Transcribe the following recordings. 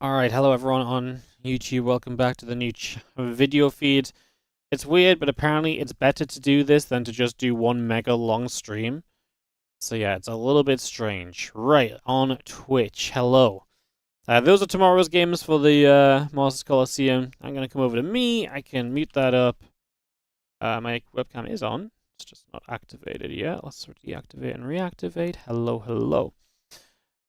Alright, hello everyone on YouTube. Welcome back to the new video feed. It's weird, but apparently it's better to do this than to just do one mega long stream. So yeah, it's a little bit strange. Right, on Twitch. Hello. Those are tomorrow's games for the Masters Coliseum. I'm going to come over to me. I can mute that up. My webcam is on. It's just not activated yet. Let's deactivate and reactivate. Hello, hello.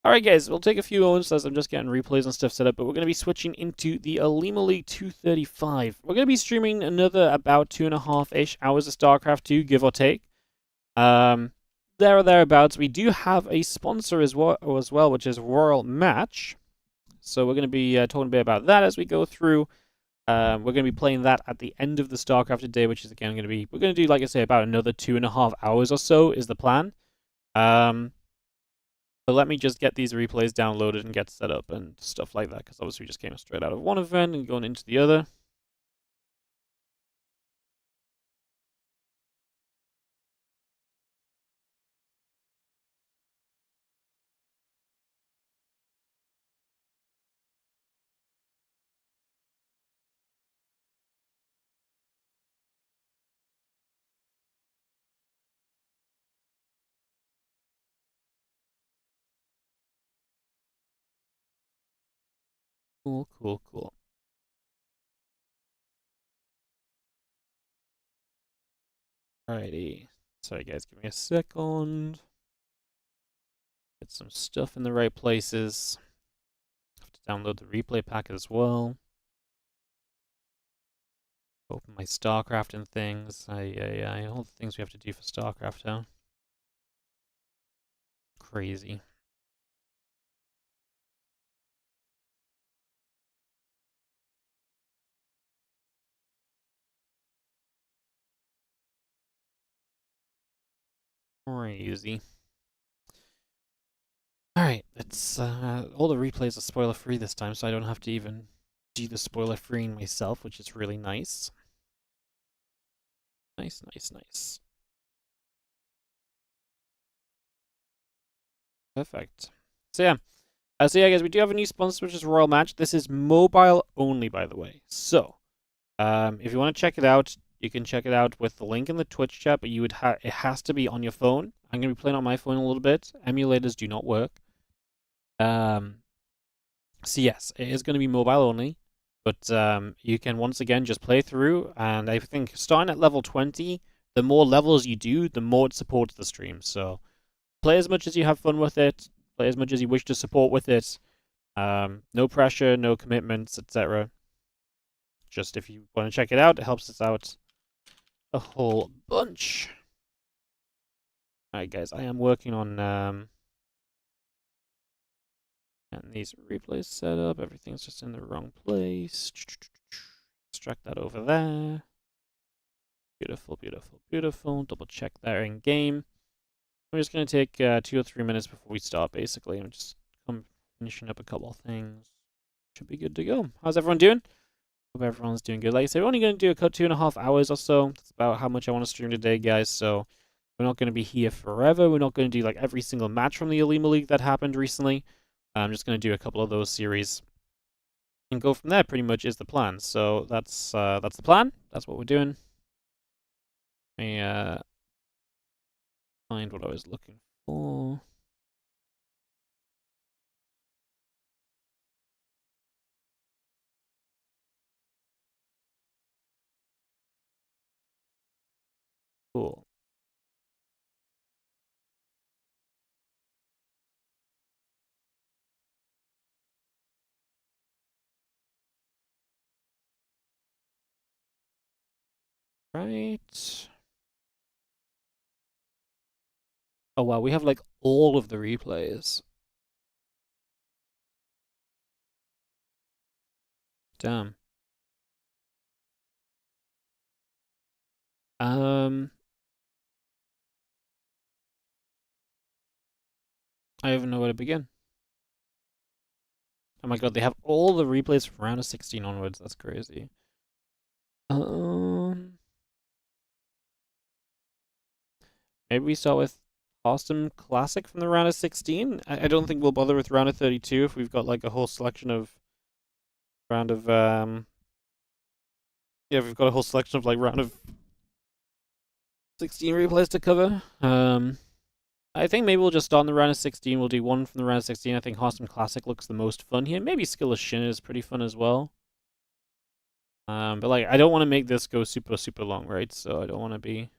Alright guys, we'll take a few moments as I'm just getting replays and stuff set up, but we're going to be switching into the Olimoleague 235. We're going to be streaming another about 2.5-ish hours of StarCraft 2, give or take. There or thereabouts. We do have a sponsor as well, which is Royal Match. So we're going to be talking a bit about that as we go through. We're going to be playing that at the end of the StarCraft today, which is again going to be, we're going to do, like I say, about another 2.5 hours or so is the plan. But let me just get these replays downloaded and get set up and stuff like that, because obviously we just came straight out of one event and going into the other. Cool, cool, cool. Alrighty. Sorry guys, give me a second. Get some stuff in the right places. Have to download the replay pack as well. Open my StarCraft and things. All the things we have to do for StarCraft now. Crazy. Crazy. Alright, it's all the replays are spoiler free this time, so I don't have to even do the spoiler freeing myself, which is really nice. Nice, nice, nice. Perfect. So yeah. Guys, we do have a new sponsor, which is Royal Match. This is mobile only, by the way. So, if you want to check it out, you can check it out with the link in the Twitch chat, but it has to be on your phone. I'm going to be playing on my phone a little bit. Emulators do not work. So yes, it is going to be mobile only, but you can once again just play through, and I think starting at level 20, the more levels you do, the more it supports the stream. So play as much as you have fun with it, play as much as you wish to support with it. No pressure, no commitments, etc. Just if you want to check it out, it helps us out a whole bunch. Alright guys, I am working on and these replays set up. Everything's just in the wrong place. Extract that over there. Beautiful, beautiful, beautiful. Double check there in game. I'm just going to take 2 or 3 minutes before we start, basically. I'm just finishing up a couple of things. Should be good to go. How's everyone doing? Hope everyone's doing good. Like I said, we're only going to do a 2.5 hours or so. That's about how much I want to stream today, guys. So we're not going to be here forever. We're not going to do like every single match from the Olimoleague that happened recently. I'm just going to do a couple of those series and go from there. Pretty much is the plan. So that's the plan. That's what we're doing. Let me find what I was looking for. Cool. Right. Oh wow, we have like all of the replays. Damn. I don't even know where to begin. Oh my god, they have all the replays from round of 16 onwards. That's crazy. Maybe we start with HARSTEM Classic from the round of 16. I don't think we'll bother with round of 32 if we've got like a whole selection of round of yeah, we've got a whole selection of like round of 16 replays to cover. I think maybe we'll just start on the round of 16. We'll do one from the round of 16. I think HARSTEM Classic looks the most fun here. Maybe Skill of Shin is pretty fun as well. But like, I don't want to make this go super long, right? So I don't want to be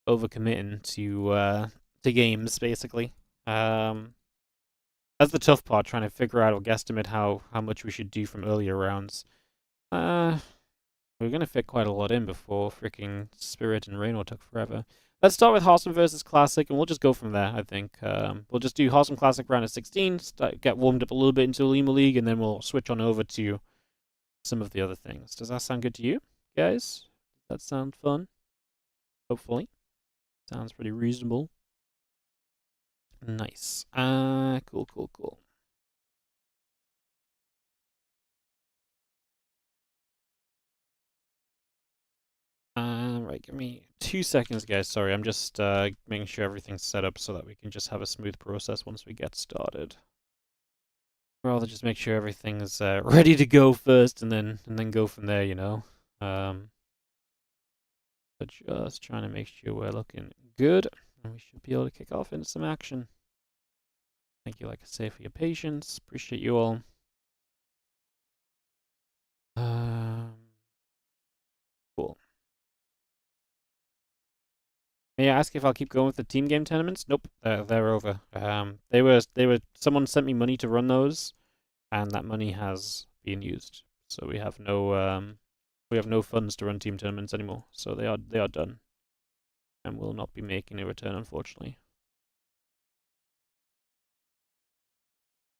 overcommitting to games, basically. That's the tough part, trying to figure out or guesstimate how much we should do from earlier rounds. We're gonna fit quite a lot in before freaking Spirit and Reno took forever. Let's start with HARSTEM versus Classic, and we'll just go from there, I think. We'll just do HARSTEM Classic round of 16, get warmed up a little bit into Olimoleague, and then we'll switch on over to some of the other things. Does that sound good to you, guys? Does that sound fun? Hopefully. Sounds pretty reasonable. Nice. Cool. Right, give me 2 seconds, guys. Sorry, I'm just making sure everything's set up so that we can just have a smooth process once we get started. Rather just make sure everything's ready to go first, and then go from there, you know. But just trying to make sure we're looking good, and we should be able to kick off into some action. Thank you, like I say, for your patience. Appreciate you all. Cool. May I ask if I'll keep going with the team game tournaments? Nope, they're over. They were. Someone sent me money to run those, and that money has been used. So we have no funds to run team tournaments anymore. So they are done, and will not be making a return, unfortunately.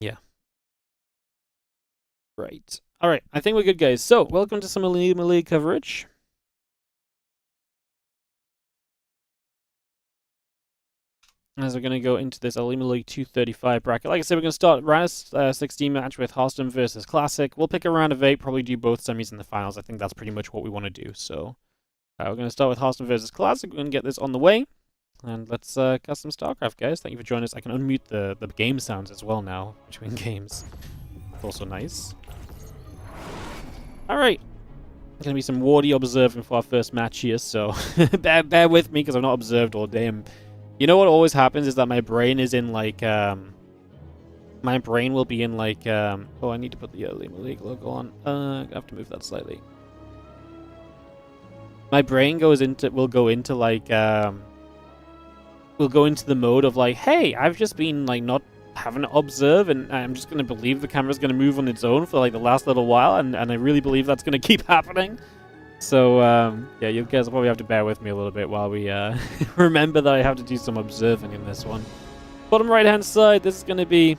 Yeah. Right. All right. I think we're good, guys. So welcome to some Olimoleague coverage. As we're going to go into this Olimoleague 235 bracket. Like I said, we're going to start round 16 match with HARSTEM versus Classic. We'll pick a round of 8, probably do both semis in the finals. I think that's pretty much what we want to do. So we're going to start with HARSTEM versus Classic. We're going to get this on the way. And let's cast some StarCraft, guys. Thank you for joining us. I can unmute the game sounds as well now between games. It's also nice. All right. Going to be some Wardy observing for our first match here, so bear with me because I've not observed all day. You know what always happens is that my brain is in like, my brain will be in like, oh, I need to put the Olimoleague logo on. I have to move that slightly. My brain will go into like, will go into the mode of like, hey, I've just been like not having to observe, and I'm just going to believe the camera's going to move on its own for like the last little while, and I really believe that's going to keep happening. So, yeah, you guys will probably have to bear with me a little bit while we remember that I have to do some observing in this one. Bottom right-hand side, this is going to be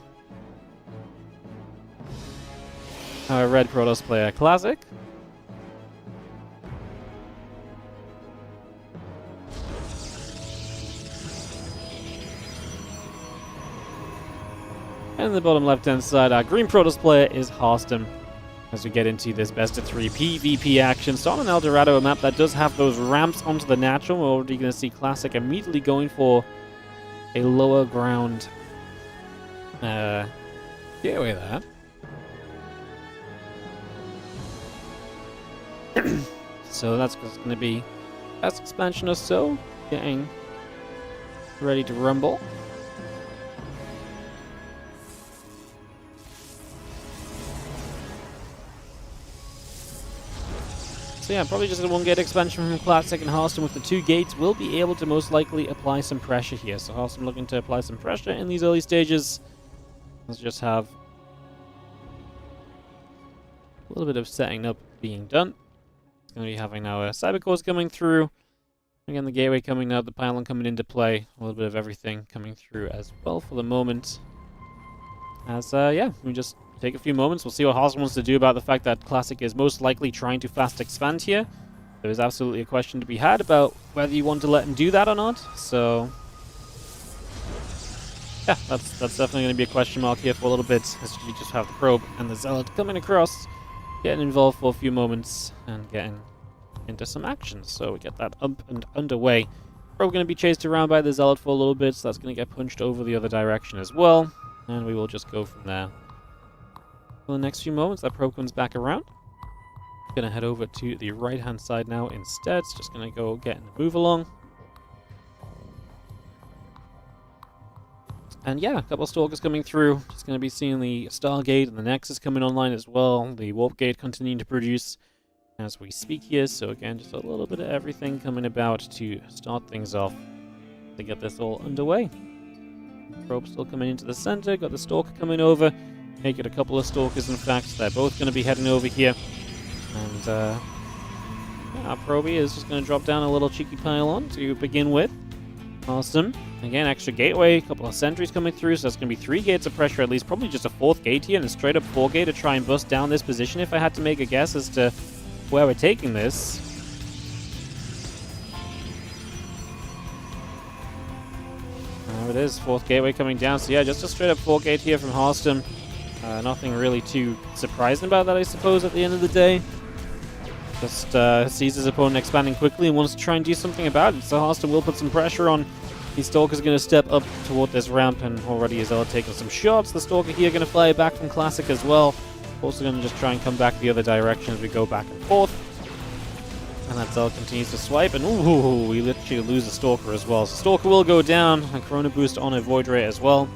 our Red Protoss player Classic. And the bottom left-hand side, our Green Protoss player is HARSTEM. As we get into this best-of-3 PvP action. So on an El Dorado map that does have those ramps onto the natural, we're already going to see Classic immediately going for a lower ground gateway there. So that's going to be last expansion or so, getting ready to rumble. So yeah, probably just a 1-gate expansion from Classic, and HARSTEM with the 2 gates will be able to most likely apply some pressure here. So HARSTEM looking to apply some pressure in these early stages. Let's just have a little bit of setting up being done. It's going to be having our cyber cores coming through. Again, the gateway coming out, the pylon coming into play. A little bit of everything coming through as well for the moment. As, yeah, we just take a few moments. We'll see what HARSTEM wants to do about the fact that Classic is most likely trying to fast expand here. There is absolutely a question to be had about whether you want to let him do that or not. So, yeah, that's definitely going to be a question mark here for a little bit. As you just have the probe and the zealot coming across, getting involved for a few moments and getting into some action. So we get that up and underway. Probe going to be chased around by the zealot for a little bit, so that's going to get punched over the other direction as well. And we will just go from there. For the next few moments, that probe comes back around. Gonna head over to the right-hand side now instead. It's just gonna go get in the move along. And yeah, a couple of stalkers coming through. Just gonna be seeing the Stargate and the Nexus coming online as well. The Warp Gate continuing to produce as we speak here. So again, just a little bit of everything coming about to start things off to get this all underway. Probe still coming into the center. Got the Stalker coming over. Make it a couple of Stalkers, in fact. They're both gonna be heading over here. And yeah, our Proby is just going to drop down a little cheeky pylon to begin with. Awesome. Again, extra gateway, a couple of sentries coming through, so that's going to be 3 gates of pressure at least, probably just a 4th gate here, and a straight up 4 gate to try and bust down this position if I had to make a guess as to where we're taking this. There it is, 4th gateway coming down, so yeah, just a straight up 4 gate here from HARSTEM. Nothing really too surprising about that, I suppose, at the end of the day. Just sees his opponent expanding quickly and wants to try and do something about it. So HARSTEM will put some pressure on. The Stalker's going to step up toward this ramp, and already is taking some shots. The Stalker here going to fly back from Classic as well. Also going to just try and come back the other direction as we go back and forth. And that Zell continues to swipe, and ooh, we literally lose the Stalker as well. So Stalker will go down. A Chrono Boost on a Void Ray as well.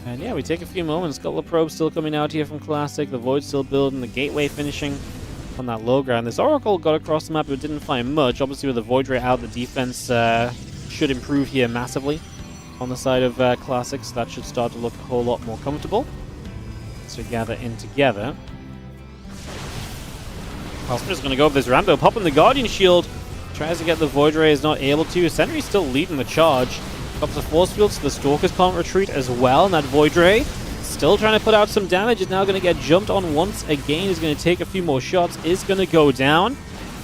And yeah, we take a few moments. Couple of probes still coming out here from Classic. The Void still building. The Gateway finishing on that low ground. This Oracle got across the map, but didn't find much. Obviously, with the Void Ray out, the defense should improve here massively on the side of Classic. So that should start to look a whole lot more comfortable. So gather in together. HARSTEM is going to go for this ramp, though. Popping the Guardian Shield. Tries to get the Void Ray, is not able to. Sentry's still leading the charge. Up the force field, so the Stalkers can't retreat as well. And that Void Ray, still trying to put out some damage, is now going to get jumped on once again. He's going to take a few more shots, is going to go down.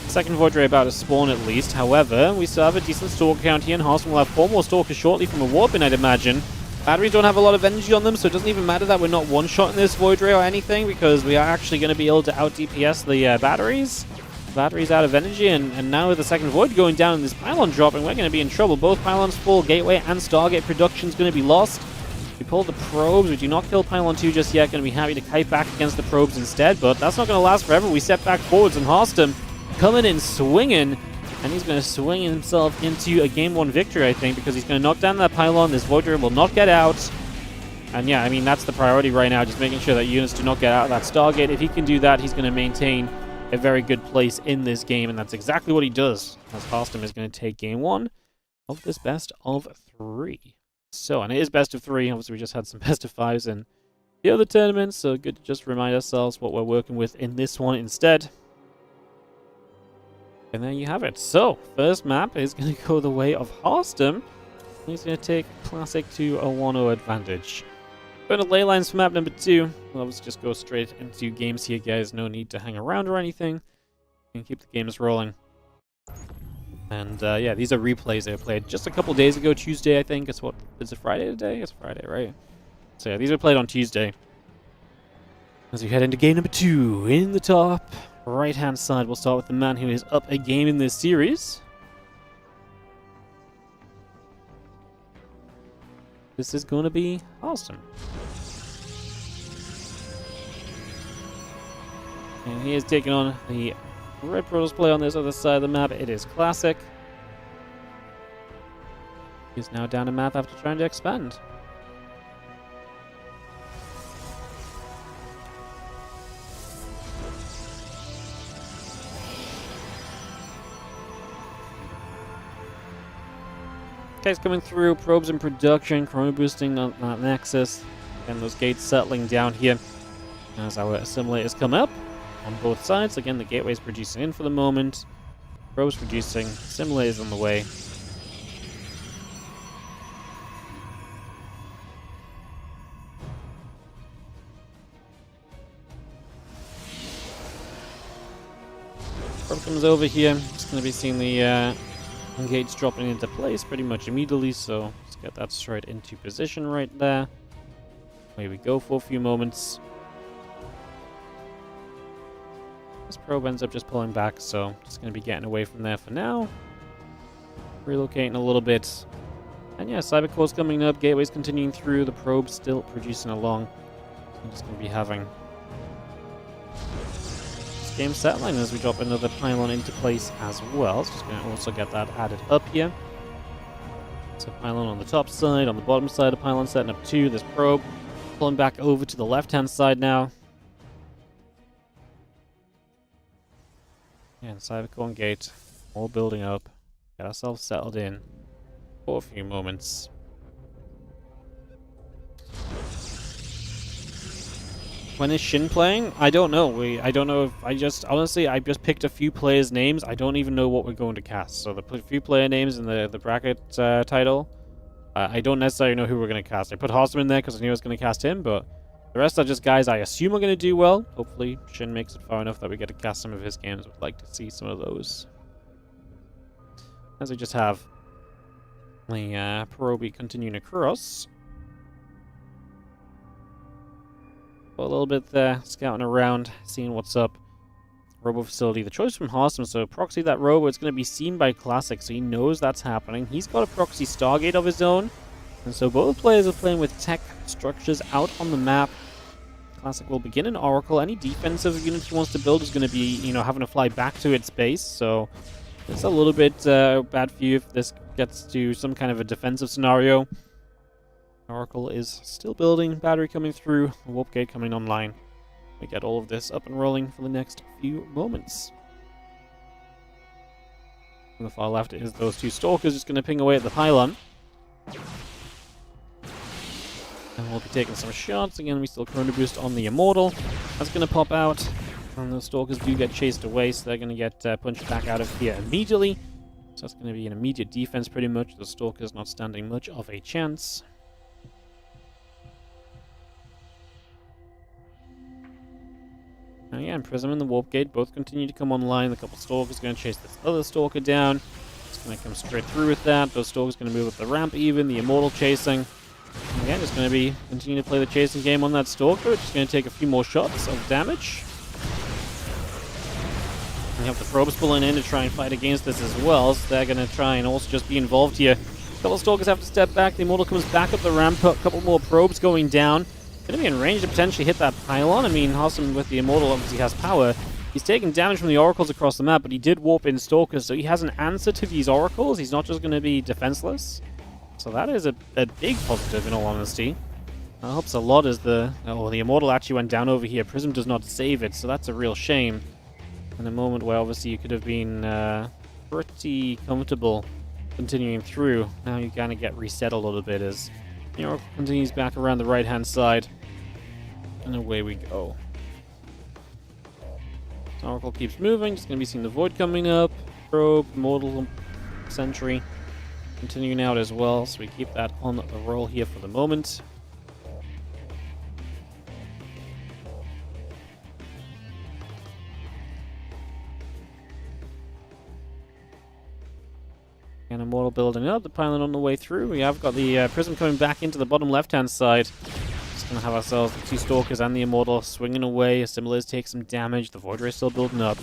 Second Void Ray about to spawn at least. However, we still have a decent Stalker count here, and HARSTEM will have 4 more Stalkers shortly from a warp in, I'd imagine. Batteries don't have a lot of energy on them, so it doesn't even matter that we're not one-shotting this Void Ray or anything, because we are actually going to be able to out-DPS the batteries. Batteries out of energy, and now with the second Void going down and this pylon dropping, we're going to be in trouble. Both pylons full, Gateway and Stargate production is going to be lost. We pull the probes, we do not kill pylon 2 just yet. Going to be happy to kite back against the probes instead, but that's not going to last forever. We step back forwards, and HARSTEM coming in swinging, and he's going to swing himself into a game 1 victory, I think, because he's going to knock down that pylon. This Void Ray will not get out. And yeah, I mean, that's the priority right now, just making sure that units do not get out of that Stargate. If he can do that, he's going to maintain a very good place in this game, and that's exactly what he does, as HARSTEM is going to take game 1 of this best of 3. So, and it is best of 3. Obviously, we just had some best of 5s in the other tournaments, so good to just remind ourselves what we're working with in this one instead. And there you have it. So, first map is going to go the way of HARSTEM. He's going to take Classic to a 1-0 advantage. Going to ley lines for map number 2. We'll obviously just go straight into games here, guys. No need to hang around or anything. You can keep the games rolling. And yeah, these are replays I played just a couple days ago, Tuesday, I think. It's what, is it Friday today? It's Friday, right? So yeah, these were played on Tuesday. As we head into game number 2, in the top right-hand side, we'll start with the man who is up a game in this series. This is going to be HARSTEM. And he is taking on the Red Protoss player on this other side of the map. It is Classic. He's now down a map after trying to expand. Guys coming through, probes in production, chrono boosting on that Nexus, and those gates settling down here as our assimilators come up on both sides. Again, the gateway is producing in for the moment, probes producing, assimilators on the way. Probe comes over here, just going to be seeing the gates dropping into place pretty much immediately, so let's get that straight into position right there. Away we go for a few moments. This probe ends up just pulling back, so just going to be getting away from there for now. Relocating a little bit. And yeah, Cybercore's coming up, Gateway's continuing through, the probe's still producing along. I'm just going to be having this game set line as we drop another pylon into place as well. So just going to also get that added up here. So pylon on the top side, on the bottom side, a pylon setting up 2, this probe pulling back over to the left-hand side now. And Cybercore and Gate all building up. Get ourselves settled in for a few moments. When is Shin playing? I don't know. I don't know if I just picked a few players' names. I don't even know what we're going to cast. So the few player names in the bracket title, I don't necessarily know who we're going to cast. I put HARSTEM in there because I knew I was going to cast him, but the rest are just guys I assume are going to do well. Hopefully Shin makes it far enough that we get to cast some of his games. Would like to see some of those. As we just have the Peral continuing across. A little bit there, scouting around, seeing what's up. Robo facility. The choice from HARSTEM, so proxy that robo. It's going to be seen by Classic, so he knows that's happening. He's got a proxy Stargate of his own, and so both players are playing with tech structures out on the map. Classic will begin an Oracle. Any defensive unit he wants to build is going to be, having to fly back to its base, so it's a little bit bad for you if this gets to some kind of a defensive scenario. Oracle is still building, battery coming through, warp gate coming online. We get all of this up and rolling for the next few moments. On the far left is those two stalkers just going to ping away at the pylon. And we'll be taking some shots. Again, we still Chrono Boost on the Immortal. That's going to pop out. And those stalkers do get chased away, so they're going to get punched back out of here immediately. So that's going to be an immediate defense pretty much. The stalkers not standing much of a chance. And again, Prism and the Warp Gate both continue to come online. The couple stalkers going to chase this other stalker down. It's going to come straight through with that. Those stalkers going to move up the ramp even. The Immortal chasing. And again, just going to be continue to play the chasing game on that stalker. It's going to take a few more shots of damage. And you have the probes pulling in to try and fight against this as well. So they're going to try and also just be involved here. A couple of stalkers have to step back. The Immortal comes back up the ramp. A couple more probes going down. Going to be in range to potentially hit that pylon. I mean, HARSTEM with the Immortal obviously has power. He's taking damage from the Oracles across the map, but he did warp in Stalkers, so he has an answer to these Oracles. He's not just going to be defenseless. So that is a big positive, in all honesty. That helps a lot as the Immortal actually went down over here. Prism does not save it, so that's a real shame. In a moment where obviously you could have been pretty comfortable continuing through. Now you kind of get reset a little bit as the Oracle continues back around the right-hand side. And away we go. Oracle keeps moving. Just going to be seeing the Void coming up. Probe, Mortal, Sentry. Continuing out as well. So we keep that on the roll here for the moment. And Immortal building up. The pylon on the way through. We have got the Prism coming back into the bottom left-hand side. Gonna have ourselves the two Stalkers and the Immortal swinging away. Assimilers take some damage. The Void Ray still building up.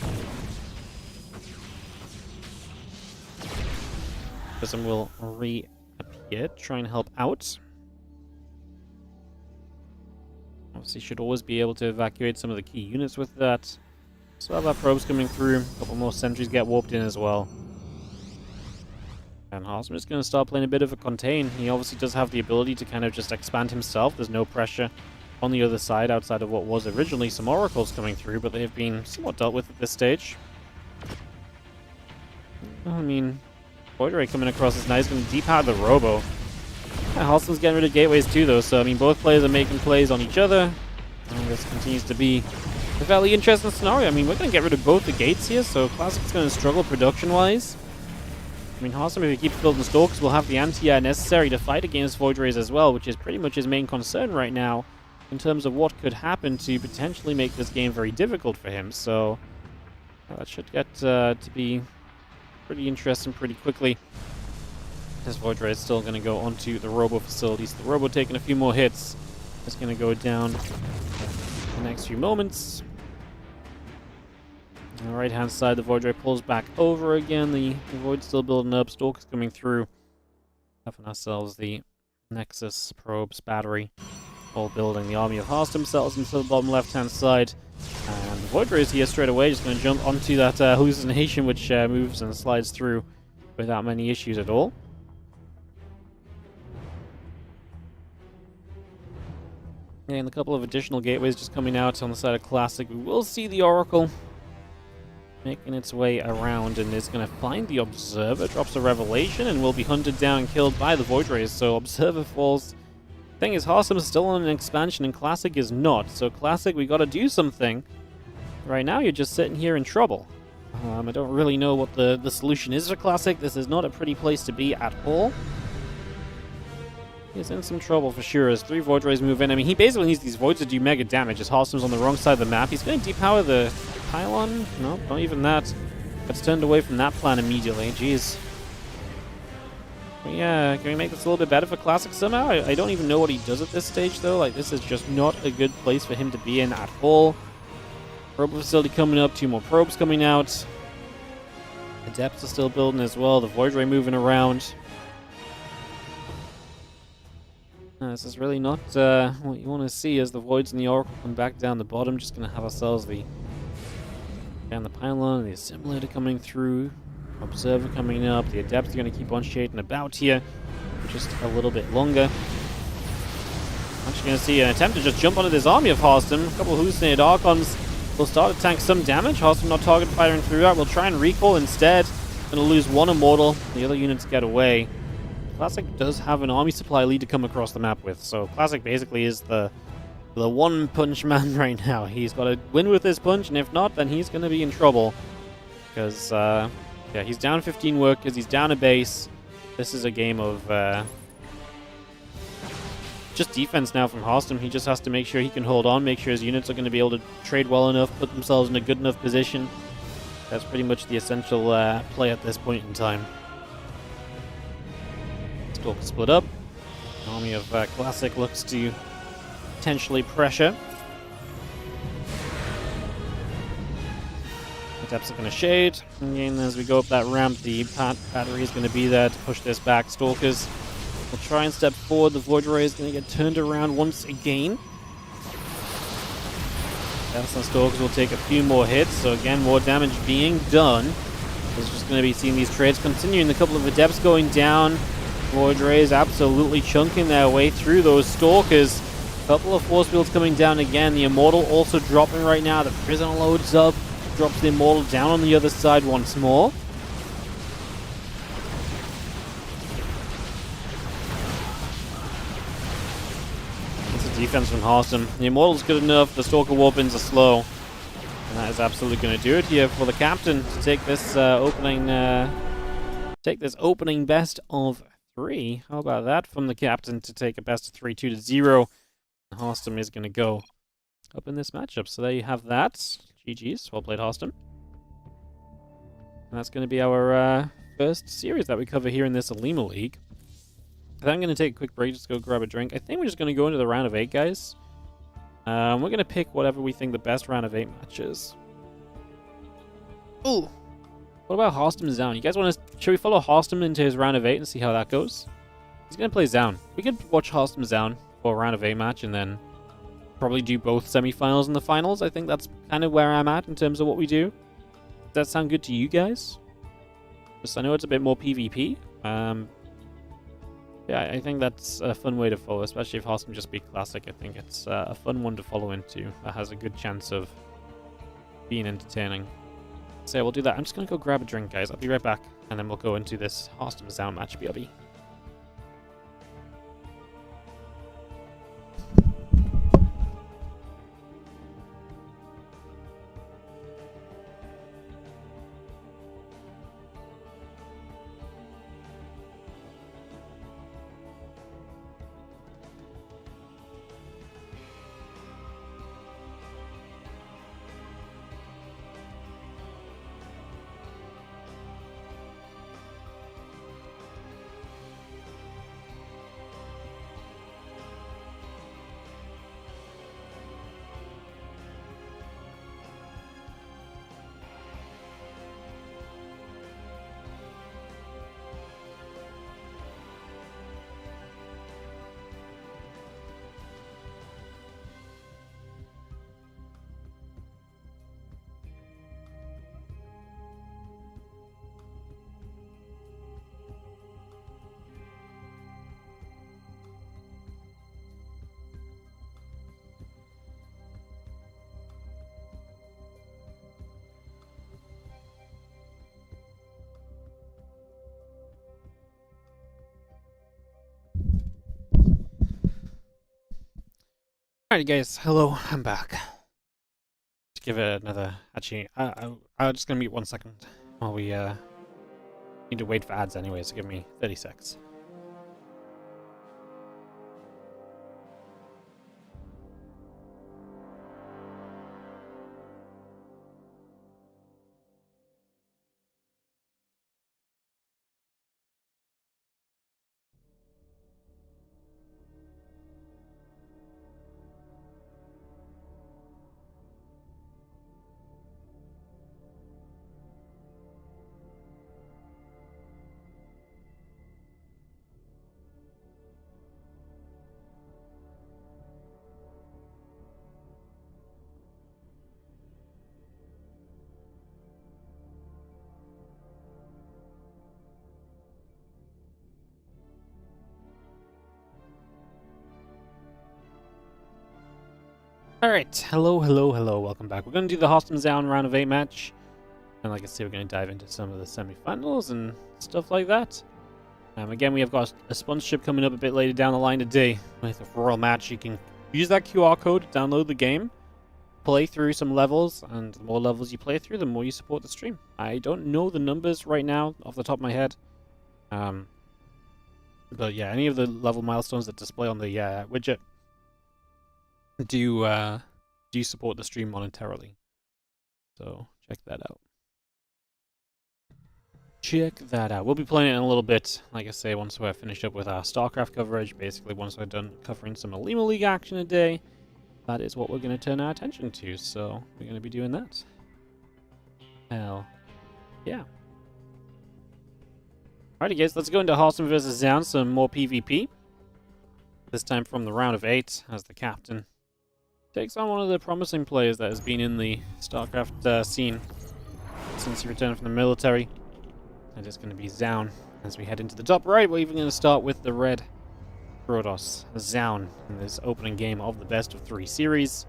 Prism will reappear, try and help out. Obviously should always be able to evacuate some of the key units with that. So have our probes coming through. A couple more sentries get warped in as well. And HARSTEM is going to start playing a bit of a contain. He obviously does have the ability to kind of just expand himself. There's no pressure on the other side outside of what was originally some Oracles coming through, but they have been somewhat dealt with at this stage. I mean, Void Ray coming across is nice, going to depower the Robo. Yeah, HARSTEM's getting rid of gateways too, though, so I mean, both players are making plays on each other. And this continues to be a fairly interesting scenario. I mean, we're going to get rid of both the gates here, so Classic's going to struggle production-wise. I mean, HARSTEM, if he keeps building Stalkers, will have the anti-air necessary to fight against Void Rays as well, which is pretty much his main concern right now in terms of what could happen to potentially make this game very difficult for him. So that should get to be pretty interesting pretty quickly. This Void Ray is still going to go onto the Robo facilities. The Robo taking a few more hits. It's going to go down in the next few moments. On the right-hand side, the Void Ray pulls back over again. The Void's still building up. Stalker's coming through. Having ourselves the Nexus probes battery. All building. The army of Hearst themselves into the bottom left-hand side. And the Void Rays here straight away, just going to jump onto that hallucination, which moves and slides through without many issues at all. And a couple of additional gateways just coming out on the side of Classic. We will see the Oracle making its way around and is going to find the Observer, drops a Revelation, and will be hunted down and killed by the Void Rays. So Observer falls. Thing is, HARSTEM is still on an expansion and Classic is not. So Classic, we got to do something. Right now, you're just sitting here in trouble. I don't really know what the solution is for Classic. This is not a pretty place to be at all. He's in some trouble for sure as 3 Void Rays move in. I mean, he basically needs these Voids to do mega damage as HARSTEM's on the wrong side of the map. He's going to depower the pylon. No, not even that. Gets turned away from that plan immediately. Jeez. Yeah, can we make this a little bit better for Classic somehow? I don't even know what he does at this stage, though. Like, this is just not a good place for him to be in at all. Probe facility coming up, 2 more probes coming out. Adepts are still building as well. The Void Ray moving around. This is really not what you want to see as the Voids and the Oracle come back down the bottom. Just going to have ourselves the pylon, the Assimilator coming through, Observer coming up. The Adepts are going to keep on shading about here for just a little bit longer. Actually going to see an attempt to just jump onto this army of HARSTEM. A couple of hallucinated Archons will start to tank some damage. HARSTEM not target firing through that. We'll try and recall instead. Going to lose 1 Immortal. The other units get away. Classic does have an army supply lead to come across the map with, so Classic basically is the one-punch man right now. He's got to win with this punch, and if not, then he's going to be in trouble. Because, yeah, he's down 15 workers, he's down a base. This is a game of just defense now from HARSTEM. He just has to make sure he can hold on, make sure his units are going to be able to trade well enough, put themselves in a good enough position. That's pretty much the essential play at this point in time. Split up. Army of Classic looks to potentially pressure. Adepts are going to shade. And as we go up that ramp, the battery is going to be there to push this back. Stalkers will try and step forward. The Void Ray is going to get turned around once again. Adepts and Stalkers will take a few more hits. So again, more damage being done. There's just going to be seeing these trades continuing. A couple of Adepts going down. Void Rays absolutely chunking their way through those Stalkers. A couple of force fields coming down again. The Immortal also dropping right now. The Prisoner loads up. Drops the Immortal down on the other side once more. It's a defense from HARSTEM. The Immortal's good enough. The Stalker Warpins are slow. And that is absolutely going to do it here for the Captain to take this opening best of 3. How about that from the Captain to take a best of 3, 2-0. HARSTEM is going to go up in this matchup. So there you have that. GG's. Well played, HARSTEM. And that's going to be our first series that we cover here in this Olimoleague. I think I'm going to take a quick break, just go grab a drink. I think we're just going to go into the round of 8, guys. We're going to pick whatever we think the best round of 8 match is. Ooh. What about HARSTEM Zown? You guys want to... Should we follow HARSTEM into his round of 8 and see how that goes? He's going to play Zown. We could watch HARSTEM Zown for a round of 8 match and then probably do both semifinals and the finals. I think that's kind of where I'm at in terms of what we do. Does that sound good to you guys? Just, I know it's a bit more PvP. Yeah, I think that's a fun way to follow, especially if HARSTEM just beat Classic. I think it's a fun one to follow into that has a good chance of being entertaining. So yeah, we'll do that. I'm just going to go grab a drink, guys. I'll be right back, and then we'll go into this HARSTEM Zown match, BRB. Alright guys, hello, I'm back. Just give it another... Actually, I'm just gonna mute 1 second while we need to wait for ads anyway, so give me 30 seconds. Alright, hello, welcome back. We're gonna do the HARSTEM down round of 8 match. And like I said, we're gonna dive into some of the semi-finals and stuff like that. Again, we have got a sponsorship coming up a bit later down the line today with a Royal match. You can use that QR code to download the game, play through some levels, and the more levels you play through, the more you support the stream. I don't know the numbers right now off the top of my head. But yeah, any of the level milestones that display on the widget do support the stream monetarily. So check that out. We'll be playing it in a little bit, like I say, once we're finished up with our StarCraft coverage. Basically, once we're done covering some Olimoleague action a day, that is what we're going to turn our attention to. So we're going to be doing that. Hell yeah. Alrighty guys, let's go into HARSTEM versus ByuN, some more PvP. This time from the round of 8 as the captain takes on one of the promising players that has been in the StarCraft scene since he returned from the military. It is going to be ByuN. As we head into the top right, we're even going to start with the red Protoss, ByuN, in this opening game of the best of 3 series.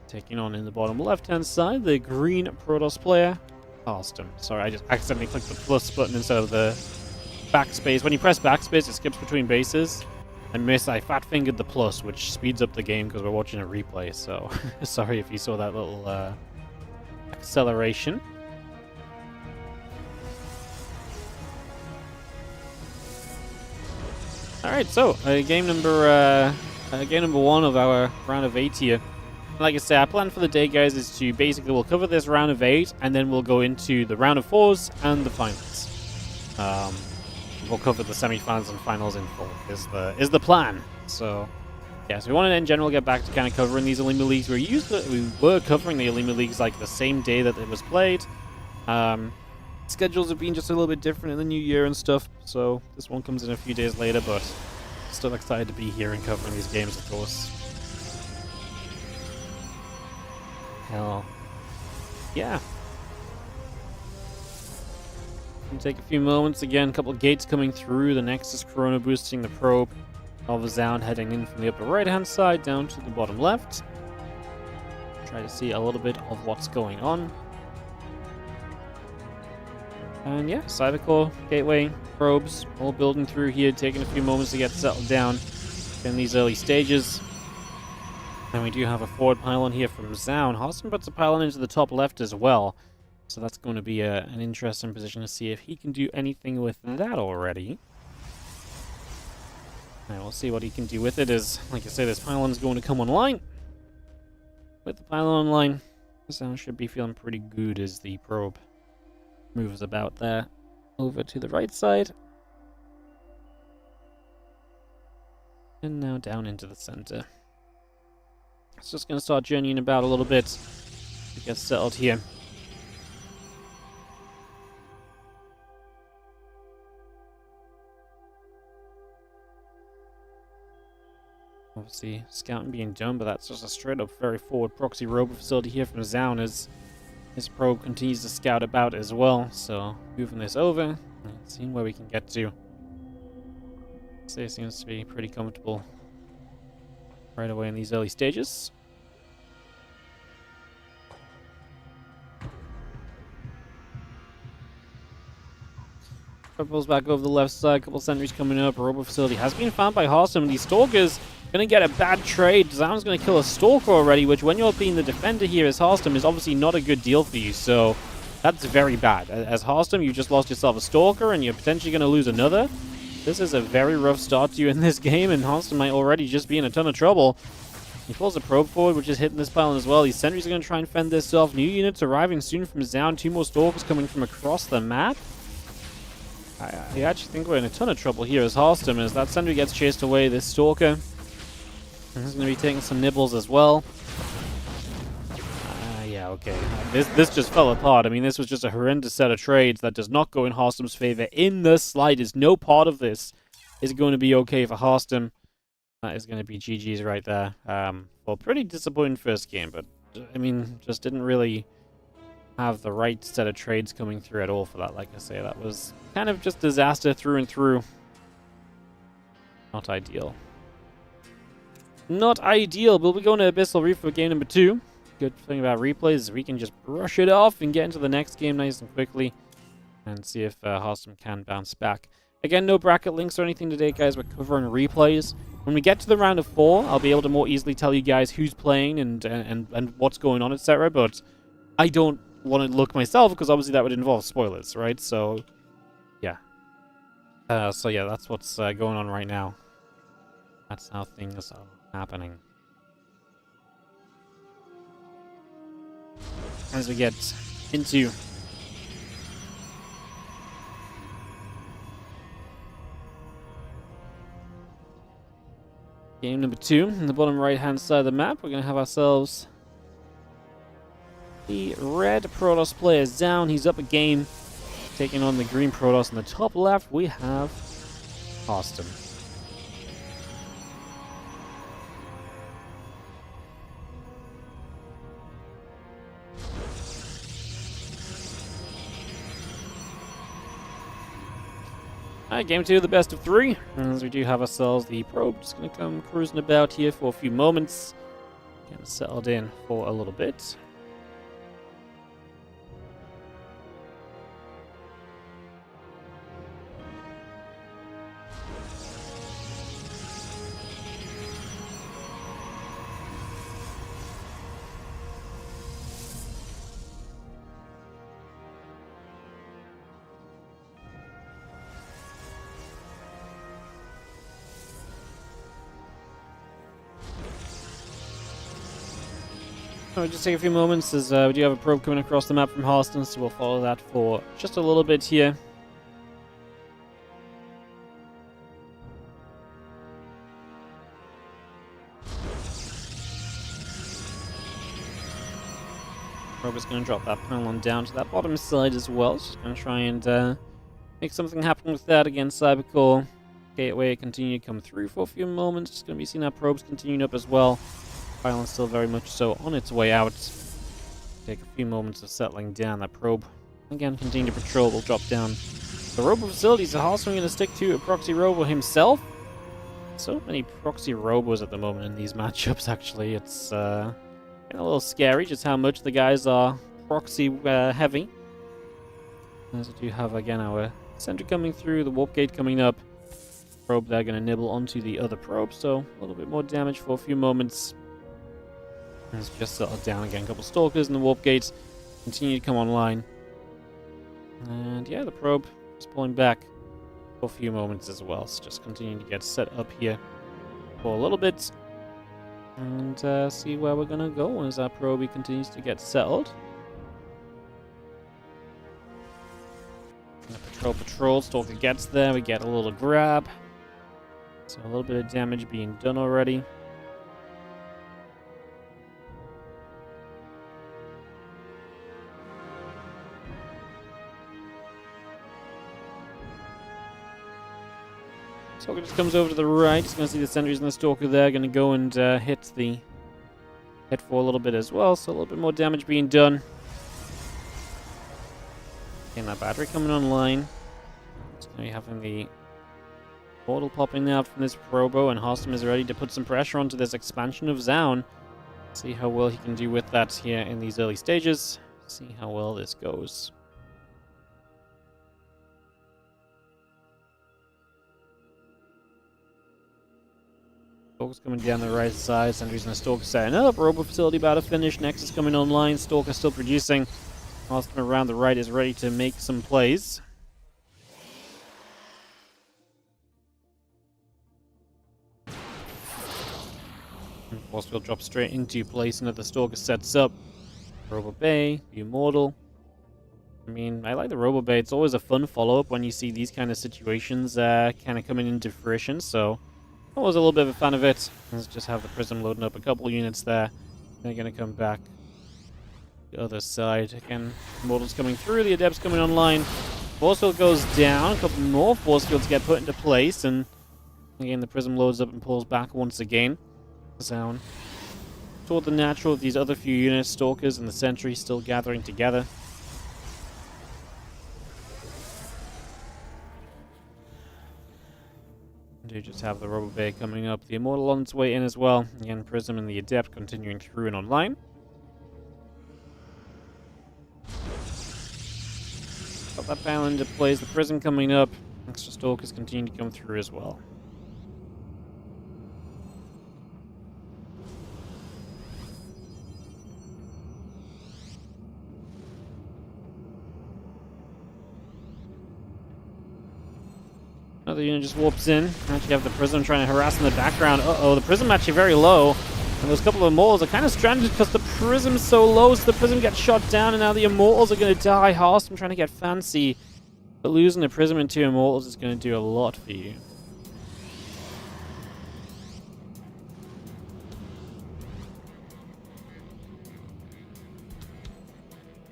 Taking on in the bottom left-hand side, the green Protoss player, HARSTEM. Sorry, I just accidentally clicked the plus button instead of the backspace. When you press backspace, it skips between bases. I fat-fingered the plus, which speeds up the game because we're watching a replay, so sorry if you saw that little acceleration. Alright, so game number 1 of our round of 8 here. Like I said, our plan for the day, guys, is to basically we'll cover this round of 8, and then we'll go into the round of 4s and the finals. We'll cover the semi-finals and finals in full, is the plan. So, yeah, so we want to, in general, get back to kind of covering these Olimoleagues. We were covering the Olimoleagues like the same day that it was played. Schedules have been just a little bit different in the new year and stuff, so this one comes in a few days later, but still excited to be here and covering these games, of course. Hell yeah. Take a few moments. Again, a couple of gates coming through. The Nexus Corona boosting the probe of ByuN heading in from the upper right-hand side down to the bottom left. Try to see a little bit of what's going on. And yeah, Cybercore, Gateway, probes, all building through here, taking a few moments to get settled down in these early stages. And we do have a forward pylon here from ByuN. HARSTEM puts a pylon into the top left as well. So that's going to be an interesting position to see if he can do anything with that already. And we'll see what he can do with it. As, like I say, this pylon's going to come online. With the pylon online, ByuN should be feeling pretty good as the probe moves about there. Over to the right side. And now down into the center. It's just going to start journeying about a little bit to get settled here. Obviously, scouting being done, but that's just a straight-up very forward proxy rover facility here from ByuN as this probe continues to scout about as well. So, moving this over and seeing where we can get to. So, it seems to be pretty comfortable right away in these early stages. Pulls back over the left side. Couple sentries coming up. A Robo facility has been found by HARSTEM. These Stalkers going to get a bad trade. Zaun's going to kill a Stalker already, which when you're being the defender here as HARSTEM is obviously not a good deal for you. So that's very bad. As HARSTEM, you just lost yourself a Stalker, and you're potentially going to lose another. This is a very rough start to you in this game, and HARSTEM might already just be in a ton of trouble. He pulls a probe forward, which is hitting this pylon as well. These sentries are going to try and fend this off. New units arriving soon from Zaun. 2 more Stalkers coming from across the map. I actually think we're in a ton of trouble here as HARSTEM, as that sentry gets chased away. This Stalker is going to be taking some nibbles as well. Yeah, okay. This just fell apart. I mean, this was just a horrendous set of trades that does not go in HARSTEM's favor in the slightest. No part of this is going to be okay for HARSTEM. That is going to be GG's right there. Well, pretty disappointing first game, but, I mean, just didn't really have the right set of trades coming through at all for that. Like I say, that was kind of just disaster through and through. Not ideal. Not ideal, but we'll be going to Abyssal Reef for game number 2. Good thing about replays is we can just brush it off and get into the next game nice and quickly and see if HARSTEM can bounce back. Again, no bracket links or anything today, guys. We're covering replays. When we get to the round of 4, I'll be able to more easily tell you guys who's playing and what's going on, etc. But I don't want to look myself because obviously that would involve spoilers, right? So, yeah. So yeah, that's what's going on right now. That's how things are happening. As we get into game number 2, in the bottom right-hand side of the map, we're going to have ourselves the red Protoss player Zaun. He's up a game, taking on the green Protoss. On the top left, we have HARSTEM. Alright, game 2, the best of 3. As we do have ourselves the probe. Just going to come cruising about here for a few moments. Getting settled in for a little bit. I'll just take a few moments as we do have a probe coming across the map from HARSTEM, so we'll follow that for just a little bit here. Probe is going to drop that pylon down to that bottom side as well. Just going to try and make something happen with that against Cybercore. Gateway continue to come through for a few moments. Just going to be seeing our probes continuing up as well. Pylon still very much so on its way out. Take a few moments of settling down. That probe, again, continue to patrol. Will drop down the Robo facilities. HARSTEM going to stick to a proxy Robo himself. So many proxy Robos at the moment in these matchups, actually. It's getting a little scary just how much the guys are proxy heavy. As we do have, again, our sentry coming through, the warp gate coming up. Probe there going to nibble onto the other probe, so a little bit more damage for a few moments. Let's just settle down again. A couple Stalkers and the warp gates continue to come online. And yeah, the probe is pulling back for a few moments as well. So just continuing to get set up here for a little bit. And see where we're going to go as our probe continues to get settled. Patrol. Stalker gets there. We get a little grab. So a little bit of damage being done already. Stalker just comes over to the right. He's going to see the sentries and the Stalker there. Going to go and hit for a little bit as well. So a little bit more damage being done. Getting that battery coming online. It's going to be having the portal popping out from this Robo, and HARSTEM is ready to put some pressure onto this expansion of Zaun. See how well he can do with that here in these early stages. See how well this goes. Stalker's coming down the right side. Sentry's and the Stalker setting up. Robo facility about to finish. Nexus coming online. Stalker still producing. HARSTEM around the right is ready to make some plays. Force field drops straight into place, and the Stalker sets up. Robo Bay, Immortal. I mean, I like the Robo Bay. It's always a fun follow-up when you see these kind of situations kind of coming into fruition, so I was a little bit of a fan of it. Let's just have the Prism loading up a couple units there. They're going to come back the other side. Again, Immortal's coming through, the Adept's coming online. Force field goes down, a couple more Force fields get put into place, and again, the Prism loads up and pulls back once again. Down toward the natural, these other few units, Stalkers and the Sentry still gathering together. Do just have the Robo Bay coming up, the Immortal on its way in as well. Again, Prism and the Adept continuing through and online. Got that panel into place, the Prism coming up. Extra Stalkers continue to come through as well. Another unit just warps in. Actually have the Prism trying to harass in the background. Uh-oh, the Prism actually very low. And those couple of Immortals are kind of stranded because the Prism's so low, so the Prism gets shot down, and now the Immortals are going to die. HARSTEM trying to get fancy. But losing the Prism and 2 Immortals is going to do a lot for you.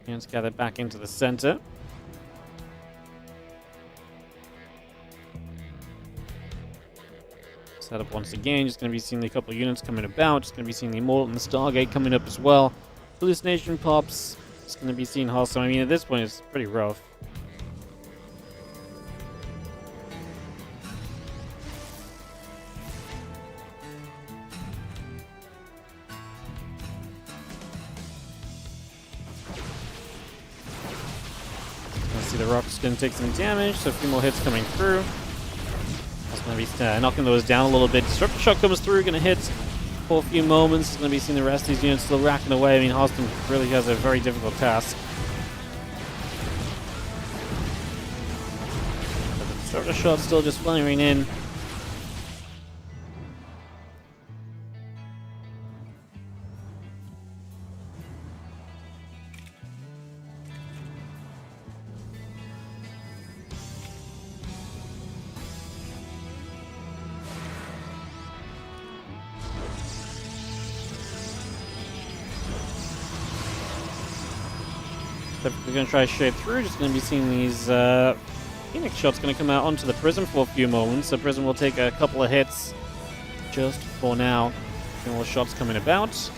Units gather back into the center. Set up once again. Just going to be seeing a couple of units coming about. Just going to be seeing the Immortal and the Stargate coming up as well. Hallucination pops. Just going to be seeing HARSTEM. I mean, at this point, it's pretty rough. Let's see, the Rock's going to take some damage, so a few more hits coming through. Going to be knocking those down a little bit. Disruptor shot comes through, going to hit for a few moments. Going to be seeing the rest of these units still racking away. I mean, HARSTEM really has a very difficult task. But the disruptor shot still just firing in. We're going to try to shape through. Just going to be seeing these Phoenix shots going to come out onto the Prism for a few moments. So Prism will take a couple of hits just for now. A few more shots coming about.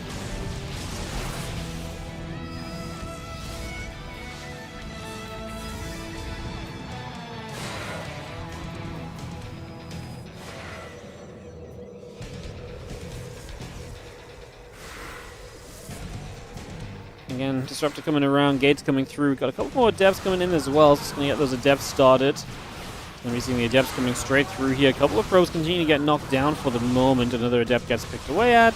Again, Disruptor coming around, Gates coming through. Got a couple more Adepts coming in as well. Just going to get those Adepts started. Going to be seeing the Adepts coming straight through here. A couple of Probes continue to get knocked down for the moment. Another Adept gets picked away at.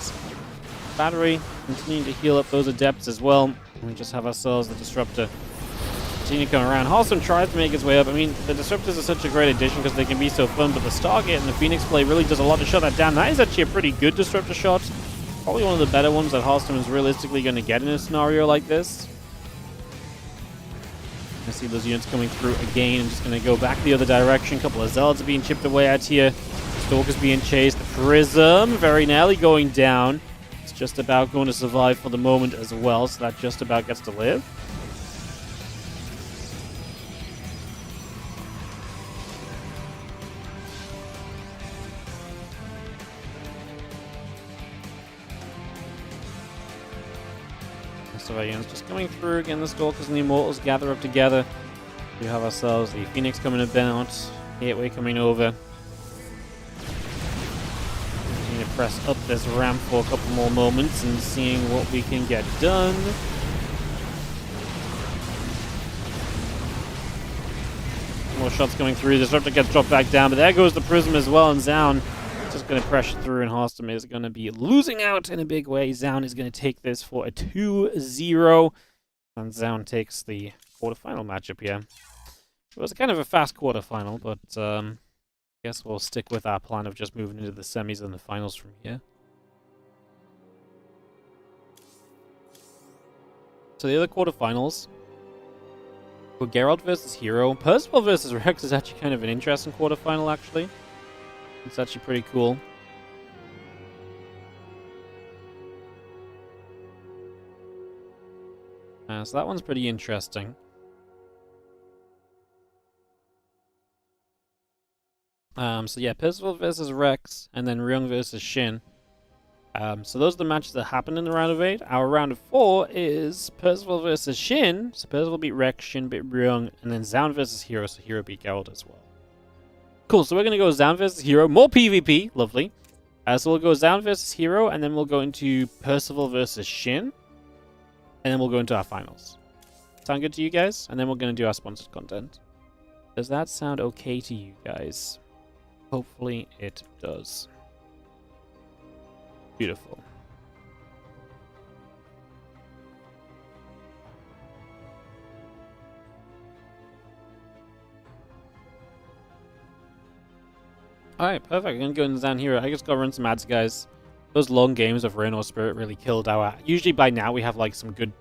Battery continuing to heal up those Adepts as well. And we just have ourselves the Disruptor continue to come around. HARSTEM tries to make his way up. I mean, the Disruptors are such a great addition because they can be so fun, but the Stargate and the Phoenix play really does a lot to shut that down. That is actually a pretty good Disruptor shot. Probably one of the better ones that HARSTEM is realistically going to get in a scenario like this. I see those units coming through again. I'm just going to go back the other direction. A couple of Zealots are being chipped away at here. Stalker's being chased. The Prism very nearly going down. It's just about going to survive for the moment as well, so that just about gets to live. Surveillance just coming through. Again, the Stalkers and the Immortals gather up together. We have ourselves the Phoenix coming about. Gateway coming over. Continue to press up this ramp for a couple more moments and seeing what we can get done. More shots coming through. Disruptor gets dropped back down, but there goes the Prism as well, and Zaun just going to pressure through, and HARSTEM is going to be losing out in a big way. Zaun is going to take this for a 2-0, and Zaun takes the quarterfinal matchup here. It was kind of a fast quarterfinal, but I guess we'll stick with our plan of just moving into the semis and the finals from here. So the other quarterfinals were Geralt versus Hero. Percival versus Rex is actually kind of an interesting quarterfinal, actually. It's actually pretty cool. So that one's pretty interesting. So yeah, Percival versus Rex, and then Ryung versus Shin. So those are the matches that happened in the round of 8. Our round of 4 is Percival versus Shin. So Percival beat Rex, Shin beat Ryung, and then Zaun versus Hero, so Hero beat Geralt as well. Cool, so we're going to go Zaun versus Hero. More PvP, lovely. So we'll go Zaun versus Hero, and then we'll go into Percival versus Shin. And then we'll go into our finals. Sound good to you guys? And then we're going to do our sponsored content. Does that sound okay to you guys? Hopefully it does. Beautiful. Alright, perfect. I'm going to go into Zaun Hero. I just got to run some ads, guys. Those long games of Rain or Spirit really killed our... Usually by now we have like some good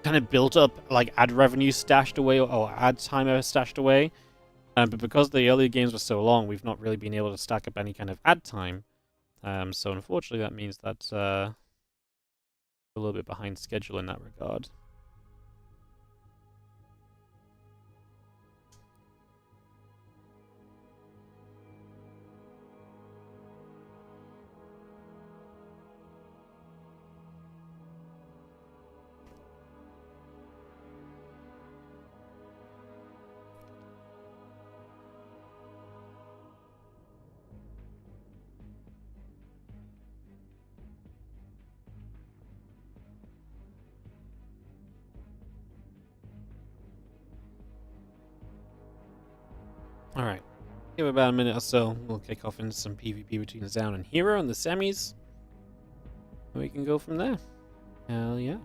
kind of built up like ad revenue stashed away or ad timer stashed away. But because the earlier games were so long, we've not really been able to stack up any kind of ad time. So unfortunately that means that a little bit behind schedule in that regard. Alright, give it about a minute or so. We'll kick off into some PvP between Zaun and Hero in the semis. And we can go from there. Hell yeah.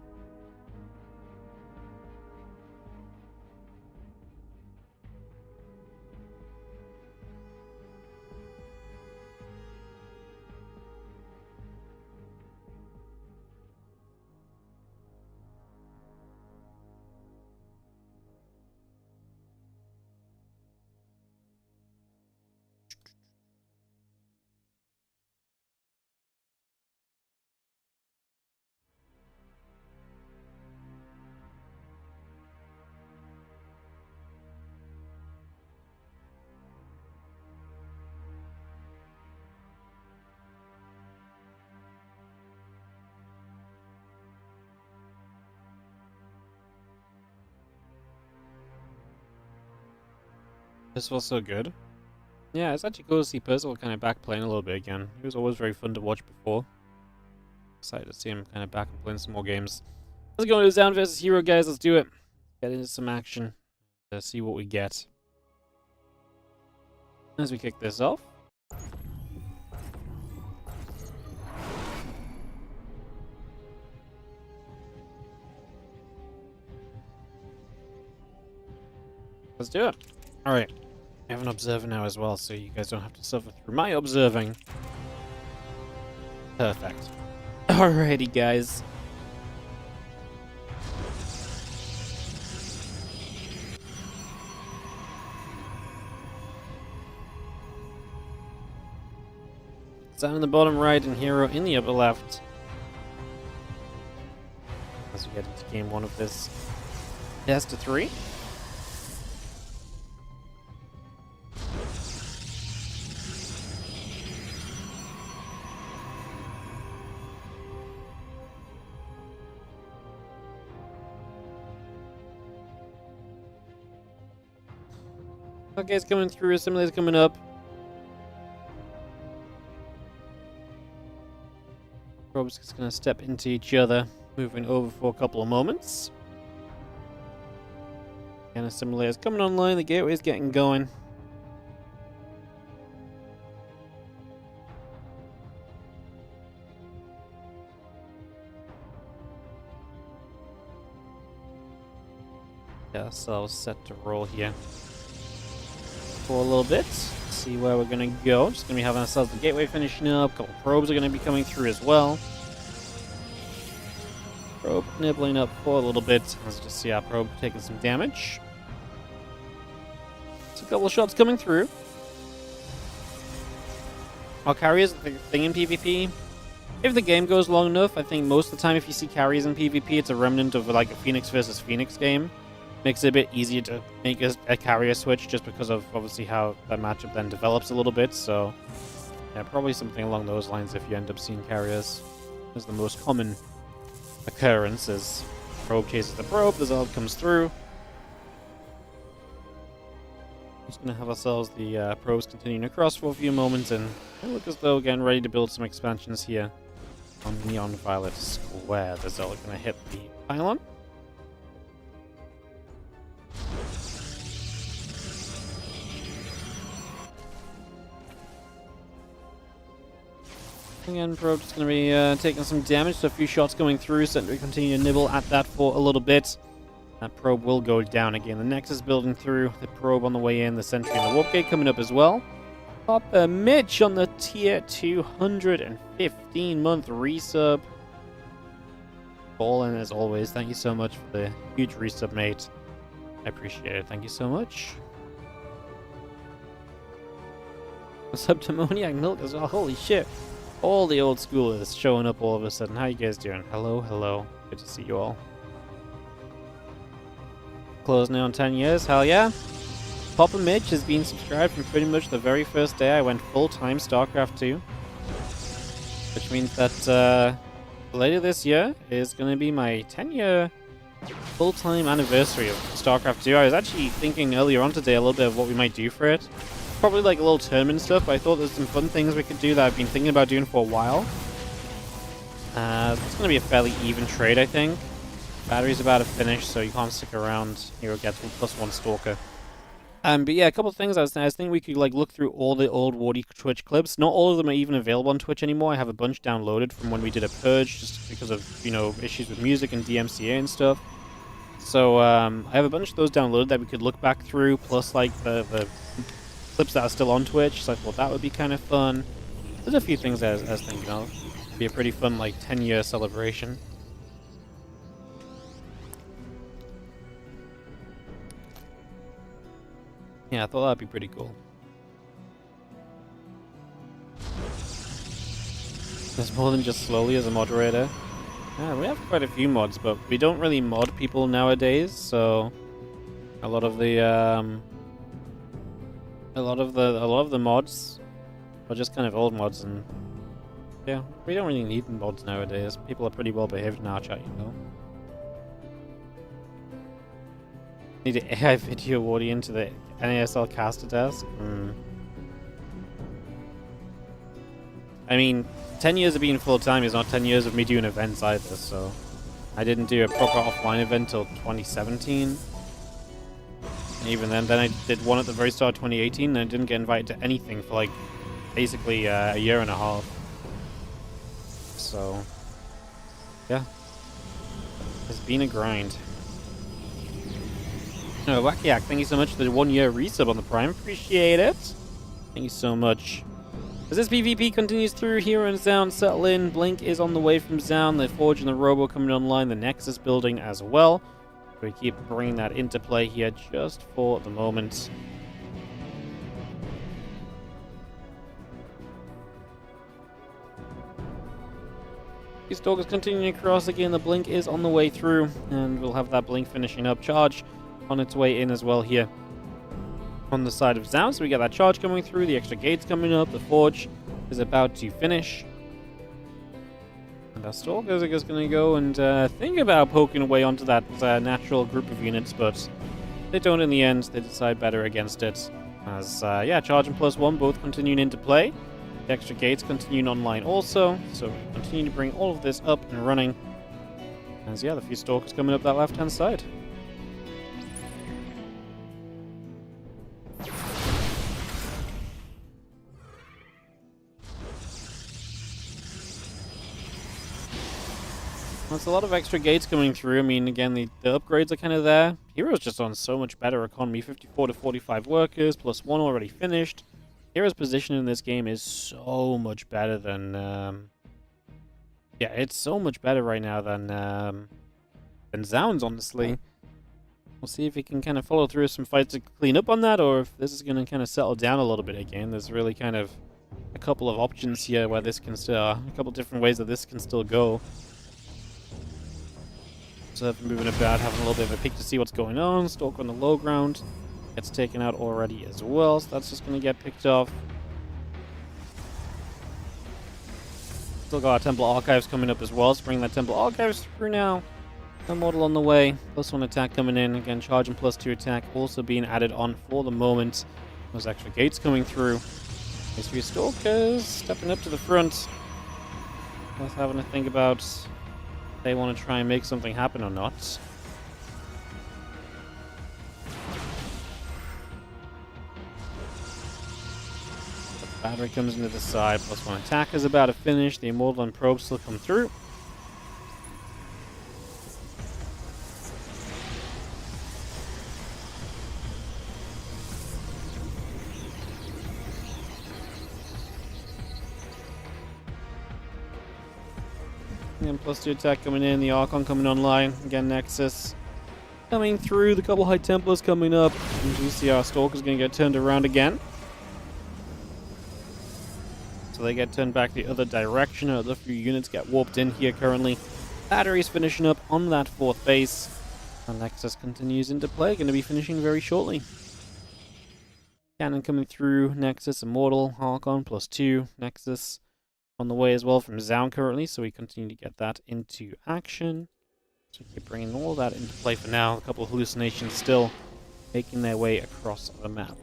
This was so good. Yeah, it's actually cool to see Percival kind of back playing a little bit again. He was always very fun to watch before. Excited to see him kind of back and playing some more games. Let's go into Zaun versus Hero, guys. Let's do it. Get into some action. Let's see what we get. As we kick this off. Let's do it. Alright. I have an observer now as well, so you guys don't have to suffer through my observing. Perfect. Alrighty, guys. Zaun in the bottom right and Hero in the upper left. As we get into game 1 of this best of 3. Okay, it's coming through. Assimilate's coming up. Probes just going to step into each other, moving over for a couple of moments. And Assimilate's coming online. The gateway's getting going. Get ourselves set to roll here for a little bit. See where we're gonna go. Just gonna be having ourselves the gateway finishing up. A couple probes are gonna be coming through as well. Probe nibbling up for a little bit. Let's just see our probe taking some damage. So a couple of shots coming through. Our carriers are the thing in PvP. If the game goes long enough, I think most of the time if you see carries in PvP, it's a remnant of like a Phoenix versus Phoenix game. Makes it a bit easier to make a carrier switch just because of obviously how that matchup then develops a little bit. So yeah, probably something along those lines if you end up seeing carriers. Is the most common occurrence is probe chases the probe, the Zeld comes through. Just gonna have ourselves the probes continuing across for a few moments, and it looks as though getting ready to build some expansions here on Neon Violet Square. The Zeld gonna hit the pylon. Again, probe just going to be taking some damage, so a few shots going through, so we continue to nibble at that for a little bit. That probe will go down again. The Nexus building through, the probe on the way in, the sentry and the warp gate coming up as well. Papa Mitch on the tier 215-month resub. Ballin' as always. Thank you so much for the huge resub, mate. I appreciate it. Thank you so much. What's up to Moniac Milk as well? Holy shit. All the old schoolers showing up all of a sudden. How you guys doing? Hello, hello. Good to see you all. Closing on 10 years. Hell yeah. Papa Mitch has been subscribed from pretty much the very first day I went full-time StarCraft 2. Which means that later this year is going to be my 10-year full-time anniversary of StarCraft 2. I was actually thinking earlier on today a little bit of what we might do for it. Probably like a little tournament stuff, but I thought there's some fun things we could do that I've been thinking about doing for a while. It's going to be a fairly even trade, I think. Battery's about to finish, so you can't stick around. Hero gets +1 Stalker. But yeah, a couple of things I was thinking we could like look through all the old Wardy Twitch clips. Not all of them are even available on Twitch anymore. I have a bunch downloaded from when we did a purge, just because of, you know, issues with music and DMCA and stuff. So I have a bunch of those downloaded that we could look back through, plus like the clips that are still on Twitch, so I thought that would be kind of fun. There's a few things I was thinking of. It'd be a pretty fun, like, 10-year celebration. Yeah, I thought that'd be pretty cool. There's more than just slowly as a moderator. Yeah, we have quite a few mods, but we don't really mod people nowadays, so a lot of the mods are just kind of old mods, and yeah, we don't really need mods nowadays. People are pretty well behaved in our chat, you know. Need an AI video Wardy into the NASL caster desk? I mean, 10 years of being full-time is not 10 years of me doing events either, so I didn't do a proper offline event till 2017. And even then I did one at the very start of 2018, and I didn't get invited to anything for like basically a year and a half. So yeah, it's been a grind. Oh, Wackiak, thank you so much for the 1-year resub on the Prime. Appreciate it. Thank you so much. As this PvP continues through, Hero and Zound settle in. Blink is on the way from Zound. The Forge and the Robo coming online. The Nexus building as well. We keep bringing that into play here just for the moment. These Stalkers continuing across again. The Blink is on the way through, and we'll have that Blink finishing up. Charge on its way in as well here on the side of Zound. So we got that charge coming through, the extra gates coming up, the Forge is about to finish. And our Stalkers are just going to go and think about poking away onto that natural group of units, but they don't in the end. They decide better against it. As, yeah, charge and +1 both continuing into play. The extra gates continuing online also, so we continue to bring all of this up and running. As, yeah, the few Stalkers coming up that left-hand side. There's a lot of extra gates coming through. I mean, again, the upgrades are kind of there. Hero's just on so much better economy. 54 to 45 workers, plus 1 already finished. Hero's position in this game is so much better than... yeah, it's so much better right now than Zoun's, honestly. We'll see if he can kind of follow through some fights to clean up on that, or if this is going to kind of settle down a little bit again. There's really kind of a couple of options here where this can still... a couple different ways that this can still go. So they're moving about, having a little bit of a peek to see what's going on. Stalker on the low ground. Gets taken out already as well, so that's just going to get picked off. Still got our Temple Archives coming up as well. Let's bring that Temple Archives through now. Immortal on the way. +1 attack coming in. Again, charge and +2 attack also being added on for the moment. There's extra gates coming through. These 3 Stalkers stepping up to the front. Just having to think about if they want to try and make something happen or not. The battery comes into the side. +1 attack is about to finish. The Immortal and Probe still come through. And +2 attack coming in, the Archon coming online. Again, Nexus coming through, the couple High Templars coming up. And GCR Stalker's going to get turned around again. So they get turned back the other direction. Another few units get warped in here currently. Battery's finishing up on that 4th base. And Nexus continues into play, going to be finishing very shortly. Cannon coming through, Nexus, Immortal, Archon, +2, Nexus. On the way as well from Zoun currently, so we continue to get that into action. So we keep bringing all that into play for now. A couple of hallucinations still making their way across the map.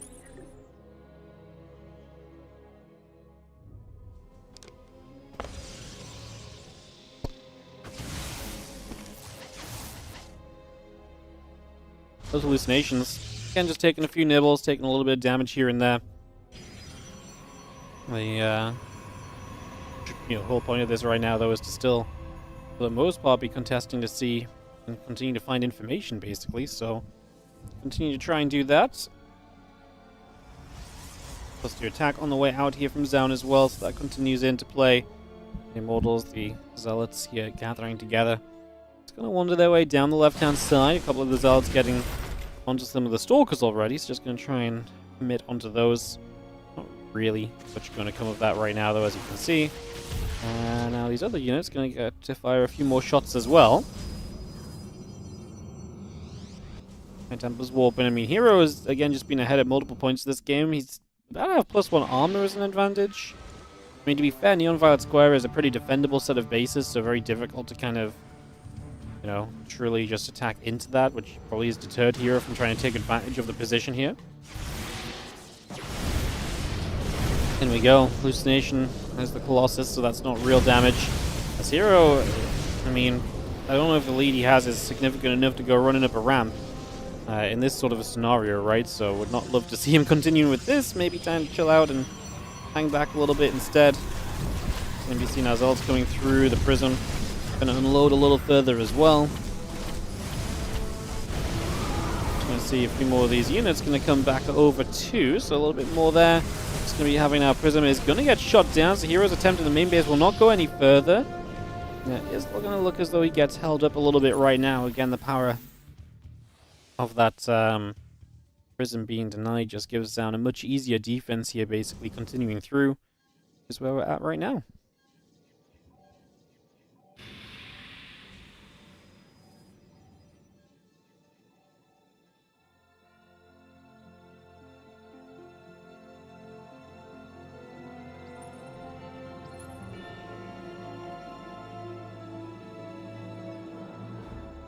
Those hallucinations, again, just taking a few nibbles, taking a little bit of damage here and there. The whole point of this right now, though, is to still, for the most part, be contesting to see and continue to find information, basically. So, continue to try and do that. +2 attack on the way out here from Zoun as well, so that continues into play. The Immortals, the Zealots here gathering together. It's going to wander their way down the left-hand side. A couple of the Zealots getting onto some of the Stalkers already, so just going to try and commit onto those. Not really much going to come of that right now, though, as you can see. And now these other units are going to get to fire a few more shots as well. My Templar's warping. I mean, Hero has, again, just been ahead at multiple points this game. He's about to have +1 armor as an advantage. I mean, to be fair, Neon Violet Square is a pretty defendable set of bases, so very difficult to kind of, you know, truly just attack into that, which probably has deterred Hero from trying to take advantage of the position here. In we go. Hallucination as the Colossus, so that's not real damage. As Hero, I mean, I don't know if the lead he has is significant enough to go running up a ramp in this sort of a scenario, right? So would not love to see him continuing with this. Maybe time to chill out and hang back a little bit instead. Maybe see now Zealots coming through the prism. Gonna unload a little further as well. Just gonna see a few more of these units gonna come back over too, so a little bit more there. Just gonna be having our prism is gonna get shot down, so Hero's attempt at the main base will not go any further. It is gonna look as though he gets held up a little bit right now. Again, the power of that prism being denied just gives down a much easier defense here, basically continuing through. Is where we're at right now.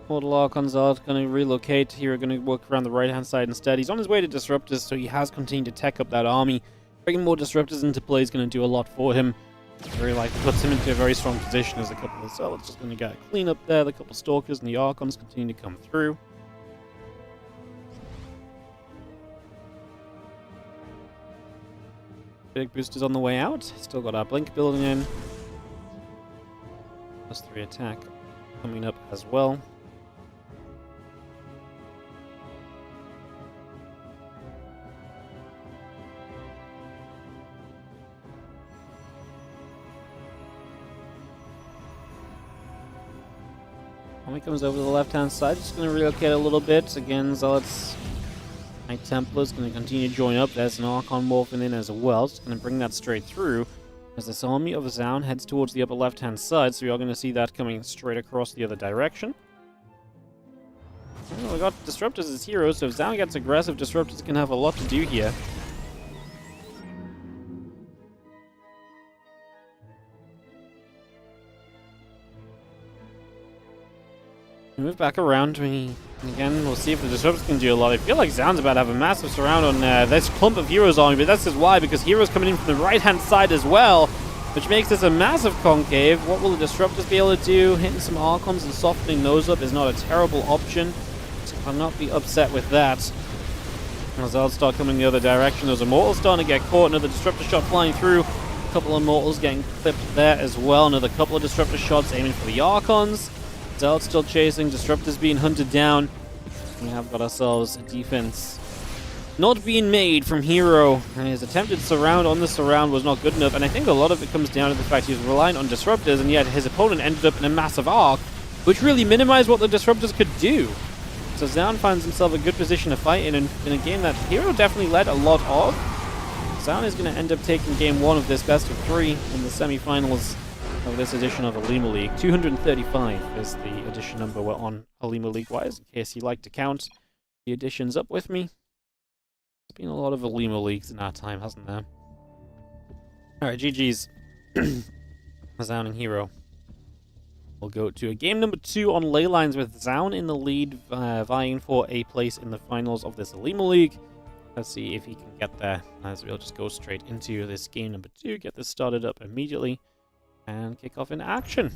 Mortal Archons are going to relocate here, going to work around the right-hand side instead. He's on his way to Disruptors, so he has continued to tech up that army. Bringing more Disruptors into play is going to do a lot for him. Very likely puts him into a very strong position as a couple of Zealots just going to get a clean up there. The couple of Stalkers and the Archons continue to come through. Big boosters on the way out. Still got our Blink building in. +3 attack coming up as well. When he comes over to the left-hand side, just going to relocate a little bit. Again, Zealot's Knight Templar is going to continue to join up. There's an Archon morphing in as well. Just going to bring that straight through. As this army of Zaun heads towards the upper left-hand side, so we are going to see that coming straight across the other direction. Oh, we got Disruptors as heroes, so if Zaun gets aggressive, Disruptors can have a lot to do here. Move back around. Again, we'll see if the Disruptors can do a lot. I feel like Zaun's about to have a massive surround on this clump of heroes on me, but that's just why, because heroes coming in from the right-hand side as well, which makes this a massive concave. What will the Disruptors be able to do? Hitting some Archons and softening those up is not a terrible option. So I'll not be upset with that. As I'll start coming the other direction, those Immortals starting to get caught. Another Disruptor shot flying through. A couple of Immortals getting clipped there as well. Another couple of Disruptor shots aiming for the Archons. Zealot's still chasing, Disruptors being hunted down. We have got ourselves a defense not being made from Hero. And his attempted surround on the surround was not good enough, and I think a lot of it comes down to the fact he was relying on Disruptors, and yet his opponent ended up in a massive arc, which really minimized what the Disruptors could do. So Zaun finds himself a good position to fight in a game that Hero definitely led a lot of. Zaun is going to end up taking game 1 of this best of 3 in the semi-finals of this edition of Olimoleague. 235 is the edition number we're on Olimoleague-wise, in case you like to count the editions up with me. There's been a lot of Olimoleagues in our time, hasn't there? Alright, GG's. Zaun and Hero. We'll go to a game number 2 on ley lines with Zaun in the lead, vying for a place in the finals of this Olimoleague. Let's see if he can get there, as we'll just go straight into this game number 2, get this started up immediately, and kick off in action.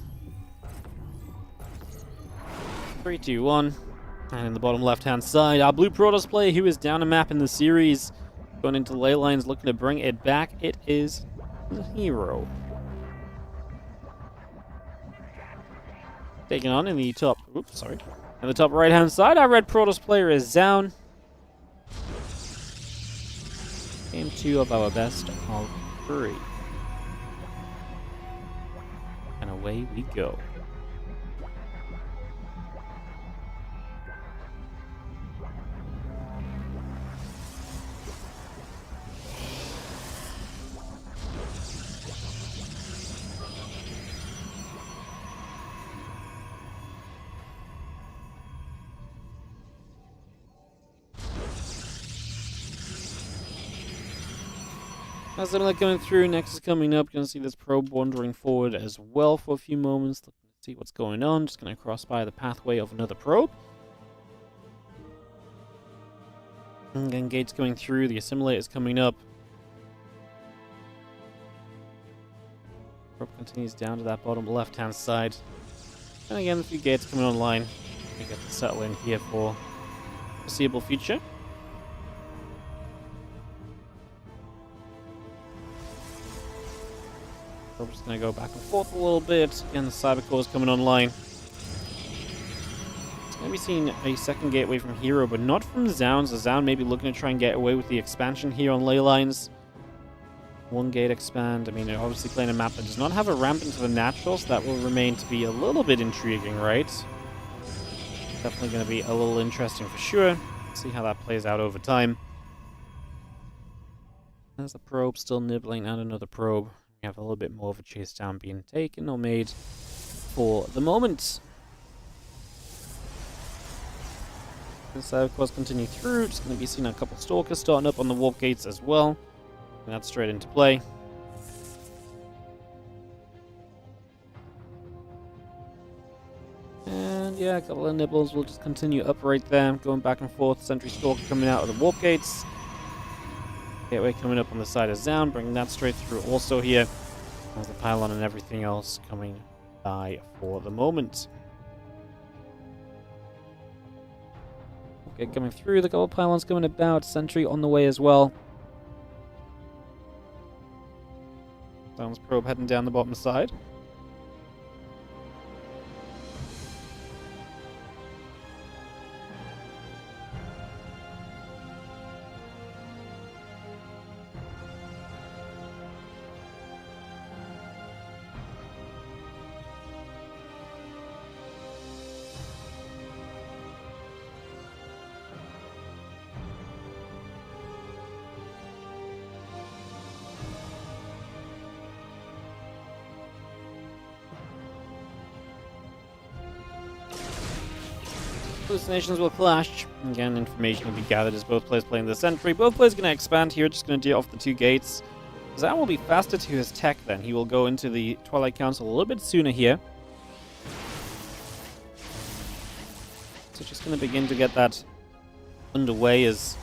3, 2, 1. And in the bottom left-hand side, our blue Protoss player who is down a map in the series. Going into ley lines, looking to bring it back. It is the Hero. Taking on in the top... Oops, sorry. In the top right-hand side, our red Protoss player is Zaun. Game 2 of our best of 3. And away we go. As I'm going through, next is coming up. You're going to see this probe wandering forward as well for a few moments. Looking to see what's going on. Just going to cross by the pathway of another probe. And again, gates going through. The assimilator is coming up. Probe continues down to that bottom left-hand side. And again, a few gates coming online. We get to settle in here for the foreseeable future. We're just going to go back and forth a little bit. Again, the Cyber Core is coming online. It's going to be seeing a second gateway from Hero, but not from Zaun. So Zaun may be looking to try and get away with the expansion here on ley lines. One gate expand. I mean, they're obviously playing a map that does not have a ramp into the natural, so that will remain to be a little bit intriguing, right? Definitely going to be a little interesting for sure. Let's see how that plays out over time. There's the probe still nibbling at another probe. We have a little bit more of a chase down being taken or made for the moment. This side, of course, continue through. Just going to be seeing a couple Stalkers starting up on the warp gates as well. And that's straight into play. And yeah, a couple of nibbles. We'll just continue up right there, going back and forth. Sentry Stalker coming out of the warp gates. Gateway coming up on the side of Zaun, bringing that straight through also here. As the pylon and everything else coming by for the moment. Okay, coming through, the couple pylons coming about, sentry on the way as well. Zaun's probe heading down the bottom side. Hallucinations will clash. Again, information will be gathered as both players playing the sentry. Both players are going to expand here, just going to deal off the 2 gates. Zan will be faster to his tech then. He will go into the Twilight Council a little bit sooner here. So just going to begin to get that underway as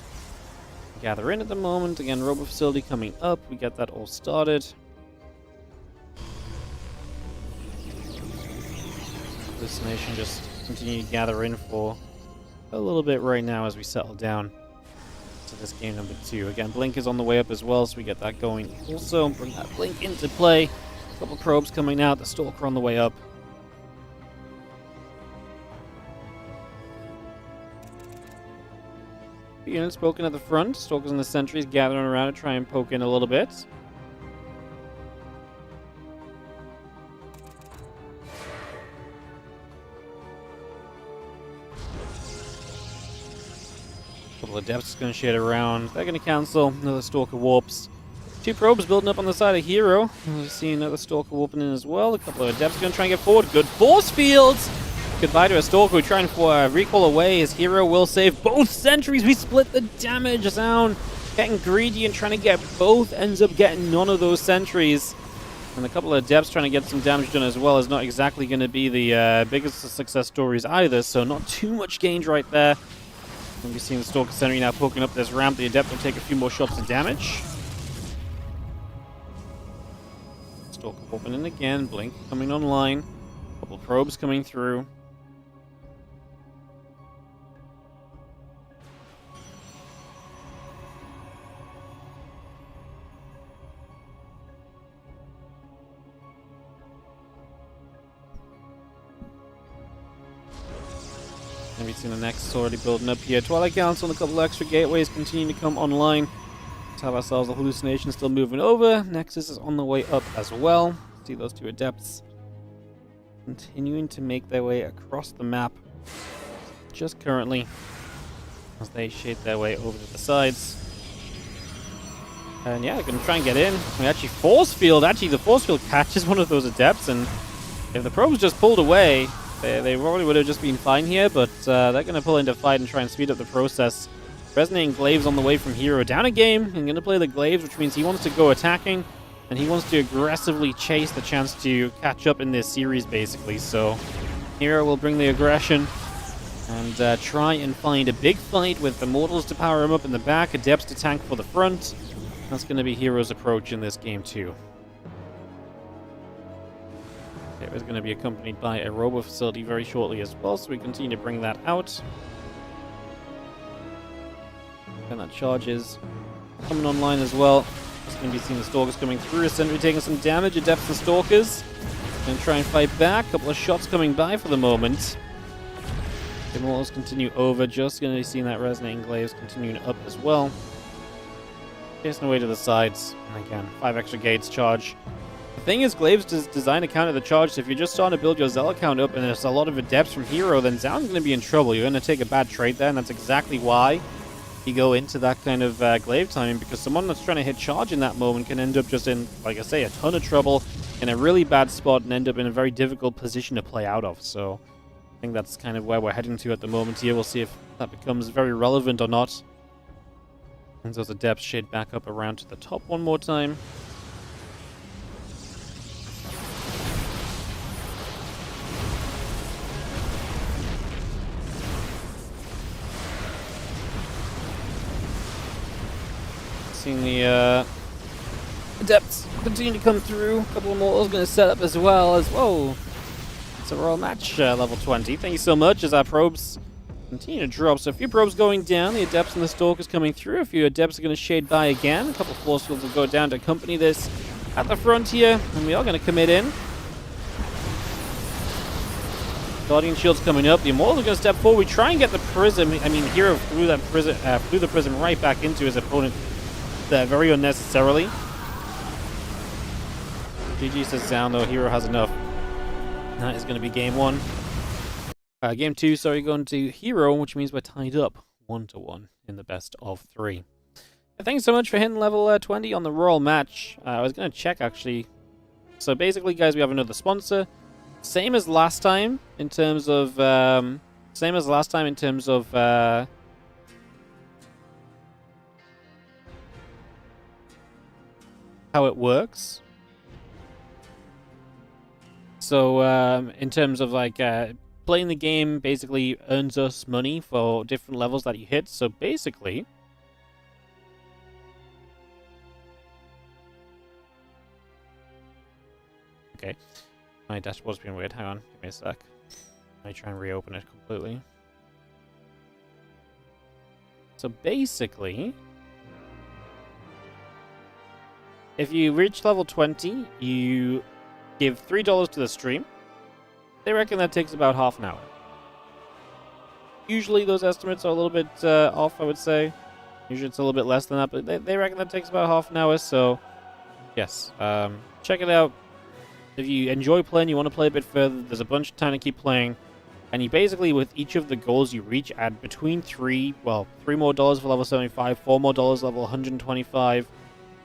we gather in at the moment. Again, Robo Facility coming up. We get that all started. Hallucination just continue to gather in for a little bit right now as we settle down to this game number 2. Again, Blink is on the way up as well, so we get that going. Also, bring that Blink into play. A couple probes coming out, the Stalker on the way up. Units poking at the front, Stalkers and the sentries gathering around to try and poke in a little bit. Couple of Adepts going to shade around. They're going to cancel. Another Stalker warps. 2 probes building up on the side of Hero. We've seen another Stalker warping in as well. A couple of Adepts going to try and get forward. Good force fields! Goodbye to a Stalker. We're trying to recall away. His Hero will save both sentries. We split the damage down. Getting greedy and trying to get both. Ends up getting none of those sentries. And a couple of Adepts trying to get some damage done as well is not exactly going to be the biggest success stories either. So not too much gained right there. And we've seen the Stalker Sentry now poking up this ramp. The Adept will take a few more shots of damage. Stalker popping in again. Blink coming online. Couple probes coming through. And we've seen the Nexus already building up here. Twilight Council and a couple extra gateways continuing to come online. Let's have ourselves a Hallucination still moving over. Nexus is on the way up as well. See those 2 Adepts continuing to make their way across the map just currently as they shade their way over to the sides. And yeah, they're going to try and get in. We actually force field. Actually, the force field catches one of those Adepts, and if the probes just pulled away, they probably would have just been fine here, but they're going to pull into fight and try and speed up the process. Resonating Glaives on the way from Hero down a game, and going to play the Glaives, which means he wants to go attacking, and he wants to aggressively chase the chance to catch up in this series, basically. So Hero will bring the aggression and try and find a big fight with the Mortals to power him up in the back, Adepts to tank for the front. That's going to be Hero's approach in this game too. It's going to be accompanied by a Robo Facility very shortly as well, so we continue to bring that out. And that charge is coming online as well. It's going to be seeing the Stalkers coming through. Sentry taking some damage. Adepts and Stalkers. Going to try and fight back. A couple of shots coming by for the moment. The Immortals continue over. Just going to be seeing that Resonating Glaives continuing up as well. Chasing away to the sides. And again, 5 extra gates charge. The thing is, Glaives is designed to counter the charge, so if you're just starting to build your Zealot count up and there's a lot of Adepts from Hero, then Zaun's going to be in trouble. You're going to take a bad trade there, and that's exactly why you go into that kind of Glaive timing, because someone that's trying to hit charge in that moment can end up just in, like I say, a ton of trouble, in a really bad spot, and end up in a very difficult position to play out of. So I think that's kind of where we're heading to at the moment here. We'll see if that becomes very relevant or not. And those Adepts shade back up around to the top one more time. Seeing the Adepts continue to come through. A couple of Mortals going to set up as well as... Whoa! It's a Royal Match level 20. Thank you so much as our probes continue to drop. So a few probes going down. The Adepts and the Stalkers coming through. A few Adepts are going to shade by again. A couple of Force Fields will go down to accompany this at the front here. And we are going to commit in. Guardian Shield's coming up. The Immortals are going to step forward. We try and get the Prism. I mean, Hero flew the Prism right back into his opponent there very unnecessarily. GG says Zaun, though. Hero has enough. That is going to be game 1. Game 2, sorry, going to Hero, which means we're tied up 1-1 in the best of 3. Thanks so much for hitting level 20 on the Royal Match. I was going to check, actually. So basically, guys, we have another sponsor. Same as last time in terms of Same as last time in terms of how it works. So in terms of like playing the game basically earns us money for different levels that you hit. So basically, okay, my dashboard's been weird. Hang on, give me a sec. Let me try and reopen it completely. So basically, if you reach level 20, you give $3 to the stream. They reckon that takes about half an hour. Usually those estimates are a little bit off, I would say. Usually it's a little bit less than that, but they reckon that takes about half an hour, so yes. Check it out. If you enjoy playing, you want to play a bit further, there's a bunch of time to keep playing. And you basically, with each of the goals you reach, add between $3 more for level 75, $4 more level 125,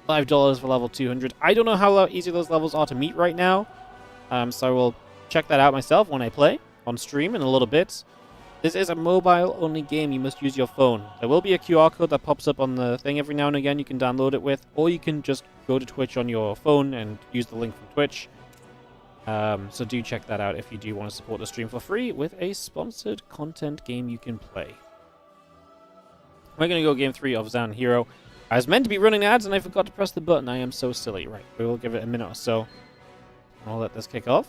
$5 for level 200. I don't know how easy those levels are to meet right now, so I will check that out myself when I play on stream in a little bit. This is a mobile-only game. You must use your phone. There will be a QR code that pops up on the thing every now and again you can download it with, or you can just go to Twitch on your phone and use the link from Twitch. So do check that out if you do want to support the stream for free with a sponsored content game you can play. We're going to go game 3 of Zan Hero. I was meant to be running ads and I forgot to press the button. I am so silly. Right, we will give it a minute or so. I'll let this kick off.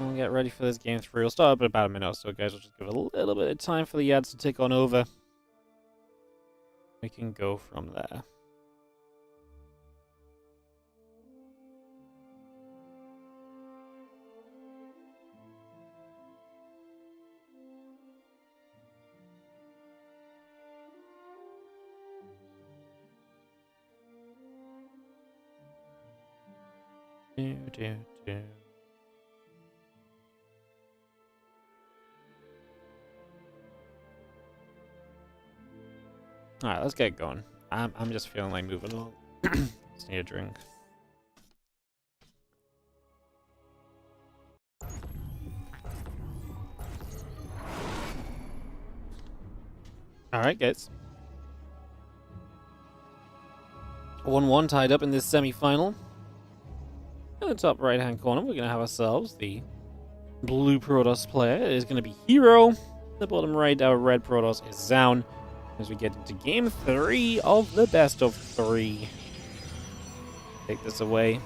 We'll get ready for this game 3. We'll start up in about a minute or so, guys. We'll just give it a little bit of time for the ads to take on over. We can go from there. Alright, let's get going. I'm just feeling like moving along. Just need a drink. Alright, guys. 1-1 tied up in this semi-final. In the top right-hand corner, we're going to have ourselves the blue Protoss player. It is going to be Hero. The bottom right, our red Protoss is Zaun. As we get into game 3 of the best of 3. Take this away,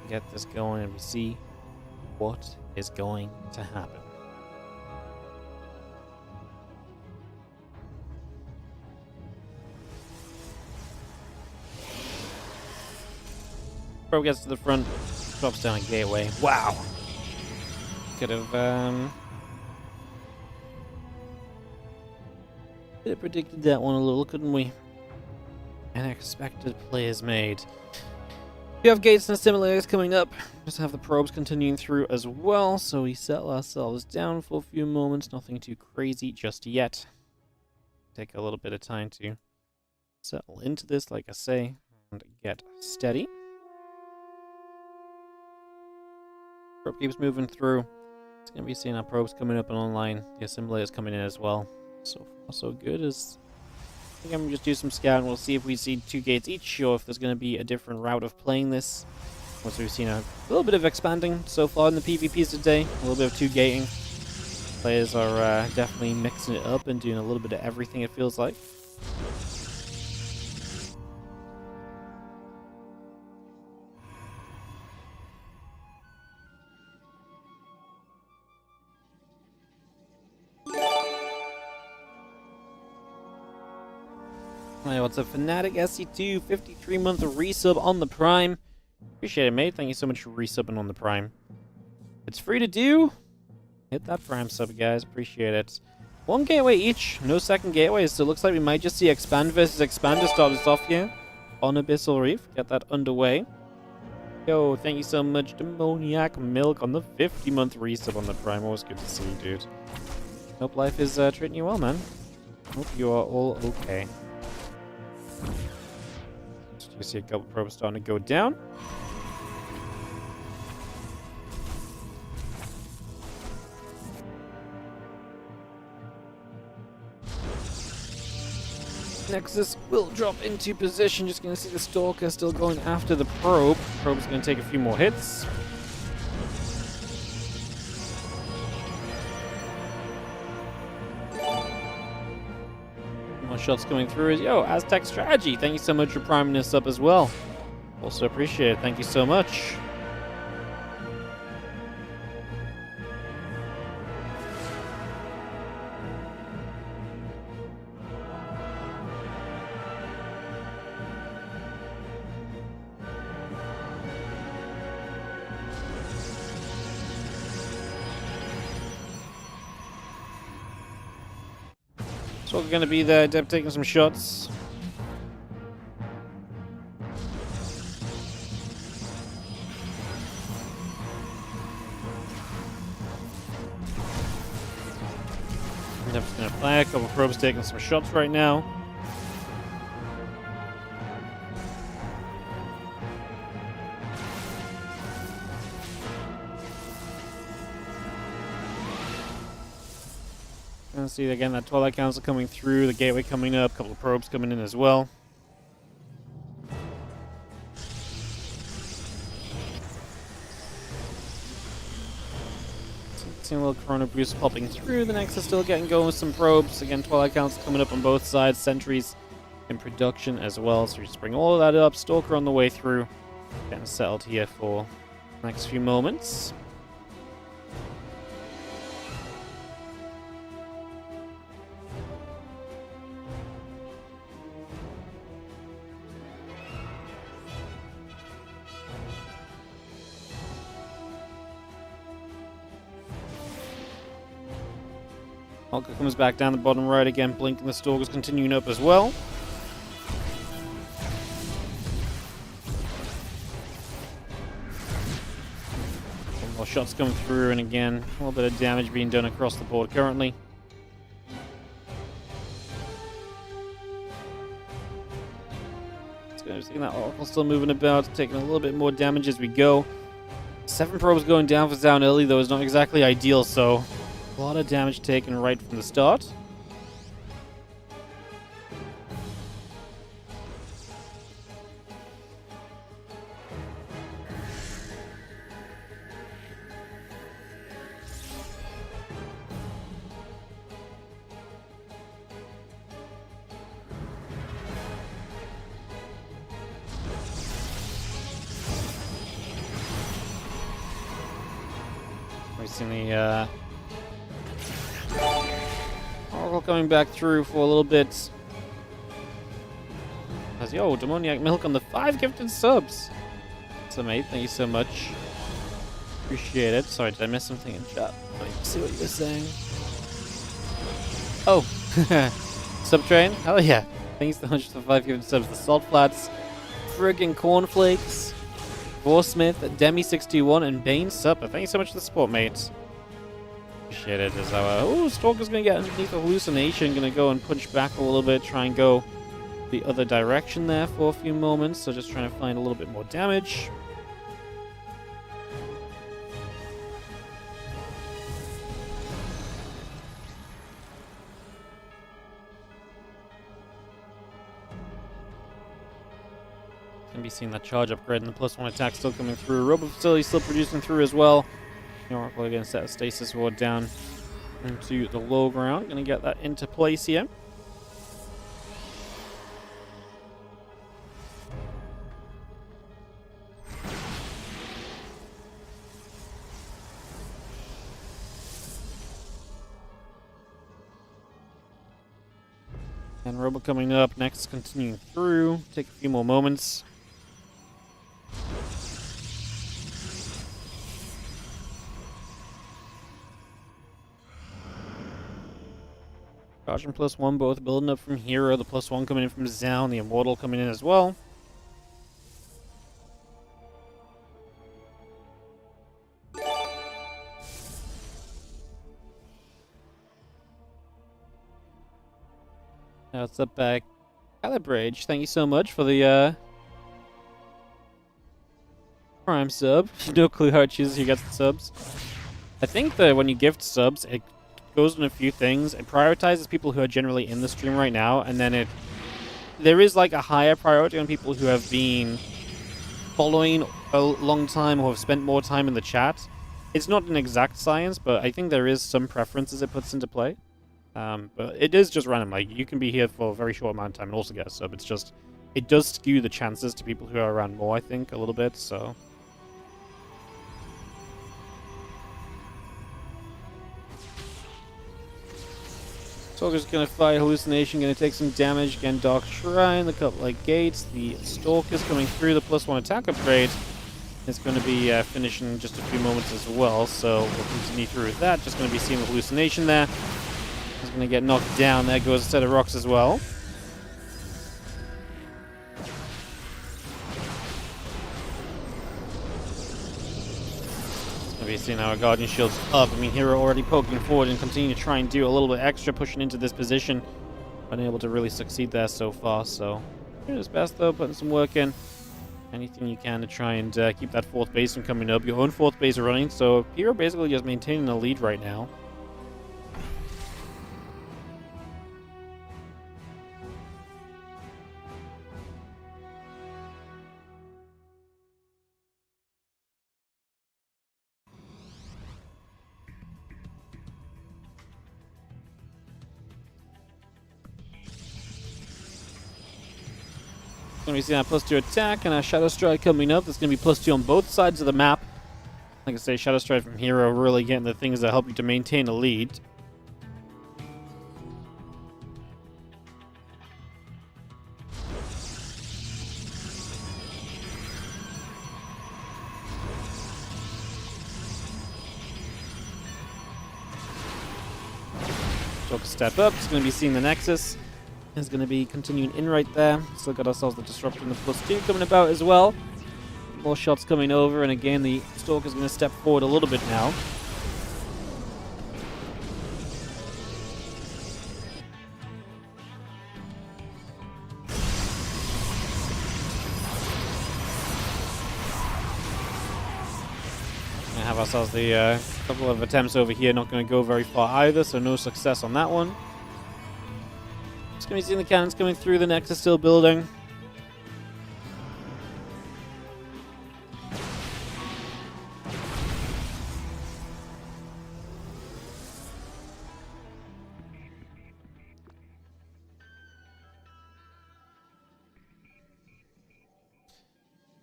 get this going, and we see what is going to happen. Pro gets to the front, drops down a gateway. Wow! Could have, could have predicted that one a little, couldn't we? Unexpected plays made. We have gates and simulators coming up. Just have the probes continuing through as well, so we settle ourselves down for a few moments. Nothing too crazy just yet. Take a little bit of time to settle into this, like I say, and get steady. Probe keeps moving through. It's going to be seeing our probes coming up and online. The assimilators coming in as well. So far, so good. I think I'm going to just do some scouting. We'll see if we see 2 gates each, or if there's going to be a different route of playing this. Once we've seen a little bit of expanding so far in the PvPs today. A little bit of 2 gating. Players are definitely mixing it up and doing a little bit of everything, it feels like. Hey, what's up, Fnatic SC2, 53-month resub on the Prime. Appreciate it, mate. Thank you so much for resubbing on the Prime. It's free to do. Hit that Prime sub, guys. Appreciate it. 1 gateway each. No second gateway, so it looks like we might just see Expand versus Expand to start us off here on Abyssal Reef. Get that underway. Yo, thank you so much, Demoniac Milk, on the 50-month resub on the Prime. Always good to see you, dude. Hope life is treating you well, man. Hope you are all okay. You see a couple probes starting to go down. Nexus will drop into position. Just going to see the Stalker still going after the probe. Probe's going to take a few more hits. More shots coming through. Yo, Aztec Strategy, thank you so much for priming this up as well. Also appreciate it. Thank you so much. So we're going to be there, Deb taking some shots. Deb's going to play a couple of probes taking some shots right now. And see again that Twilight Council coming through, the gateway coming up, a couple of probes coming in as well. Seeing a little Corona boost popping through. The Nexus still getting going with some probes. Again, Twilight Council coming up on both sides. Sentries in production as well. So we just bring all of that up. Stalker on the way through. Getting settled here for the next few moments. Hulk comes back down the bottom right again, blinking. The Stalker's continuing up as well. Some more shots coming through, and again, a little bit of damage being done across the board currently. Seeing that Oracle still moving about, taking a little bit more damage as we go. 7 probes going down for down early, though, is not exactly ideal, so a lot of damage taken right from the start. We've seen the Oracle coming back through for a little bit. As yo, Demoniac Milk on the 5 gifted subs. So mate, thank you so much. Appreciate it. Sorry, did I miss something in chat? Let me see what you were saying. Oh, Subtrain? Hell yeah. Thanks so much for the 5 gifted subs. The Salt Flats, friggin' Cornflakes, Vorsmith, Demi61, and Bane Supper. Thank you so much for the support, mate. Appreciate it. As our Stalker's gonna get underneath the hallucination, gonna go and punch back a little bit, try and go the other direction there for a few moments. So just trying to find a little bit more damage. Can be seeing that charge upgrade and the +1 attack still coming through. Robo Facility still producing through as well. The Oracle again set a stasis ward down into the low ground. Gonna get that into place here. And Robo coming up next, continuing through. Take a few more moments. Caution +1 both building up from Hero, the +1 coming in from Zound, the Immortal coming in as well. Now what's up, Calibrage? Thank you so much for the Prime sub. No clue how it chooses who gets the subs. I think that when you gift subs, it goes on a few things. It prioritizes people who are generally in the stream right now, and then there is like a higher priority on people who have been following a long time or have spent more time in the chat. It's not an exact science, but I think there is some preferences it puts into play. But it is just random. Like, you can be here for a very short amount of time and also get a sub. It's just, it does skew the chances to people who are around more, I think, a little bit, so... Stalker's gonna fire Hallucination, gonna take some damage. Again, Dark Shrine, the Cup-like Gates. The Stalker's coming through the +1 attack upgrade. It's going to be finishing in just a few moments as well, so we'll continue through that. Just going to be seeing the Hallucination there. He's going to get knocked down. There goes a set of rocks as well. Be seeing our Guardian Shield's up. I mean, Hero already poking forward and continuing to try and do a little bit extra, pushing into this position. Unable to really succeed there so far, so doing his best though, putting some work in. Anything you can to try and keep that 4th base from coming up. Your own 4th base running, so Hero basically just maintaining the lead right now. Going to be seeing that +2 attack and a Shadow Strike coming up. That's going to be +2 on both sides of the map. Like I say, Shadow Strike from Hero really getting the things that help you to maintain a lead. Stalker step up. It's going to be seeing the Nexus. Is going to be continuing in right there. Still got ourselves the Disruptor and the +2 coming about as well. More shots coming over, and again, the Stalker's going to step forward a little bit now. Going to have ourselves the couple of attempts over here. Not going to go very far either, so no success on that one. Just going to be seeing the cannons coming through. The Nexus still building.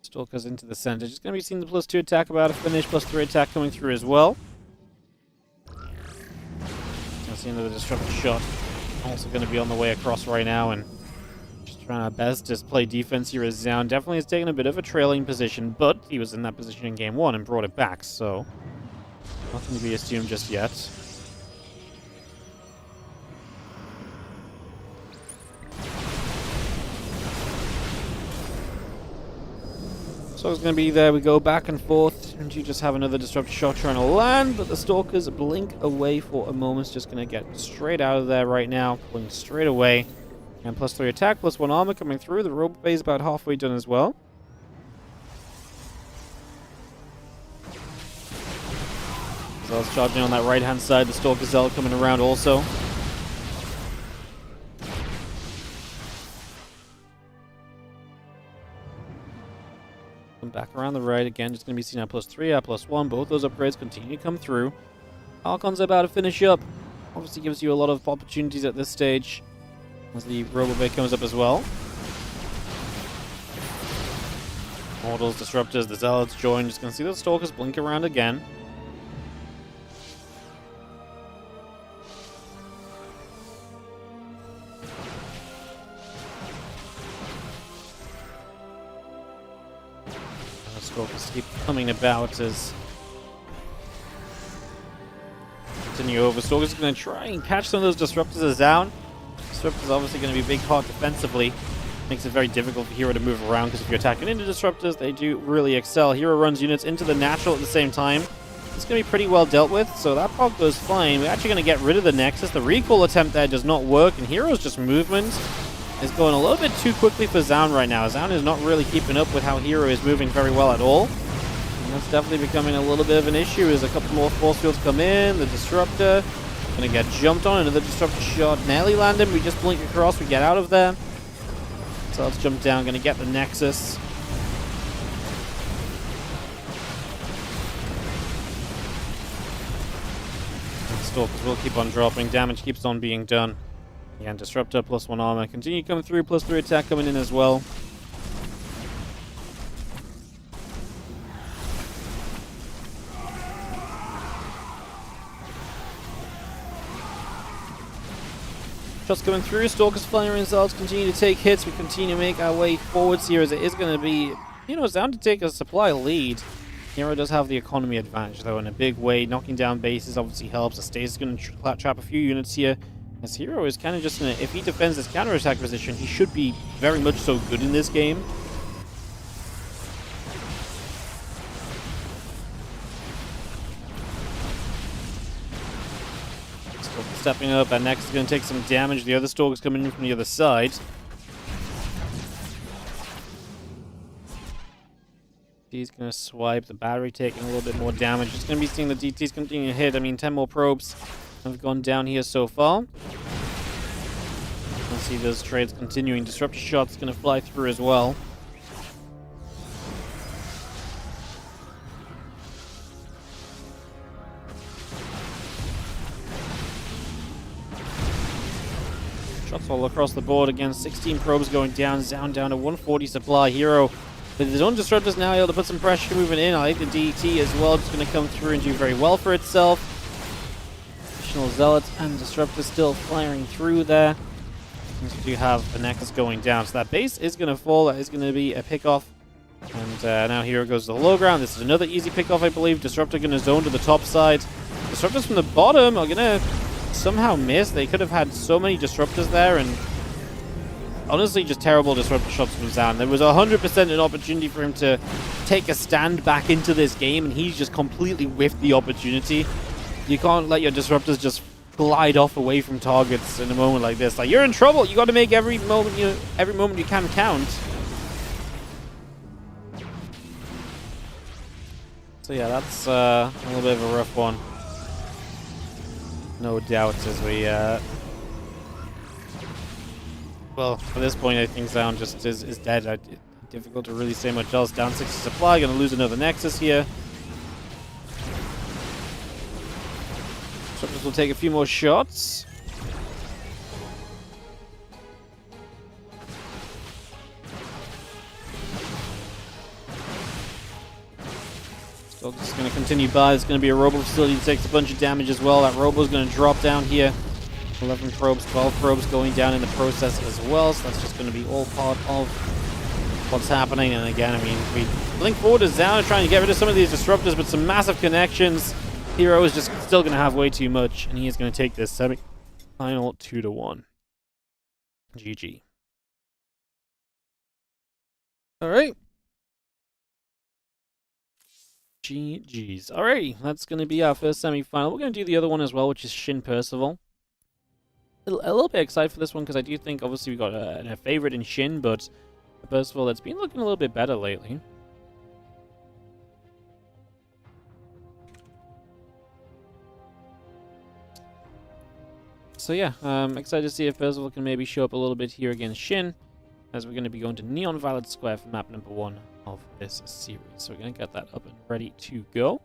Stalker's into the center. Just going to be seeing the +2 attack about to finish. +3 attack coming through as well. Going to see another Disruptor shot. Also going to be on the way across right now, and just trying our best to play defense here as Zound. Definitely has taken a bit of a trailing position, but he was in that position in game 1 and brought it back, so nothing to be assumed just yet. So it's going to be there. We go back and forth, and you just have another Disruptor shot trying to land, but the Stalkers blink away for a moment. It's just going to get straight out of there right now, pulling straight away. And +3 attack, +1 armor coming through. The Robot Bay is about halfway done as well. Zell's charging on that right-hand side. The Stalker Zell coming around also. Back around the right again, just going to be seeing our +3, our +1. Both those upgrades continue to come through. Archon's about to finish up. Obviously gives you a lot of opportunities at this stage as the Robobay comes up as well. Mortals, Disruptors, the Zealots join. Just going to see those Stalkers blink around again. Stalkers keep coming about as continue over. Stalkers going to try and catch some of those Disruptors as down. Disruptors obviously going to be a big part defensively. Makes it very difficult for Hero to move around, because if you're attacking into Disruptors, they do really excel. Hero runs units into the natural at the same time. it's going to be pretty well dealt with, so that pop goes fine. We're actually going to get rid of the Nexus. The recall attempt there does not work, and Hero's just movement is going a little bit too quickly for Zaun right now. Zaun is not really keeping up with how Hero is moving very well at all. And that's definitely becoming a little bit of an issue as a couple more force fields come in. The Disruptor going to get jumped on. Another Disruptor shot nearly landed. We just blink across. We get out of there. So let's jump down. Going to get the Nexus. Stalkers will keep on dropping. Damage keeps on being done. Again, Disruptor plus 1 armor. Continue coming through. Plus 3 attack coming in as well. Shots coming through. Stalkers flying results. Continue to take hits. We continue to make our way forwards here as it is going to be, you know, it's down to take a supply lead. Hero does have the economy advantage, though, in a big way. Knocking down bases obviously helps. The Stays is going to trap a few units here. As Hero is kind of just in a... If he defends this counter-attack position, he should be very much so good in this game. Stalker stepping up. That next is going to take some damage. The other Stalker's coming in from the other side. He's going to swipe. The battery taking a little bit more damage. Just going to be seeing the DTs continue to hit. I mean, 10 more probes have gone down here so far. Let's see those trades continuing. Disruptor shot's going to fly through as well. Shots all across the board again. 16 probes going down. Zaun down to 140 supply. Hero with his own Disruptors now able to put some pressure moving in. I like the DT as well. Just going to come through and do very well for itself. Additional Zealots and Disruptors still firing through there. We do have the Nexus going down. So that base is going to fall. That is going to be a pickoff. And now Hero goes to the low ground. This is another easy pickoff, I believe. Disruptor going to zone to the top side. Disruptors from the bottom are going to somehow miss. They could have had so many Disruptors there, and honestly, just terrible Disruptor shots from Zaun. There was 100% an opportunity for him to take a stand back into this game, and he's just completely whiffed the opportunity. You can't let your Disruptors just glide off away from targets in a moment like this. Like, you're in trouble. You got to make every moment you can count. So yeah, that's a little bit of a rough one. No doubt as we... Well, at this point, I think Zaun just is dead. Difficult to really say much else. Down 60 supply. Going to lose another Nexus here. Disruptors will take a few more shots. Still just going to continue by. There's going to be a Robo facility that takes a bunch of damage as well. That Robo is going to drop down here. 11 probes, 12 probes going down in the process as well. So that's just going to be all part of what's happening. And again, I mean, we blink forward to Zaun trying to get rid of some of these Disruptors, but some massive connections. Hero is just still going to have way too much, and he is going to take this semi-final 2-1. GG. All right. GG's. Alrighty, that's going to be our first semi-final. We're going to do the other one as well, which is Shin Percival. A little bit excited for this one because I do think, obviously, we got a favorite in Shin, but Percival that's been looking a little bit better lately. So yeah, excited to see if Percival can maybe show up a little bit here against Shin, as we're going to be going to Neon Violet Square for map number 1 of this series. So we're going to get that up and ready to go.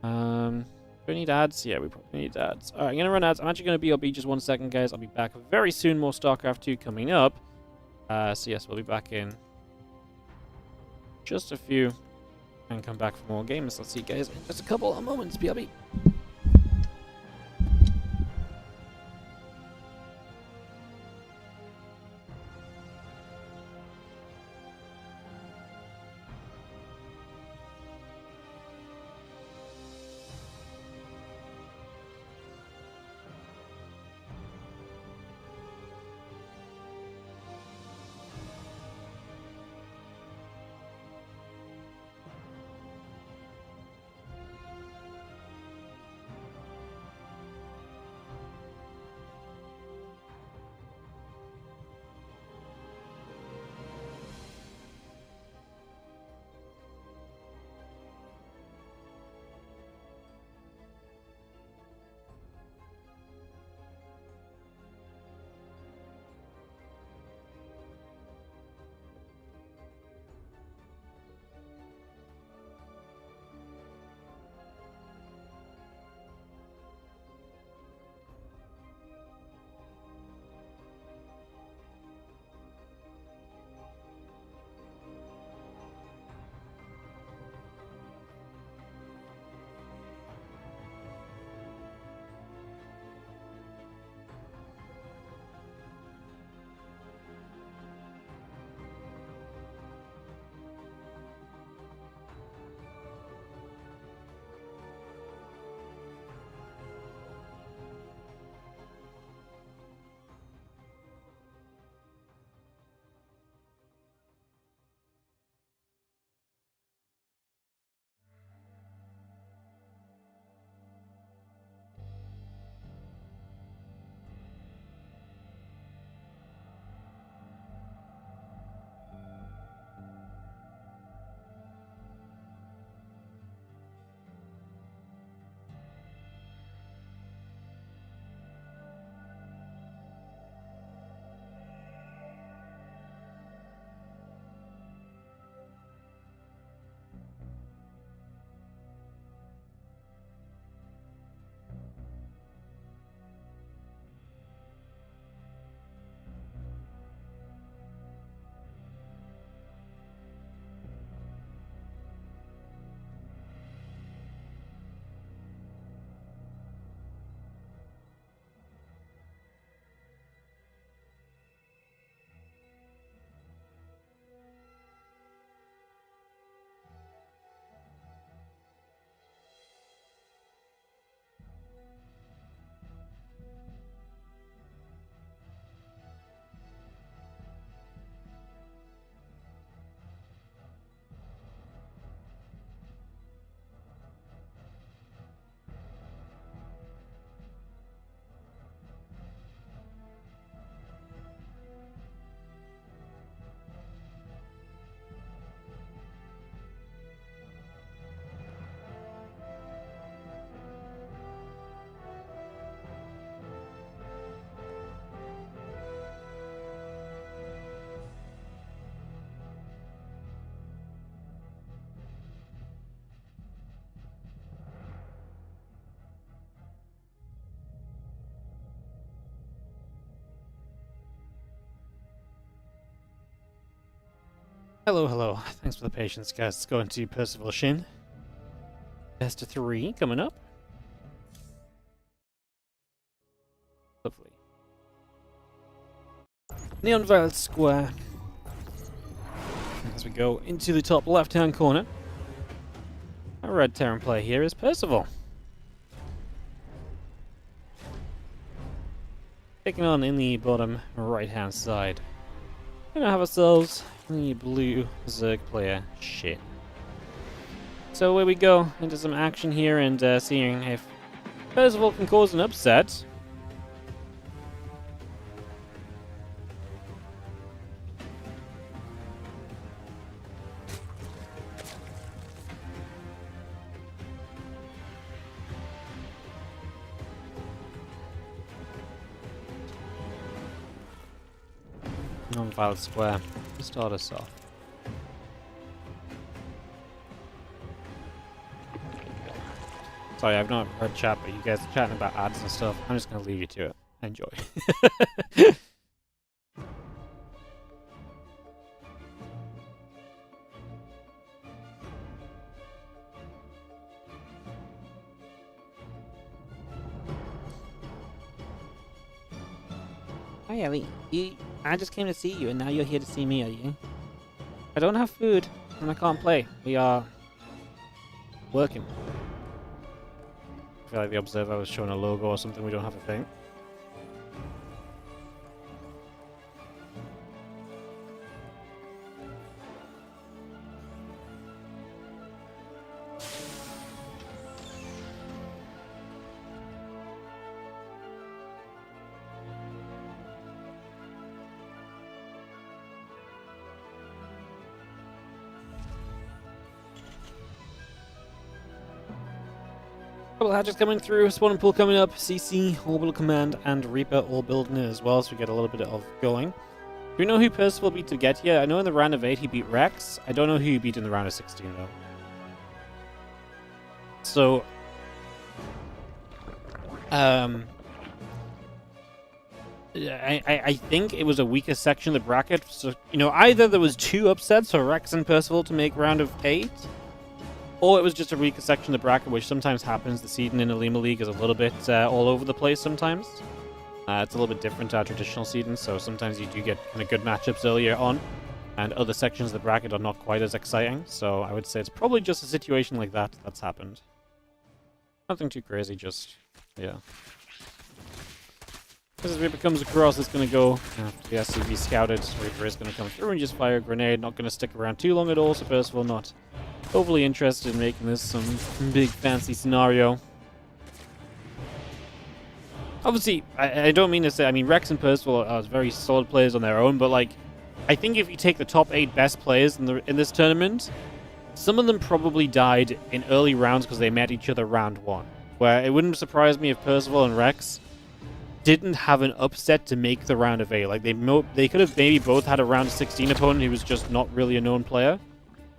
Do we need ads? Yeah, we probably need ads. Alright, I'm going to run ads. I'm actually going to BRB just 1 second, guys. I'll be back very soon. More StarCraft 2 coming up. So yes, we'll be back in just a few and come back for more games. I'll see you guys in just a couple of moments. BRB. Hello, hello. Thanks for the patience, guys. Let's go into Percival Shin. Best of 3 coming up. Lovely. Neon Violet Square. As we go into the top left-hand corner, our red Terran player here is Percival. Taking on in the bottom right-hand side. We're gonna have ourselves the blue Zerg player, Shin. So away we go into some action here and seeing if Percival can cause an upset. Non-Violet Square to start us off. Sorry, I've not heard chat, but you guys are chatting about ads and stuff. I'm just going to leave you to it. Enjoy. Hi, Ellie. I just came to see you, and now you're here to see me, are you? I don't have food, and I can't play. We are working. I feel like the Observer was showing a logo or something. We don't have a thing. Couple hatches coming through, spawn and pool coming up, CC, Orbital Command, and Reaper all building in as well, so we get a little bit of going. Do we know who Percival beat to get here? I know in the round of 8 he beat Rex. I don't know who he beat in the round of 16 though. So, I think it was a weaker section of the bracket. So, you know, either there was 2 upsets for Rex and Percival to make round of 8, or it was just a weaker section of the bracket, which sometimes happens. The seeding in Olimoleague is a little bit all over the place sometimes. It's a little bit different to our traditional seeding, so sometimes you do get kind of good matchups earlier on, and other sections of the bracket are not quite as exciting. So I would say it's probably just a situation like that that's happened. Nothing too crazy, just, yeah. As Reaper comes across, it's going to go after the SCV scouted. Reaper is going to come through and just fire a grenade. Not going to stick around too long at all, so Percival not overly interested in making this some big fancy scenario. Obviously, I don't mean to say, I mean, Rex and Percival are very solid players on their own, but like, I think if you take the top 8 best players in this tournament, some of them probably died in early rounds because they met each other round 1. Where it wouldn't surprise me if Percival and Rex didn't have an upset to make the round of 8. Like, they could have maybe both had a round of 16 opponent who was just not really a known player.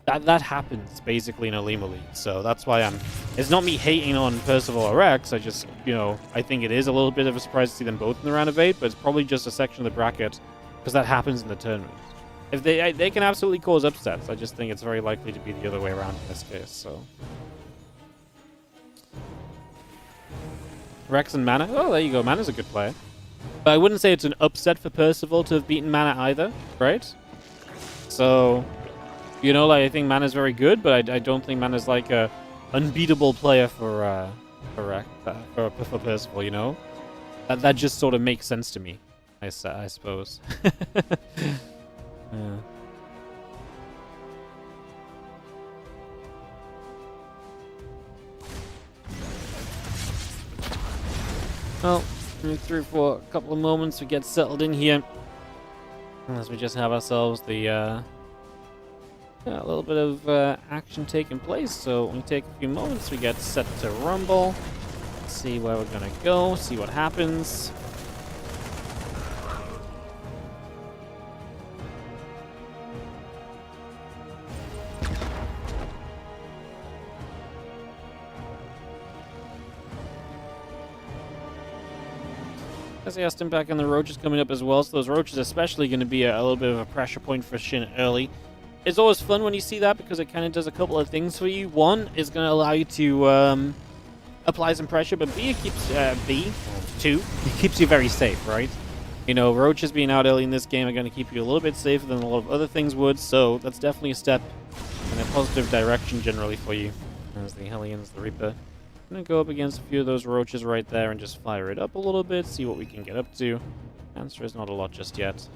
That happens, basically, in Olimoleague. So that's why it's not me hating on Percival or Rex. I just, you know, I think it is a little bit of a surprise to see them both in the round of 8, but it's probably just a section of the bracket, because that happens in the tournament. If they can absolutely cause upsets, I just think it's very likely to be the other way around in this case, so. Rex and Mana. Oh, there you go. Mana's a good player. But I wouldn't say it's an upset for Percival to have beaten Mana either, right? So, you know, like, I think Mana's very good, but I don't think Mana's like a unbeatable player for Percival, you know? That just sort of makes sense to me, I suppose. Yeah. Well, move through for a couple of moments, we get settled in here. As we just have ourselves the, yeah, a little bit of action taking place. So we take a few moments, we get set to rumble. See where we're gonna go, see what happens. As I asked him back, and the roaches coming up as well, so those roaches especially going to be a little bit of a pressure point for Shin early. It's always fun when you see that because it kind of does a couple of things for you. One is going to allow you to apply some pressure, but B, it keeps it keeps you very safe, right? You know, roaches being out early in this game are going to keep you a little bit safer than a lot of other things would, so that's definitely a step in a positive direction generally for you. As the Hellions, the Reaper. I'm going to go up against a few of those roaches right there and just fire it up a little bit, see what we can get up to. Answer is not a lot just yet.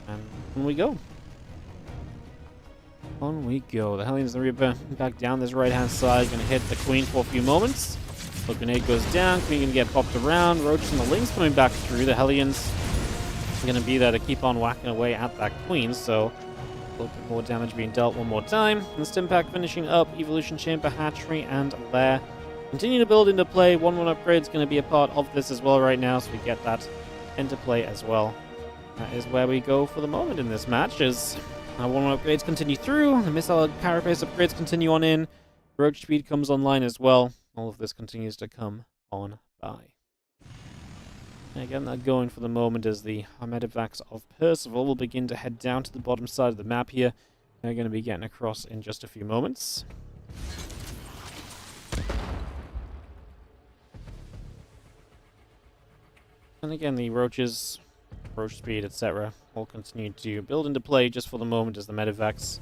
And on we go. On we go. The Hellions and the Reaper back down this right-hand side. Going to hit the Queen for a few moments. The grenade goes down. Queen going to get popped around. Roaches and the Lynx coming back through. The Hellions are going to be there to keep on whacking away at that Queen. So a little bit more damage being dealt one more time. And the Stim Pack finishing up. Evolution Chamber, Hatchery, and Lair. Continue to build into play. 1-1 upgrade is going to be a part of this as well right now. So we get that into play as well. That is where we go for the moment in this match. As 1-1 upgrades continue through. The missile carapace upgrades continue on in. Roach speed comes online as well. All of this continues to come on by. And again, that going for the moment as the Medevacs of Percival will begin to head down to the bottom side of the map here. They're going to be getting across in just a few moments. And again, the roaches, roach speed, etc. will continue to build into play just for the moment as the Medevacs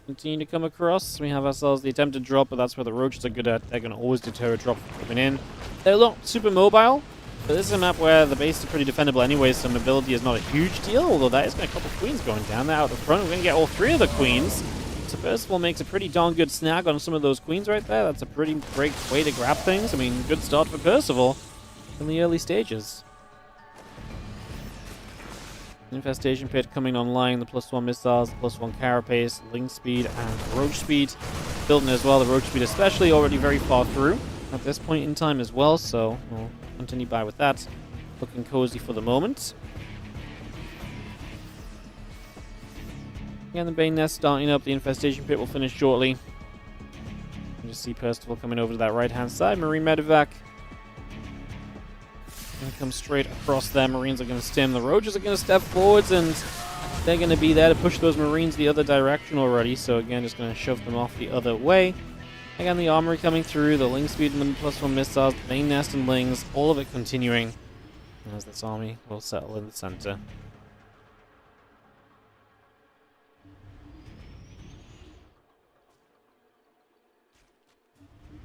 continue to come across. We have ourselves the attempted drop, but that's where the roaches are good at. They're going to always deter a drop from coming in. They're not super mobile, but this is a map where the base is pretty defendable anyway, so mobility is not a huge deal, although that is going to a couple of queens going down there out the front. We're going to get all three of the queens. So Percival makes a pretty darn good snag on some of those queens right there. That's a pretty great way to grab things. I mean, good start for Percival in the early stages. Infestation Pit coming online, the +1 missiles, the +1 carapace, link speed, and roach speed building as well. The roach speed especially already very far through at this point in time as well, so we'll continue by with that. Looking cozy for the moment. Again, the Bane Nest starting up, the Infestation Pit will finish shortly. You just see Percival coming over to that right-hand side, Marine Medevac. Going to come straight across there. Marines are going to stem. The Roaches are going to step forwards, and they're going to be there to push those Marines the other direction already. So again, just going to shove them off the other way. Again, the Armory coming through, the Ling Speed and the +1 missiles, the Main Nest and Lings, all of it continuing as this army will settle in the center.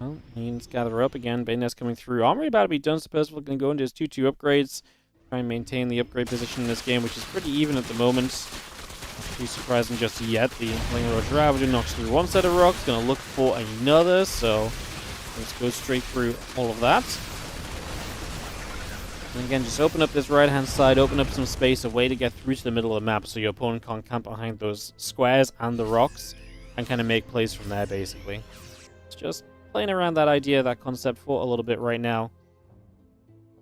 Well, Marines gather up again. Bane Nest coming through. Armory about to be done, so Percival going to go into his 2-2 upgrades. Try and maintain the upgrade position in this game, which is pretty even at the moment. Not too surprising just yet. The Ling Roach Ravager knocks through one set of rocks. Going to look for another, so let's go straight through all of that. And again, just open up this right-hand side, open up some space, a way to get through to the middle of the map so your opponent can't camp behind those squares and the rocks and kind of make plays from there, basically. It's just playing around that idea, that concept for a little bit right now.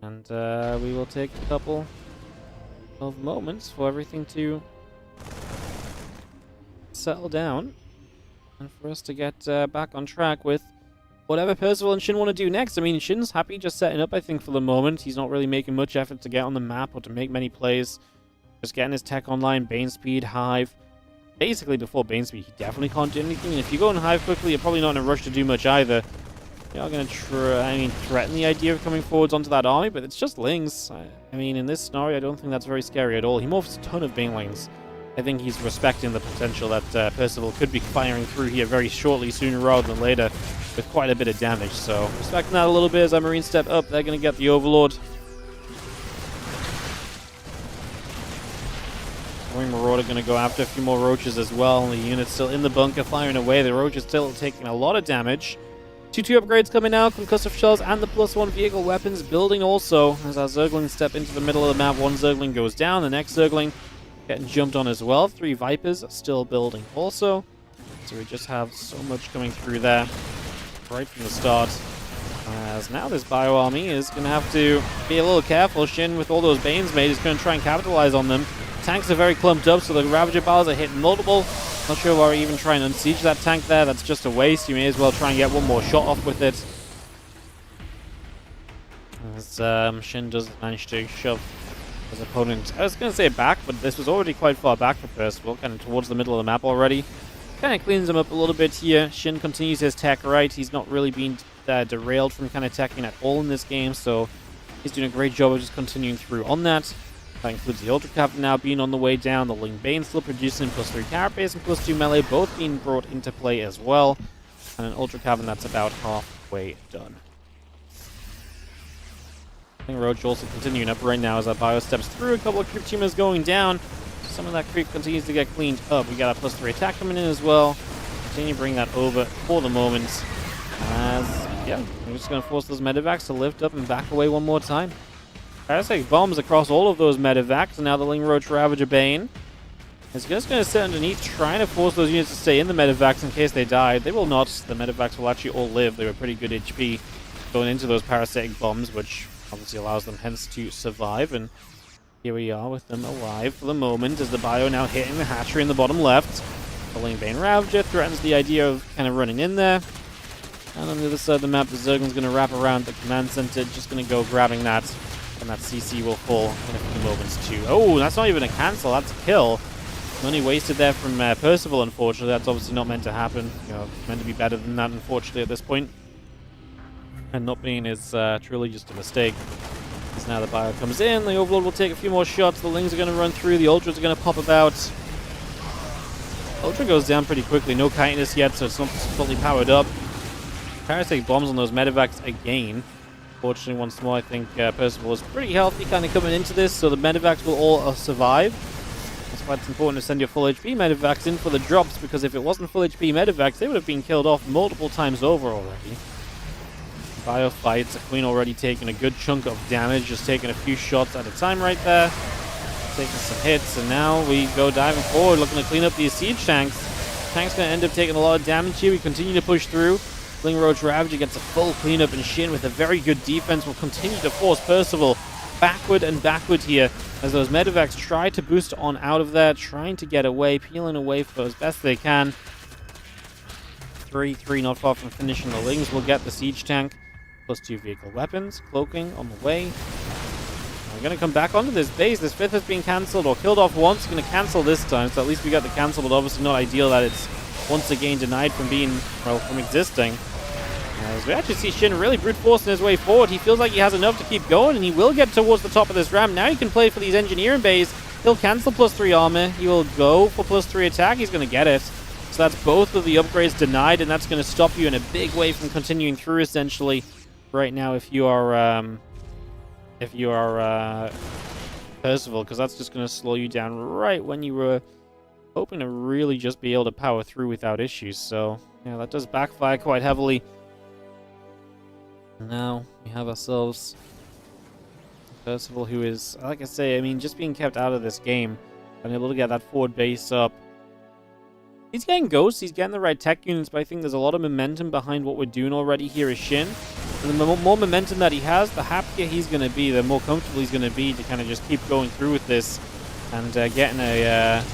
And we will take a couple of moments for everything to settle down and for us to get back on track with whatever Percival and Shin want to do next. I mean, Shin's happy just setting up, I think, for the moment. He's not really making much effort to get on the map or to make many plays. Just getting his tech online, Bane Speed, Hive. Basically, before Bane Speed, he definitely can't do anything. And if you go in Hive quickly, you're probably not in a rush to do much either. You're going to threaten the idea of coming forwards onto that army, but it's just Lings. I mean, in this scenario, I don't think that's very scary at all. He morphs a ton of Banelings. I think he's respecting the potential that Percival could be firing through here very shortly, sooner rather than later, with quite a bit of damage. So, respecting that a little bit as our Marines step up. They're going to get the Overlord. Wing Marauder going to go after a few more Roaches as well. The unit's still in the bunker, firing away. The Roaches still taking a lot of damage. 2-2 upgrades coming out, concussive shells and the +1 vehicle weapons building also. As our Zerglings step into the middle of the map, one Zergling goes down, the next Zergling getting jumped on as well. 3 Vipers still building also. So we just have so much coming through there right from the start. As now this Bio army is going to have to be a little careful. Shin, with all those Banes made, is going to try and capitalize on them. Tanks are very clumped up, so the Ravager Bars are hitting multiple. Not sure why we even try and unsiege that tank there. That's just a waste. You may as well try and get one more shot off with it. As Shin does manage to shove his opponent, I was going to say back, but this was already quite far back for Percival, kind of towards the middle of the map already. kind of cleans him up a little bit here. Shin continues his tech right. He's not really being derailed from kind of teching at all in this game, so he's doing a great job of just continuing through on that. That includes the Ultra Cav now being on the way down, the Ling Bane still producing +3 carapace and +2 melee, both being brought into play as well. And an Ultra Cav that's about halfway done. Ling Roach also continuing up right now as our ByuN steps through. A couple of creep teamers going down. Some of that creep continues to get cleaned up. We got a +3 attack coming in as well. Continue to bring that over for the moment. As, yeah, we're just going to force those medevacs to lift up and back away one more time. Parasitic bombs across all of those medevacs, and now the Ling Roach Ravager Bane is just going to sit underneath, trying to force those units to stay in the medevacs in case they die. They will not. The medevacs will actually all live. They were pretty good HP going into those parasitic bombs, which obviously allows them hence to survive. And here we are with them alive for the moment as the ByuN now hitting the hatchery in the bottom left. The Ling Bane Ravager threatens the idea of kind of running in there. And on the other side of the map, the Zergling's going to wrap around the command center, just going to go grabbing that. And that CC will fall in a few moments too. Oh, that's not even a cancel, that's a kill. Money wasted there from Percival, unfortunately. That's obviously not meant to happen. You know, it's meant to be better than that, unfortunately, at this point. And not being is truly just a mistake. As now the ByuN comes in, the Overlord will take a few more shots. The Lings are going to run through, the Ultras are going to pop about. Ultra goes down pretty quickly, no chitinous yet, so it's not fully powered up. Parasitic bombs on those medevacs again. Fortunately, once more, I think Percival is pretty healthy kind of coming into this, so the medevacs will all survive. That's why it's important to send your full HP medevacs in for the drops, because if it wasn't full HP medevacs, they would have been killed off multiple times over already. ByuN fights, a Queen already taking a good chunk of damage, just taking a few shots at a time right there. Taking some hits, and now we go diving forward, looking to clean up these siege tanks. Tank's going to end up taking a lot of damage here. We continue to push through. Ling Roach Ravager gets a full cleanup, and Shin with a very good defense will continue to force Percival backward and backward here as those medevacs try to boost on out of there, trying to get away, peeling away for as best they can. 3-3 not far from finishing. The Lings will get the siege tank. +2 vehicle weapons, cloaking on the way. We're going to come back onto this base. This 5th has been cancelled or killed off once. Going to cancel this time, so at least we got the cancel, but obviously not ideal that it's once again denied from being, well, from existing. As we actually see Shin really brute forcing his way forward. He feels like he has enough to keep going, and he will get towards the top of this ramp. Now he can play for these engineering bays. He'll cancel +3 armor. He will go for +3 attack. He's going to get it. So that's both of the upgrades denied, and that's going to stop you in a big way from continuing through, essentially, right now if you are Percival, because that's just going to slow you down right when you were hoping to really just be able to power through without issues. So, yeah, that does backfire quite heavily. Now we have ourselves Percival, who is, like I say, I mean, just being kept out of this game and able to get that forward base up. He's getting ghosts, he's getting the right tech units, but I think there's a lot of momentum behind what we're doing already here as Shin. And the more momentum that he has, the happier he's going to be, the more comfortable he's going to be to kind of just keep going through with this and getting a,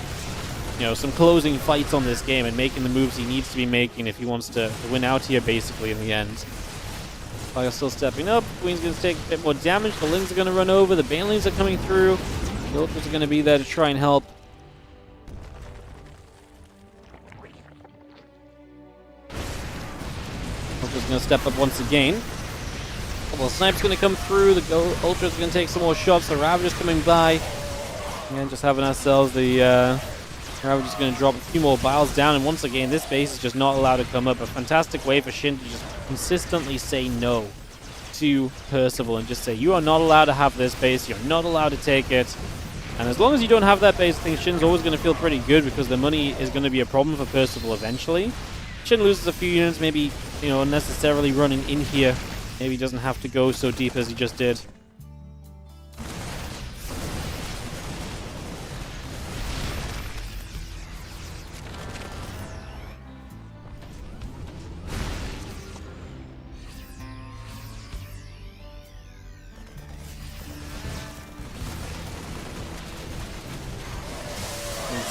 you know, some closing fights on this game and making the moves he needs to be making if he wants to win out here, basically, in the end. ByuN still stepping up. Queen's going to take a bit more damage. The Lings are going to run over. The Banelings are coming through. The Ultras are going to be there to try and help. Ultra's going to step up once again. A couple of snipes going to come through. The Ultra's going to take some more shots. The Ravager's coming by. And just having ourselves the Ravager's going to drop a few more biles down. And once again, this base is just not allowed to come up. A fantastic way for Shin to just consistently say no to Percival and just say, you are not allowed to have this base. You're not allowed to take it. And as long as you don't have that base, I think Shin's always going to feel pretty good because the money is going to be a problem for Percival eventually. Shin loses a few units, maybe, you know, unnecessarily running in here. Maybe he doesn't have to go so deep as he just did.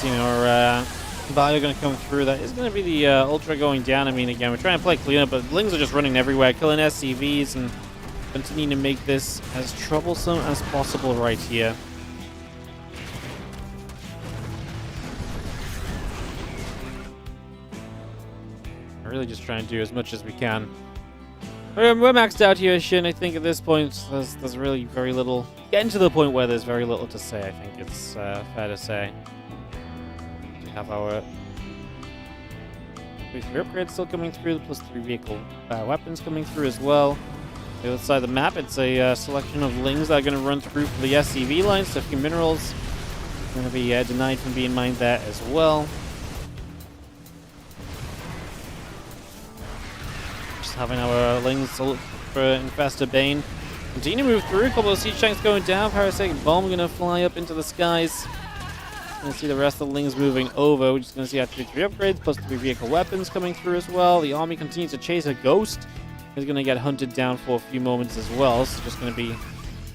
You know, our ByuN going to come through. That is going to be the Ultra going down. I mean, again, we're trying to play cleanup, but Lings are just running everywhere, killing SCVs and continuing to make this as troublesome as possible right here. really just trying to do as much as we can. We're maxed out here, Shin. I think at this point, there's really very little. Getting to the point where there's very little to say, I think it's fair to say. We have our 3 upgrades still coming through, plus 3 vehicle weapons coming through as well. The other side of the map, it's a selection of lings that are going to run through for the SCV lines, so a few minerals are going to be denied from being mined there as well. Just having our lings for Infestor Bane continue to move through. A couple of siege tanks going down. Parasitic Bomb going to fly up into the skies. Going to see the rest of the lings moving over. We're just going to see our 3 upgrades, plus 3 vehicle weapons coming through as well. The army continues to chase a ghost. He's going to get hunted down for a few moments as well. So just going to be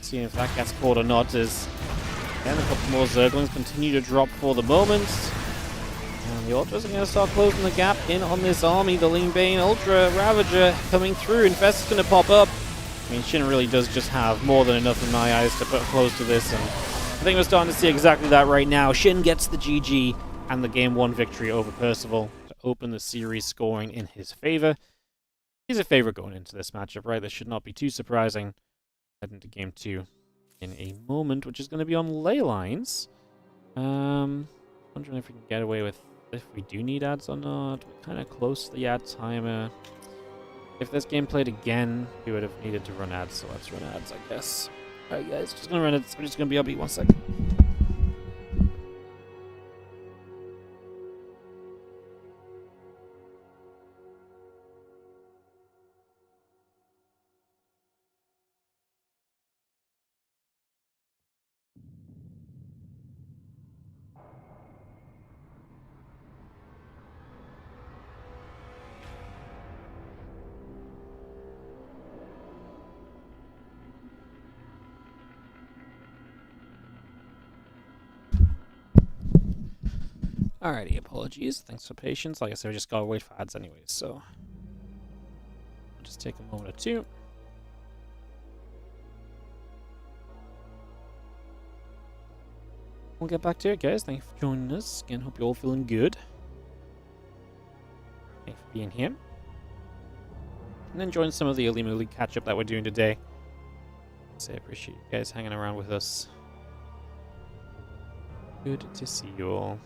seeing if that gets caught or not. As again, a couple more Zerglings continue to drop for the moment. And the Ultras are going to start closing the gap in on this army. The Lean Bane Ultra Ravager coming through. Infest's going to pop up. I mean, Shin really does just have more than enough in my eyes to put close to this. And I think we're starting to see exactly that right now. Shin gets the GG and the Game 1 victory over Percival to open the series, scoring in his favor. He's a favorite going into this matchup, right? This should not be too surprising. Head into Game 2 in a moment, which is going to be on ley lines. Wondering if we can get away with if we do need ads or not. We're kind of close to the ad timer. If this game played again, we would have needed to run ads, so let's run ads, I guess. Alright guys, just gonna run it. I'm just gonna BRB 1 second. Alrighty, apologies. Thanks for patience. Like I said, we just gotta wait for ads anyways, so I'll just take a moment or two. We'll get back to it, guys. Thank you for joining us. Again, hope you're all feeling good. Thanks for being here. And enjoying some of the Olimoleague catch-up that we're doing today. So I appreciate you guys hanging around with us. Good to see you all.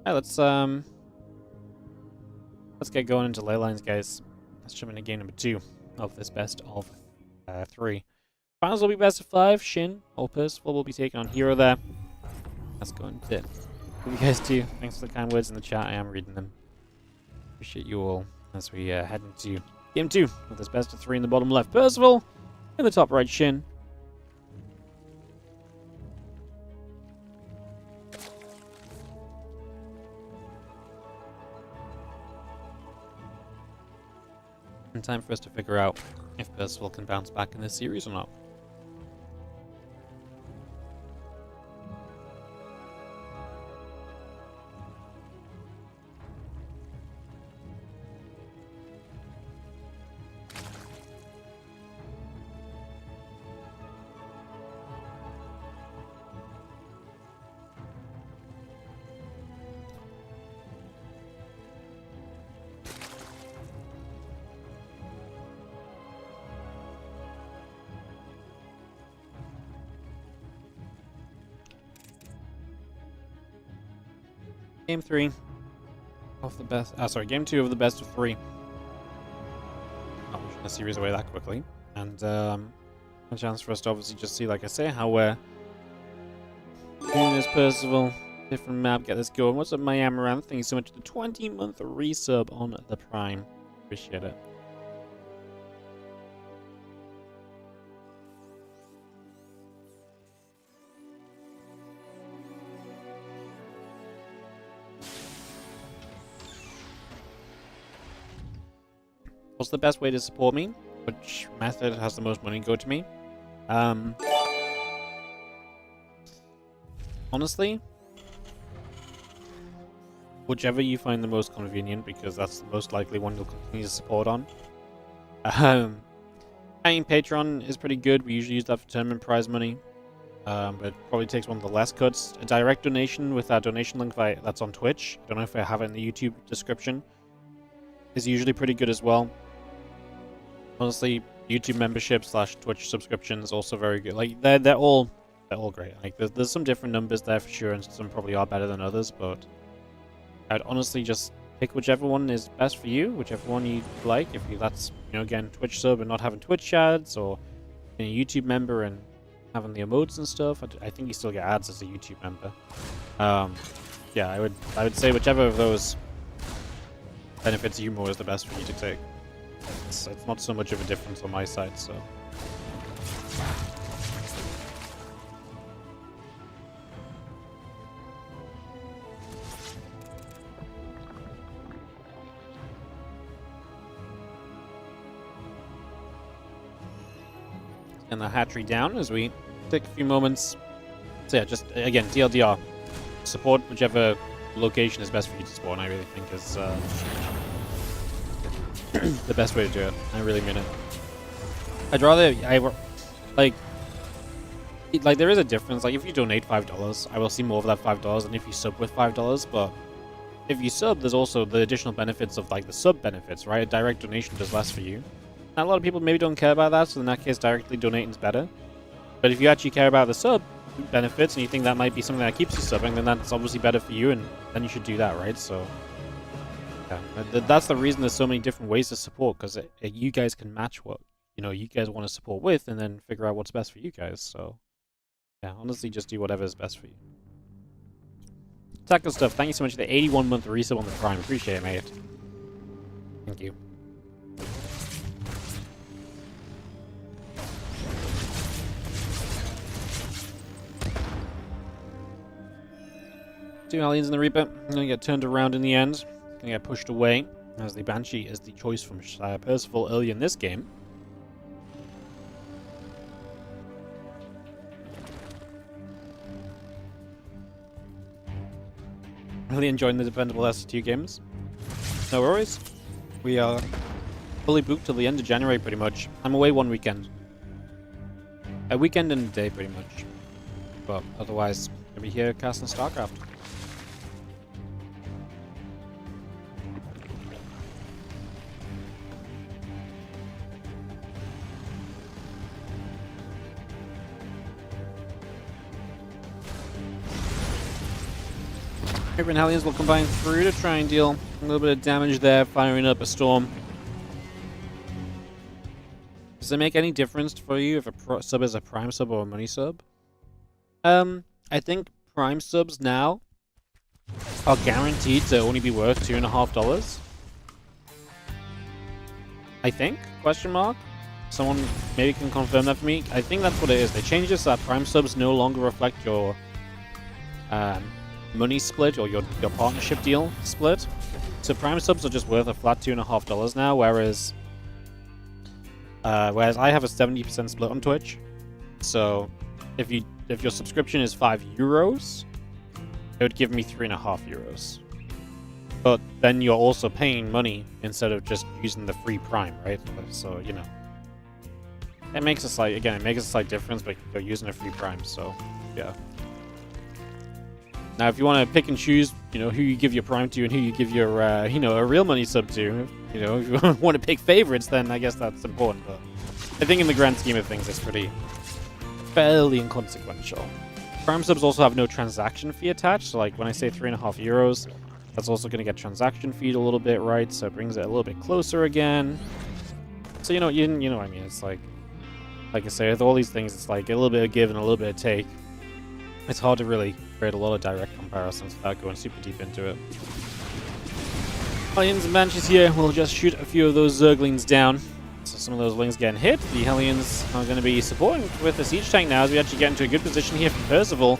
Alright, let's get going into ley lines, guys. Let's jump into game number 2 of this best of 3. Finals will be best of 5. Shin or Percival will be taking on Hero there. Let's go into it. What you guys do? Thanks for the kind words in the chat. I am reading them. Appreciate you all as we head into game 2 of this best of 3 in the bottom left. Percival in the top right. Shin. And time for us to figure out if Percival can bounce back in this series or not. Game 3 of the best. Game 2 of the best of 3. Not pushing the series away that quickly, and a chance for us to obviously just see, like I say, how we're doing this. Percival, different map, get this going. What's up, my Amaranth? Thank you so much for the 20-month resub on the Prime. Appreciate it. what's the best way to support me? Which method has the most money go to me? Honestly, whichever you find the most convenient, because that's the most likely one you'll continue to support on. I mean, Patreon is pretty good. We usually use that for tournament prize money. But it probably takes one of the less cuts. A direct donation with our donation link that's on Twitch. I don't know if I have it in the YouTube description. Is usually pretty good as well. Honestly, YouTube membership / Twitch subscription is also very good. Like they're all great. Like there's some different numbers there for sure, and some probably are better than others. But I'd honestly just pick whichever one is best for you, whichever one you like. If that's again Twitch sub and not having Twitch ads, or being a YouTube member and having the emotes and stuff. I think you still get ads as a YouTube member. Yeah, I would say whichever of those benefits you more is the best for you to take. It's not so much of a difference on my side, so. And the hatchery down as we take a few moments. So yeah, just again, TLDR. Support whichever location is best for you to spawn, I really think is the best way to do it. I really mean it. I'd rather like there is a difference. Like if you donate $5, I will see more of that $5 than if you sub with $5, but if you sub, there's also the additional benefits of like the sub benefits, right? A direct donation does less for you. Now, a lot of people maybe don't care about that, so in that case, directly donating is better. But if you actually care about the sub benefits and you think that might be something that keeps you subbing, then that's obviously better for you, and then you should do that, right? So, yeah, that's the reason there's so many different ways to support, because you guys can match what you guys want to support with, and then figure out what's best for you guys. So, yeah, honestly, just do whatever is best for you. Tackle Stuff, thank you so much for the 81-month resub on the Prime. Appreciate it, mate. Thank you. Two aliens in the Reaper. I'm going to get turned around in the end. Going to get pushed away, as the Banshee is the choice from Percival early in this game. Really enjoying the Defendable SC2 games. No worries. We are fully booked till the end of January, pretty much. I'm away one weekend. A weekend and a day, pretty much. But otherwise, I'll be here casting StarCraft. Reaper and Hellions will combine through to try and deal a little bit of damage there, firing up a storm. Does it make any difference for you if a sub is a Prime sub or a money sub? I think Prime subs now are guaranteed to only be worth $2.50. I think? Question mark? Someone maybe can confirm that for me. I think that's what it is. They changed this so that Prime subs no longer reflect your money split or your partnership deal split. So Prime subs are just worth a flat $2.50 now, whereas I have a 70% split on Twitch. So if your subscription is €5, it would give me €3.50. But then you're also paying money instead of just using the free Prime, right? So it makes a slight difference, but you're using a free Prime, so yeah. Now, if you want to pick and choose, who you give your Prime to and who you give your, a real money sub to, if you want to pick favorites, then I guess that's important. But I think in the grand scheme of things, it's fairly inconsequential. Prime subs also have no transaction fee attached. So, like, when I say €3.50, that's also going to get transaction feed a little bit, right? So it brings it a little bit closer again. So, you know what I mean? It's like I say, with all these things, it's like a little bit of give and a little bit of take. It's hard to really create a lot of direct comparisons without going super deep into it. Hellions and Banshees here. We'll just shoot a few of those Zerglings down. So some of those wings getting hit. The Hellions are going to be supporting with the siege tank now as we actually get into a good position here from Percival.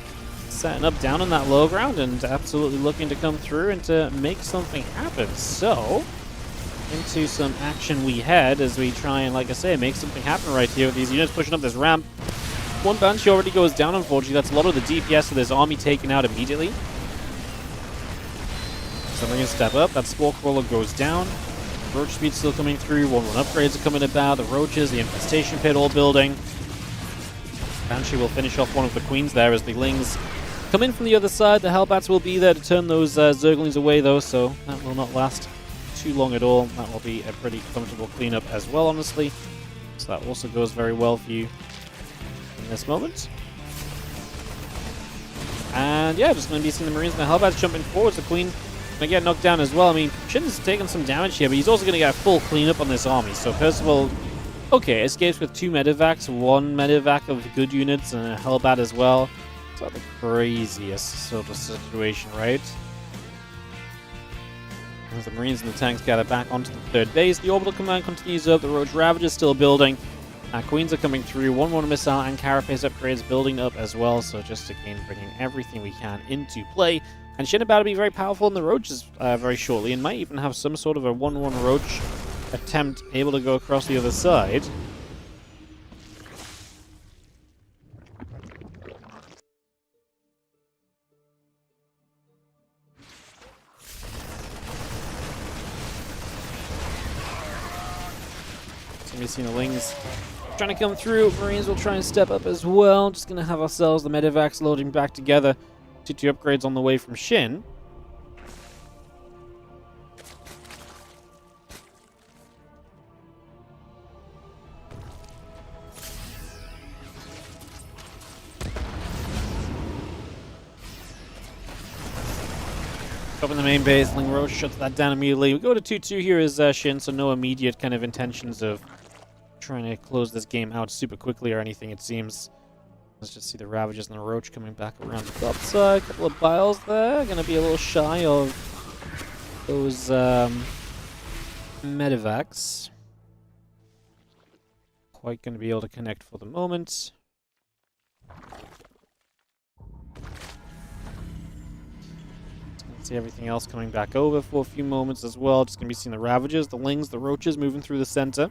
Setting up down on that low ground and absolutely looking to come through and to make something happen. So, into some action we head as we try and, like I say, make something happen right here with these units pushing up this ramp. One Banshee already goes down, unfortunately. That's a lot of the DPS of this army taken out immediately. So we're going to step up. That Spore Crawler goes down. Roach speed still coming through. 1-1 upgrades are coming about. The Roaches, the Infestation Pit all building. Banshee will finish off one of the Queens there as the Lings come in from the other side. The Hellbats will be there to turn those Zerglings away, though, so that will not last too long at all. That will be a pretty comfortable cleanup as well, honestly. So that also goes very well for you in this moment. And yeah, just going to be seeing the Marines and the Hellbats jumping forwards. The Queen going to get knocked down as well. I mean, Shin's taking some damage here, but he's also going to get a full cleanup on this army. So Percival, okay, escapes with 2 medevacs, 1 medevac of good units, and a Hellbat as well. It's not the craziest sort of situation, right? As the Marines and the tanks gather back onto the 3rd base, the Orbital Command continues up, the Roach Ravage is still building. Queens are coming through, 1-1 missile and Carapace upgrades building up as well, so just again bringing everything we can into play. And Shin about to be very powerful in the Roaches very shortly, and might even have some sort of a 1-1 Roach attempt able to go across the other side. We've seen the Lings trying to come through. Marines will try and step up as well. Just going to have ourselves the medevacs loading back together. 2 upgrades on the way from Shin. Up in the main base, Ling Roach shuts that down immediately. We go to 2-2 here as Shin, so no immediate kind of intentions of trying to close this game out super quickly or anything, it seems. Let's just see the Ravages and the Roach coming back around the top side. A couple of Biles there. Going to be a little shy of those medevacs. Quite going to be able to connect for the moment. See everything else coming back over for a few moments as well. Just going to be seeing the Ravages, the Lings, the Roaches moving through the center.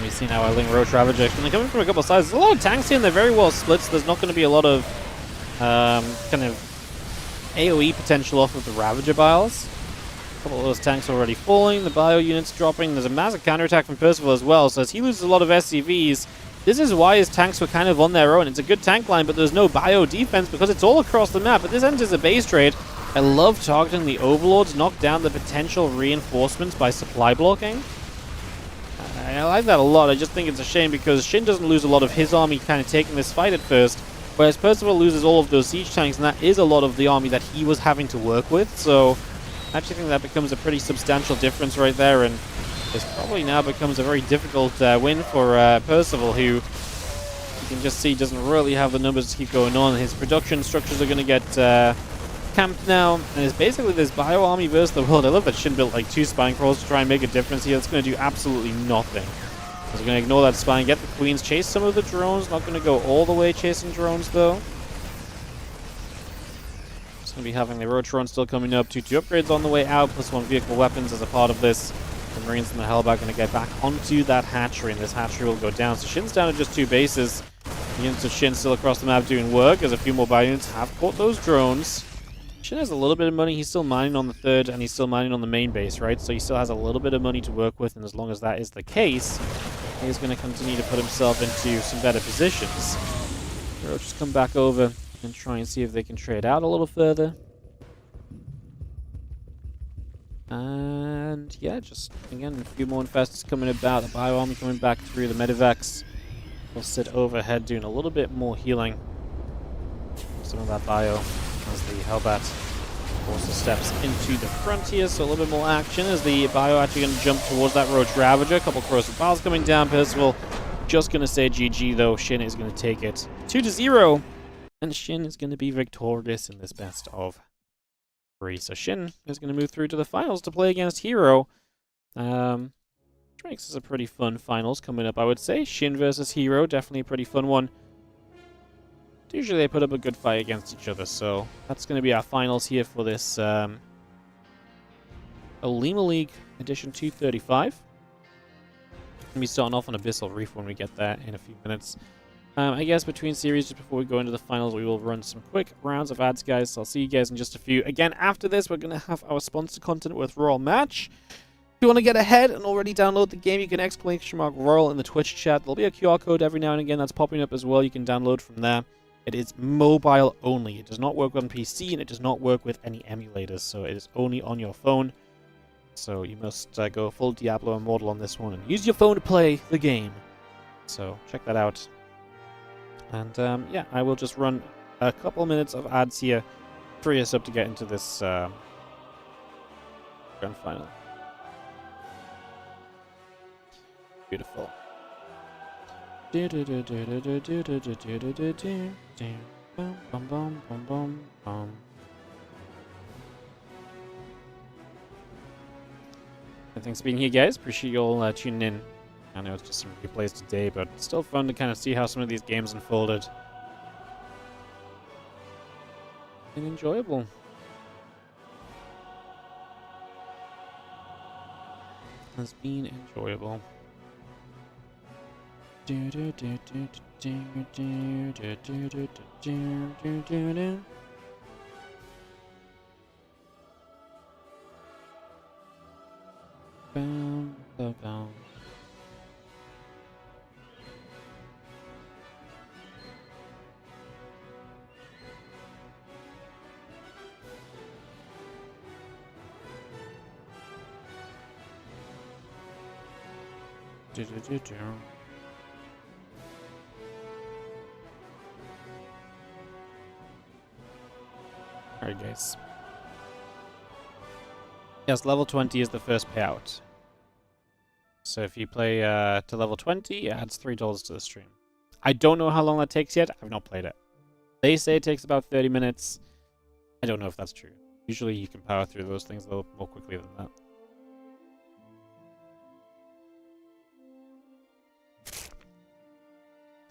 We've seen how our Ling Roach Ravager can come in from a couple of sides. There's a lot of tanks here and they're very well split, so there's not going to be a lot of kind of AoE potential off of the Ravager Biles. A couple of those tanks already falling, the bio units dropping. There's a massive counterattack from Percival as well, so as he loses a lot of SCVs, this is why his tanks were kind of on their own. It's a good tank line, but there's no bio defense because it's all across the map. But this enters a base trade. I love targeting the Overlords, knock down the potential reinforcements by supply blocking. I like that a lot. I just think it's a shame because Shin doesn't lose a lot of his army kind of taking this fight at first, whereas Percival loses all of those siege tanks, and that is a lot of the army that he was having to work with. So I actually think that becomes a pretty substantial difference right there, and this probably now becomes a very difficult win for Percival, who you can just see doesn't really have the numbers to keep going on. His production structures are going to get camped now, and it's basically this bio army versus the world. I love that Shin built like 2 spine crawls to try and make a difference here. It's going to do absolutely nothing. So we're going to ignore that spine, get the Queens, chase some of the drones. Not going to go all the way chasing drones though. Just going to be having the Roach still coming up. 2 upgrades on the way out, plus 1 vehicle weapons as a part of this. The Marines and the Hellbat going to get back onto that hatchery, and this hatchery will go down. So Shin's down to just 2 bases. The units of Shin still across the map doing work, as a few more bio units have caught those drones. Shin has a little bit of money. He's still mining on the 3rd, and he's still mining on the main base, right? So he still has a little bit of money to work with, and as long as that is the case, he's going to continue to put himself into some better positions. We'll just come back over and try and see if they can trade out a little further. And yeah, just again, a few more infestors coming about. The bio army coming back through. The medevacs will sit overhead doing a little bit more healing. Some of that bio as the Hellbat also steps into the front here, so a little bit more action as the bio actually going to jump towards that Roach Ravager. A couple of corrosive biles coming down. Percival just going to say GG though. Shin is going to take it 2-0, and Shin is going to be victorious in this best of 3. So Shin is going to move through to the finals to play against Hero. Makes this a pretty fun finals coming up, I would say. Shin versus Hero, definitely a pretty fun one. Usually they put up a good fight against each other, so that's going to be our finals here for this Olimoleague Edition 235. We'll be starting off on Abyssal Reef when we get there in a few minutes. I guess between series, just before we go into the finals, we will run some quick rounds of ads, guys. So I'll see you guys in just a few. Again, after this, we're going to have our sponsor content with Royal Match. If you want to get ahead and already download the game, you can ! Royal in the Twitch chat. There'll be a QR code every now and again that's popping up as well. You can download from there. It is mobile only. It does not work on PC, and it does not work with any emulators. So it is only on your phone. So you must go full Diablo Immortal on this one and use your phone to play the game. So check that out. And yeah, I will just run a couple minutes of ads here, free us up to get into this grand final. Beautiful. Thanks for being here, guys. Appreciate you all tuning in. I know it's just some replays today, but it's still fun to kind of see how some of these games unfolded. And enjoyable. Has been enjoyable. Bam, bam, bam. Alright, guys. Yes, level 20 is the first payout. So if you play to level 20, it adds $3 to the stream. I don't know how long that takes yet. I've not played it. They say it takes about 30 minutes. I don't know if that's true. Usually you can power through those things a little more quickly than that.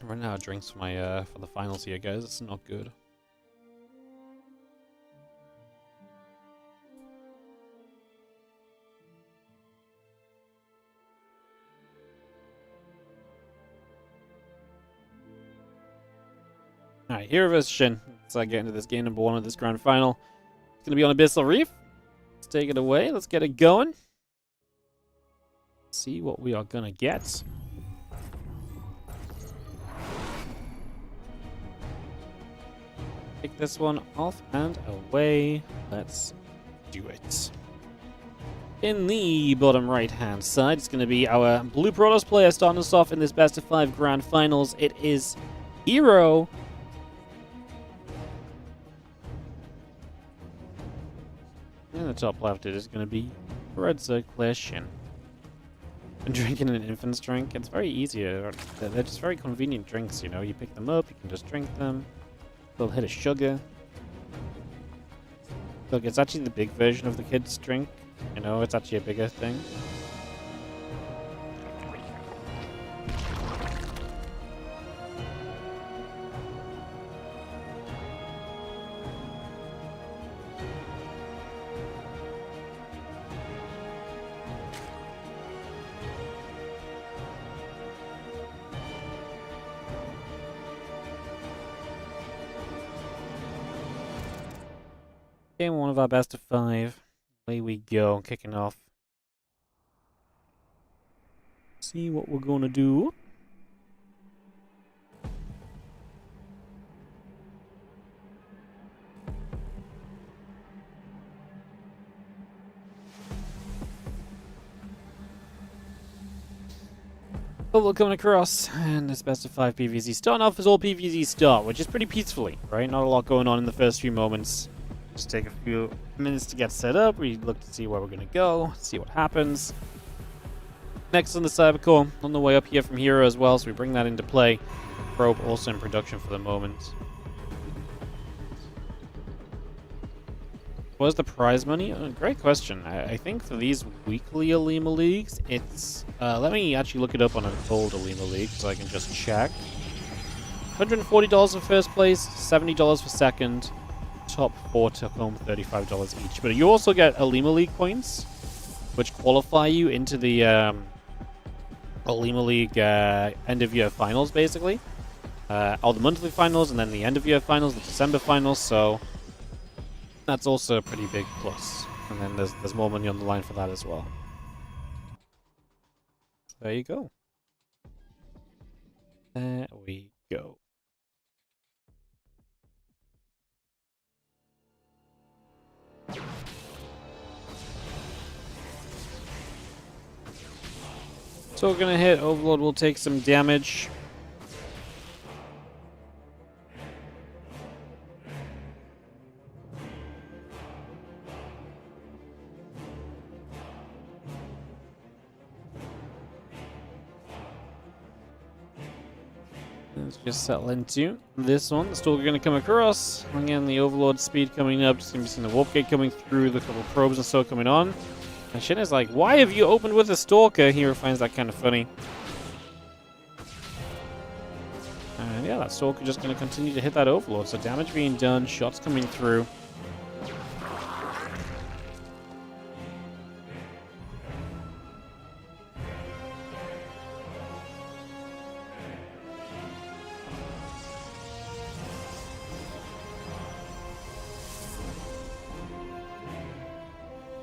I'm running out of drinks for my for the finals here, guys. It's not good. Alright, Hero vs Shin. Let's get into this game number 1 of this grand final. It's going to be on Abyssal Reef. Let's take it away. Let's get it going. See what we are going to get. Take this one off and away. Let's do it. In the bottom right-hand side, it's going to be our Blue Protoss player starting us off in this best of 5 grand finals. It is Hero. In the top left, it is going to be Red Circle Shin. And drinking an infant's drink, it's very easy. They're just very convenient drinks, you know. You pick them up, you can just drink them. They'll hit a sugar. Look, it's actually the big version of the kids' drink. You know, it's actually a bigger thing. Game 1 of our best of 5. Away we go, kicking off. See what we're gonna do. Bubble coming across, and this best of 5 PvZ. Starting off as all PvZ start, which is pretty peacefully, right? Not a lot going on in the first few moments. Just take a few minutes to get set up. We look to see where we're going to go, see what happens. Next on the Cybercore, on the way up here from Hero as well, so we bring that into play. Probe also in production for the moment. What is the prize money? Great question. I think for these weekly Olimoleagues, it's... let me actually look it up on an old Olimoleague so I can just check. $140 for first place, $70 for second. Top 4 took home $35 each. But you also get Olimoleague points, which qualify you into the Olimoleague end-of-year finals, basically. All the monthly finals, and then the end-of-year finals, the December finals, so... that's also a pretty big plus. And then there's more money on the line for that as well. There you go. There we go. So we're gonna hit. Overlord will take some damage. Let's just settle into this one. The Stalker going to come across. Again, the Overlord speed coming up. Just going to be seeing the Warp Gate coming through. The couple probes and so coming on. And Shin is like, why have you opened with a Stalker? He finds that kind of funny. And yeah, that Stalker just going to continue to hit that Overlord. So damage being done. Shots coming through.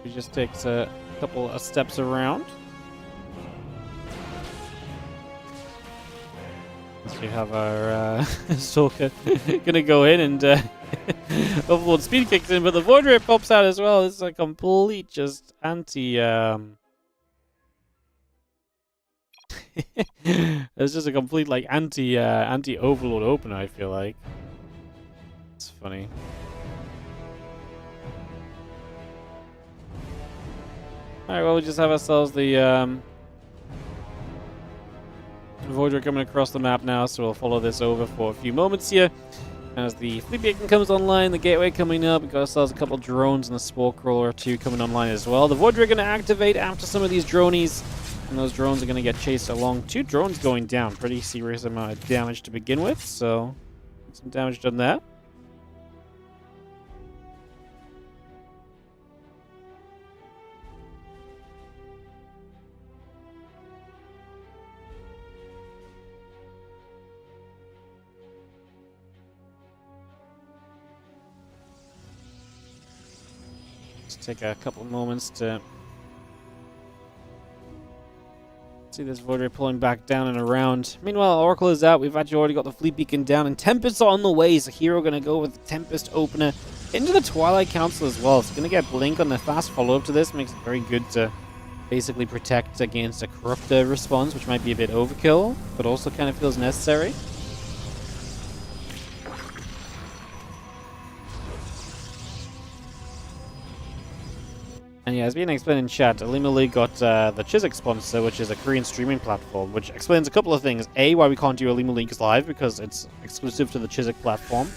He just takes a couple of steps around. So we have our Stalker gonna go in and Overlord speed kicks in, but the Void Ray pops out as well. This is a complete just anti it's just a complete like anti Overlord opener, I feel like. It's funny. Alright, well, we just have ourselves the Void coming across the map now, so we'll follow this over for a few moments here. As the Fleet Beacon comes online, the Gateway coming up, we've got ourselves a couple of drones and a Spore Crawler or two coming online as well. The Void Ray going to activate after some of these dronies, and those drones are going to get chased along. 2 drones going down, pretty serious amount of damage to begin with, so some damage done there. Take a couple of moments to see this Void Ray pulling back down and around. Meanwhile, Oracle is out. We've actually already got the Fleet Beacon down, and Tempest on the way. So Hero going to go with the Tempest opener into the Twilight Council as well. It's going to get Blink on the fast follow-up to this. Makes it very good to basically protect against a Corruptor response, which might be a bit overkill, but also kind of feels necessary. And yeah, as being explained in chat, Olimoleague got the Chiswick sponsor, which is a Korean streaming platform, which explains a couple of things. A, why we can't do Olimoleagues live, because it's exclusive to the Chiswick platform.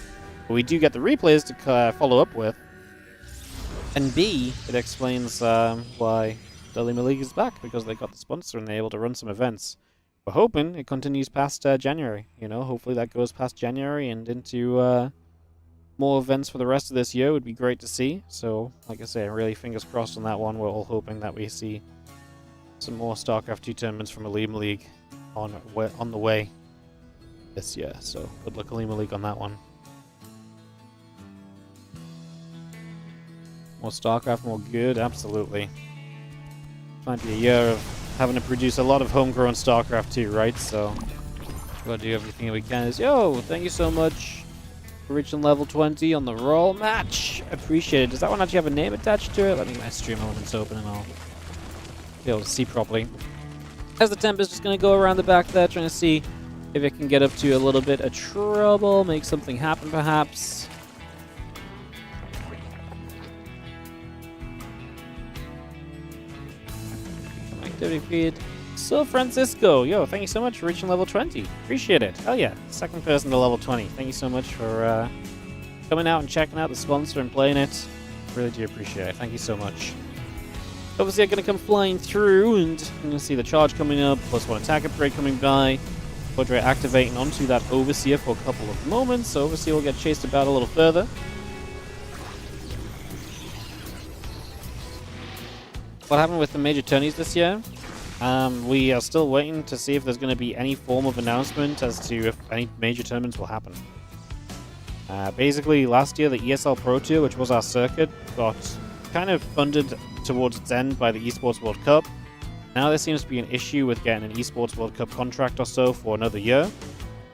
But we do get the replays to follow up with. And B, it explains why the Olimoleague is back, because they got the sponsor and they're able to run some events. We're hoping it continues past January. You know, hopefully that goes past January and into more events for the rest of this year would be great to see. So, like I say, really fingers crossed on that one. We're all hoping that we see some more StarCraft 2 tournaments from Olimoleague on the way this year. So, good luck Olimoleague on that one. More StarCraft, more good? Absolutely. Might be a year of having to produce a lot of homegrown StarCraft 2, right? So, we've got to do everything that we can. Yo, thank you so much. Reaching level 20 on the Roll match. Appreciate it. Does that one actually have a name attached to it? Let me get my stream elements open and I'll be able to see properly. As the Tempest just going to go around the back there, trying to see if it can get up to a little bit of trouble, make something happen perhaps. Activity feed. So Francisco, yo, thank you so much for reaching level 20. Appreciate it. Hell yeah, second person to level 20. Thank you so much for coming out and checking out the sponsor and playing it. Really do appreciate it. Thank you so much. Obviously, I'm going to come flying through, and I'm going to see the charge coming up, plus one attack upgrade coming by. Quadra activating onto that Overseer for a couple of moments, so Overseer will get chased about a little further. What happened with the major tourneys this year? We are still waiting to see if there's going to be any form of announcement as to if any major tournaments will happen. Basically, last year the ESL Pro Tour, which was our circuit, got kind of funded towards its end by the eSports World Cup. Now there seems to be an issue with getting an eSports World Cup contract or so for another year.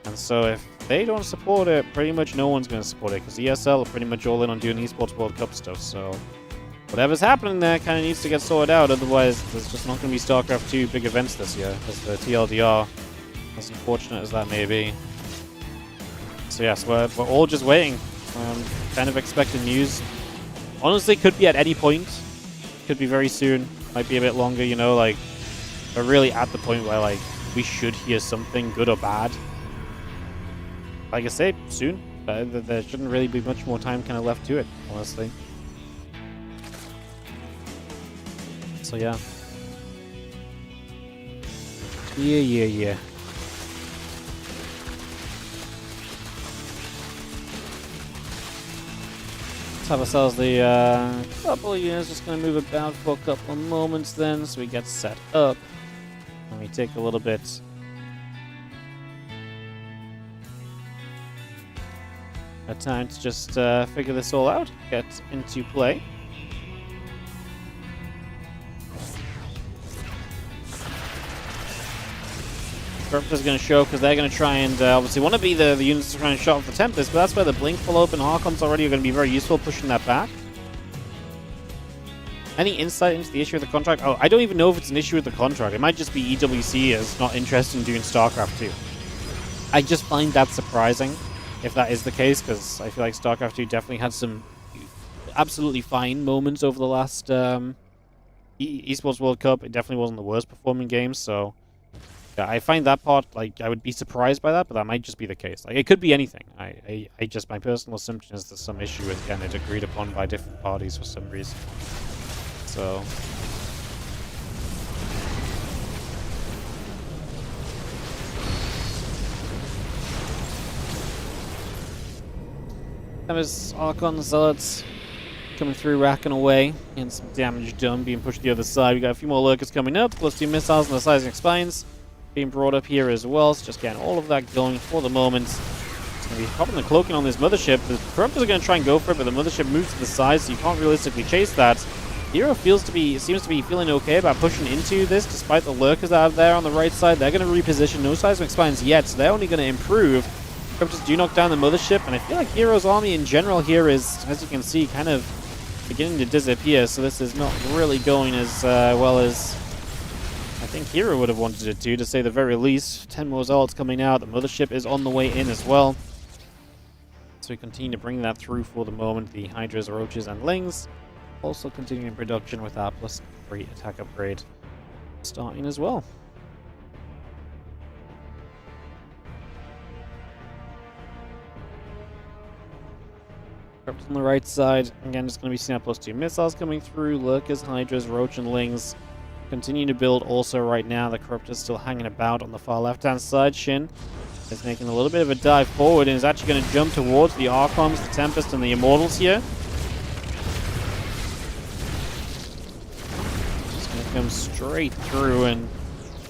And so if they don't support it, pretty much no one's going to support it, because ESL are pretty much all in on doing eSports World Cup stuff. So whatever's happening there kind of needs to get sorted out, otherwise there's just not going to be StarCraft 2 big events this year, as the TLDR, as unfortunate as that may be. So yes, we're all just waiting. Kind of expecting news. Honestly, could be at any point. Could be very soon. Might be a bit longer, you know, like, we're really at the point where, like, we should hear something, good or bad. Like I say, soon. There shouldn't really be much more time kind of left to it, honestly. So yeah. Yeah. Have ourselves the couple of units, just going to move about for a couple of moments then, so we get set up. And we take a little bit of time to just figure this all out, get into play. Corruptor's going to show because they're going to try and obviously want to be the units trying to shot off the Tempest, but that's where the Blink will open. Harcom's already going to be very useful pushing that back. Any insight into the issue with the contract? Oh, I don't even know if it's an issue with the contract. It might just be EWC is not interested in doing StarCraft 2. I just find that surprising if that is the case, because I feel like StarCraft 2 definitely had some absolutely fine moments over the last eSports World Cup. It definitely wasn't the worst performing game, so yeah, I find that part, like, I would be surprised by that, but that might just be the case. Like, it could be anything. I just, my personal assumption is there's some issue with getting it agreed upon by different parties for some reason. So there's Archon Zealots coming through, racking away, and some damage done, being pushed to the other side. We got a few more lurkers coming up, plus 2 missiles and the Seismic Spines being brought up here as well, so just getting all of that going for the moment. It's going to be popping the cloaking on this mothership. The Corruptors are going to try and go for it, but the mothership moves to the side, so you can't realistically chase that. Hero seems to be feeling okay about pushing into this, despite the lurkers that are there on the right side. They're going to reposition. No Seismic Spines yet, so they're only going to improve. Corruptors do knock down the mothership, and I feel like Hero's army in general here is, as you can see, kind of beginning to disappear, so this is not really going as well as I think Hero would have wanted it to say the very least. 10 more Zealots coming out. The mothership is on the way in as well. So we continue to bring that through for the moment. The Hydras, Roaches, and Lings also continuing production with our +3 attack upgrade starting as well. On the right side, again, just going to be seeing our +2 missiles coming through. Lurkers, Hydras, Roach, and Lings continue to build also right now. The Corruptor's still hanging about on the far left-hand side. Shin is making a little bit of a dive forward and is actually going to jump towards the Archons, the Tempest, and the Immortals here. Just going to come straight through, and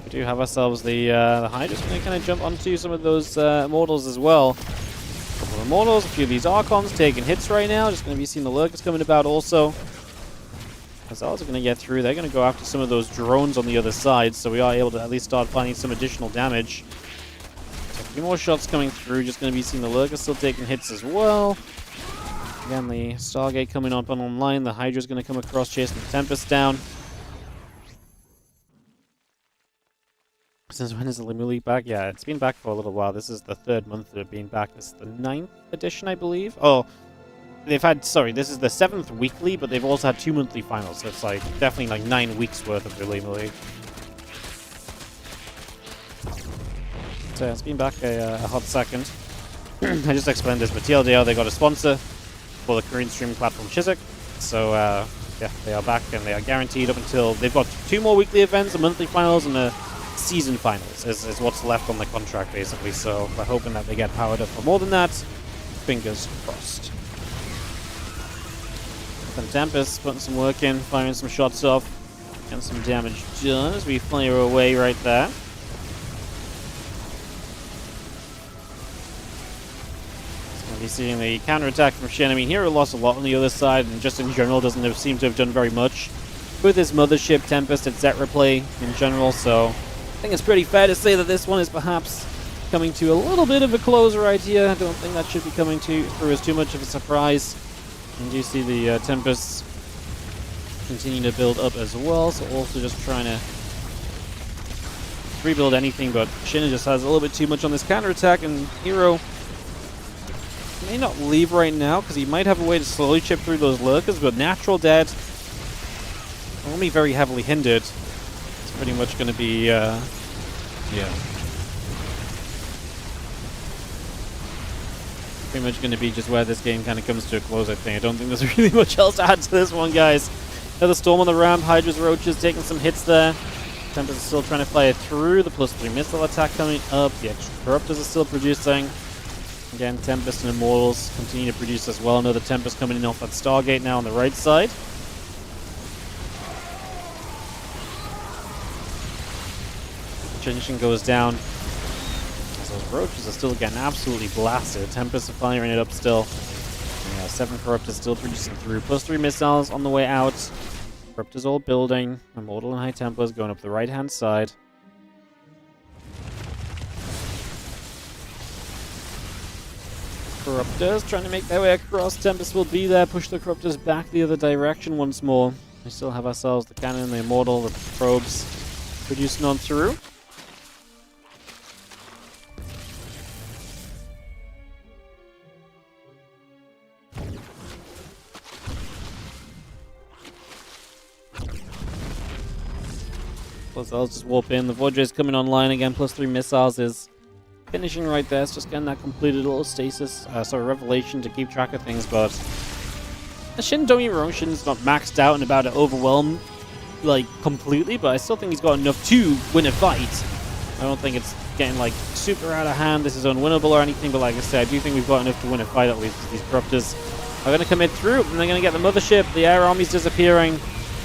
we do have ourselves the Hydra's going to kind of jump onto some of those Immortals as well. A couple of Immortals, a few of these Archons taking hits right now. Just going to be seeing the Lurkers coming about also. As are going to get through, they're going to go after some of those drones on the other side, so we are able to at least start finding some additional damage. So a few more shots coming through, just going to be seeing the Lurkers still taking hits as well. Again, the Stargate coming up and online, the Hydra's going to come across chasing the Tempest down. Since when is the Olimoleague back? Yeah, it's been back for a little while. This is the 3rd month of it being back. This is the 9th edition, I believe. Oh, they've had, sorry, this is the 7th weekly, but they've also had 2 monthly finals, so it's like definitely like 9 weeks worth of the Olimoleague. So yeah, it's been back a hot second. I just explained this, but TLDR, they got a sponsor for the Korean streaming platform Chiswick. So, yeah, they are back and they are guaranteed up until they've got 2 more weekly events, a monthly finals, and a season finals is what's left on the contract, basically. So we're hoping that they get powered up for more than that. Fingers crossed. And Tempest putting some work in, firing some shots off, getting some damage done as we fire away right there. We're seeing the counter-attack from Shin. I mean, Hero lost a lot on the other side, and just in general doesn't seem to have done very much with his Mothership, Tempest, and set replay in general, so I think it's pretty fair to say that this one is perhaps coming to a little bit of a closer idea. I don't think that should be coming through as too much of a surprise. And you see the Tempest continue to build up as well, so also just trying to rebuild anything, but Shin just has a little bit too much on this counter-attack, and Hero may not leave right now because he might have a way to slowly chip through those lurkers, but natural dead won't be very heavily hindered. It's pretty much going to be, yeah. Pretty much going to be just where this game kind of comes to a close, I think. I don't think there's really much else to add to this one, guys. Another Storm on the ramp, Hydra's Roaches taking some hits there. Tempest is still trying to fire through, the +3 missile attack coming up, the extra Corruptors are still producing. Again, Tempest and Immortals continue to produce as well. Another Tempest coming in off that Stargate now on the right side. Shin goes down. As those Roaches are still getting absolutely blasted. Tempest are firing it up still. Yeah, 7 Corruptors still producing through. +3 missiles on the way out. Corruptors all building. Immortal and High Templars going up the right-hand side. Corruptors trying to make their way across. Tempest will be there. Push the Corruptors back the other direction once more. We still have ourselves the Cannon, the Immortal, the Probes producing on through. Plus, I'll just warp in. The Void Ray is coming online again. +3 missiles is finishing right there. It's just getting that completed little stasis, revelation to keep track of things. But Shin, don't get me wrong, Shin's not maxed out and about to overwhelm like completely, but I still think he's got enough to win a fight. I don't think it's getting like super out of hand. This is unwinnable or anything, but like I said, I do think we've got enough to win a fight. At least these Corruptors are going to commit through, and they're going to get the Mothership. The air army's disappearing.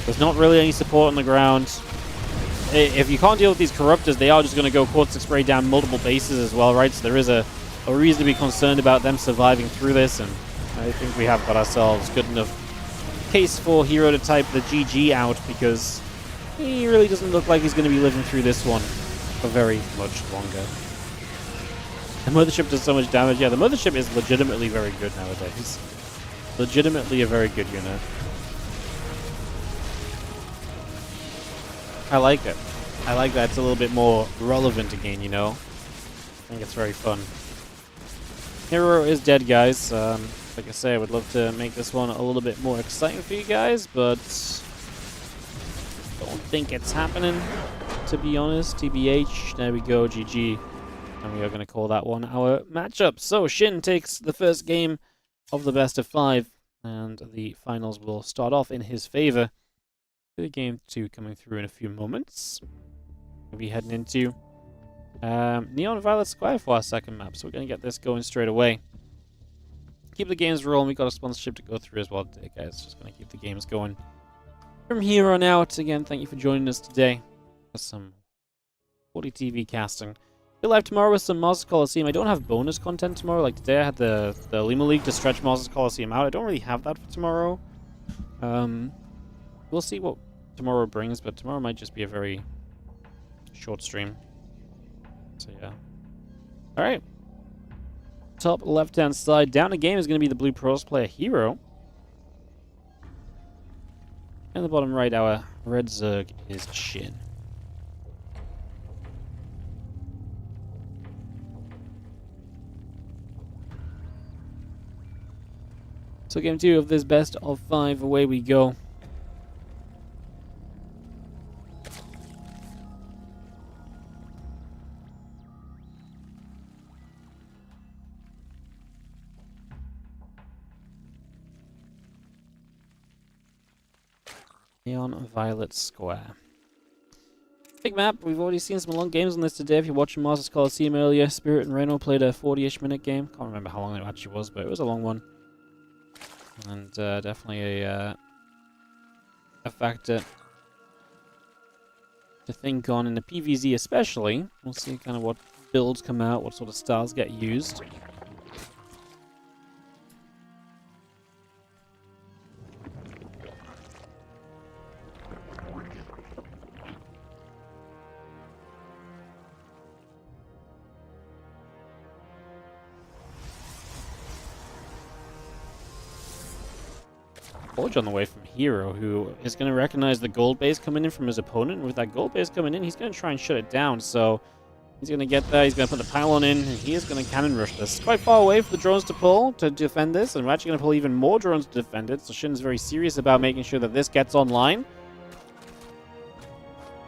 There's not really any support on the ground. If you can't deal with these Corruptors, they are just going to go caustic spray down multiple bases as well, right? So there is a reason to be concerned about them surviving through this, and I think we have got ourselves good enough case for Hero to type the GG out, because he really doesn't look like he's going to be living through this one for very much longer. The Mothership does so much damage. Yeah, the Mothership is legitimately very good nowadays. Legitimately a very good unit. I like it. I like that it's a little bit more relevant again, you know? I think it's very fun. Hero is dead, guys. Like I say, I would love to make this one a little bit more exciting for you guys, but don't think it's happening, to be honest. TBH, there we go, GG. And we are going to call that one our matchup. So Shin takes the first game of the best of 5, and the finals will start off in his favor. The game 2 coming through in a few moments. We'll be heading into Neon Violet Square for our second map, so we're going to get this going straight away. Keep the games rolling. We've got a sponsorship to go through as well today, guys. Just going to keep the games going from here on out. Again, thank you for joining us today for some WardiTV casting. We're live tomorrow with some Masters Coliseum. I don't have bonus content tomorrow. Like today, I had the Olimoleague to stretch Masters Coliseum out. I don't really have that for tomorrow. We'll see what tomorrow brings, but tomorrow might just be a very short stream. So yeah. Alright. Top left-hand side. Down a game is going to be the Blue Pros player Hero. And the bottom right, our red Zerg is Shin. So game 2 of this best of 5, away we go. Neon Violet Square. Big map. We've already seen some long games on this today. If you're watching Masters Coliseum earlier, Spirit and Reno played a 40-ish minute game. Can't remember how long it actually was, but it was a long one. And definitely a factor to think on in the PvZ especially. We'll see kind of what builds come out, what sort of styles get used. Forge on the way from Hero, who is going to recognize the gold base coming in from his opponent. And with that gold base coming in, he's going to try and shut it down. So he's going to get there, he's going to put the pylon in, and he is going to cannon rush this. It's quite far away for the drones to pull to defend this, and we're actually going to pull even more drones to defend it. So Shin is very serious about making sure that this gets online.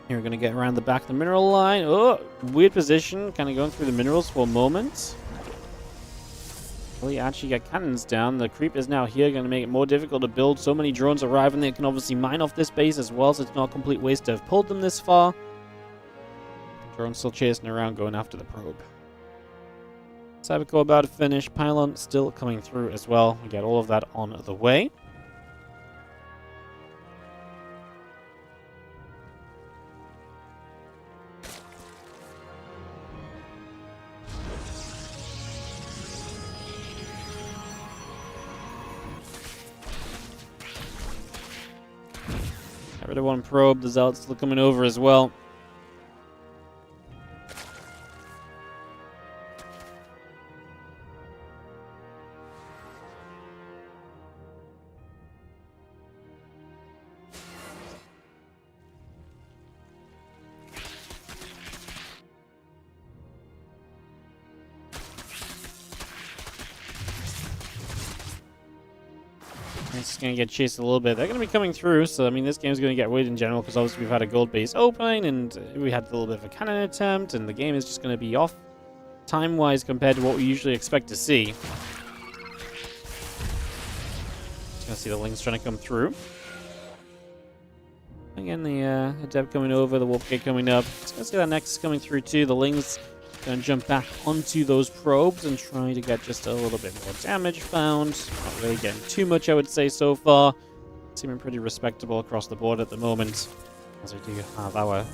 Here we're going to get around the back of the mineral line. Oh, weird position, kind of going through the minerals for a moment. Will he actually get cannons down? The creep is now here, going to make it more difficult to build. So many drones arrive, and they can obviously mine off this base as well, so it's not a complete waste to have pulled them this far. The drone's still chasing around, going after the probe. Cybercore about to finish. Pylon still coming through as well. We get all of that on the way. Got rid of one probe. The Zealot's still coming over as well. It's just going to get chased a little bit. They're going to be coming through, so I mean, this game's going to get weird in general, because obviously we've had a gold base open, and we had a little bit of a cannon attempt, and the game is just going to be off time-wise compared to what we usually expect to see. Just going to see the Lings trying to come through. Again, the Adept coming over, the Warp Gate coming up. Just going to see that Nexus coming through too. The Lings going to jump back onto those probes and try to get just a little bit more damage found. Not really getting too much, I would say, so far. Seeming pretty respectable across the board at the moment. As we do have our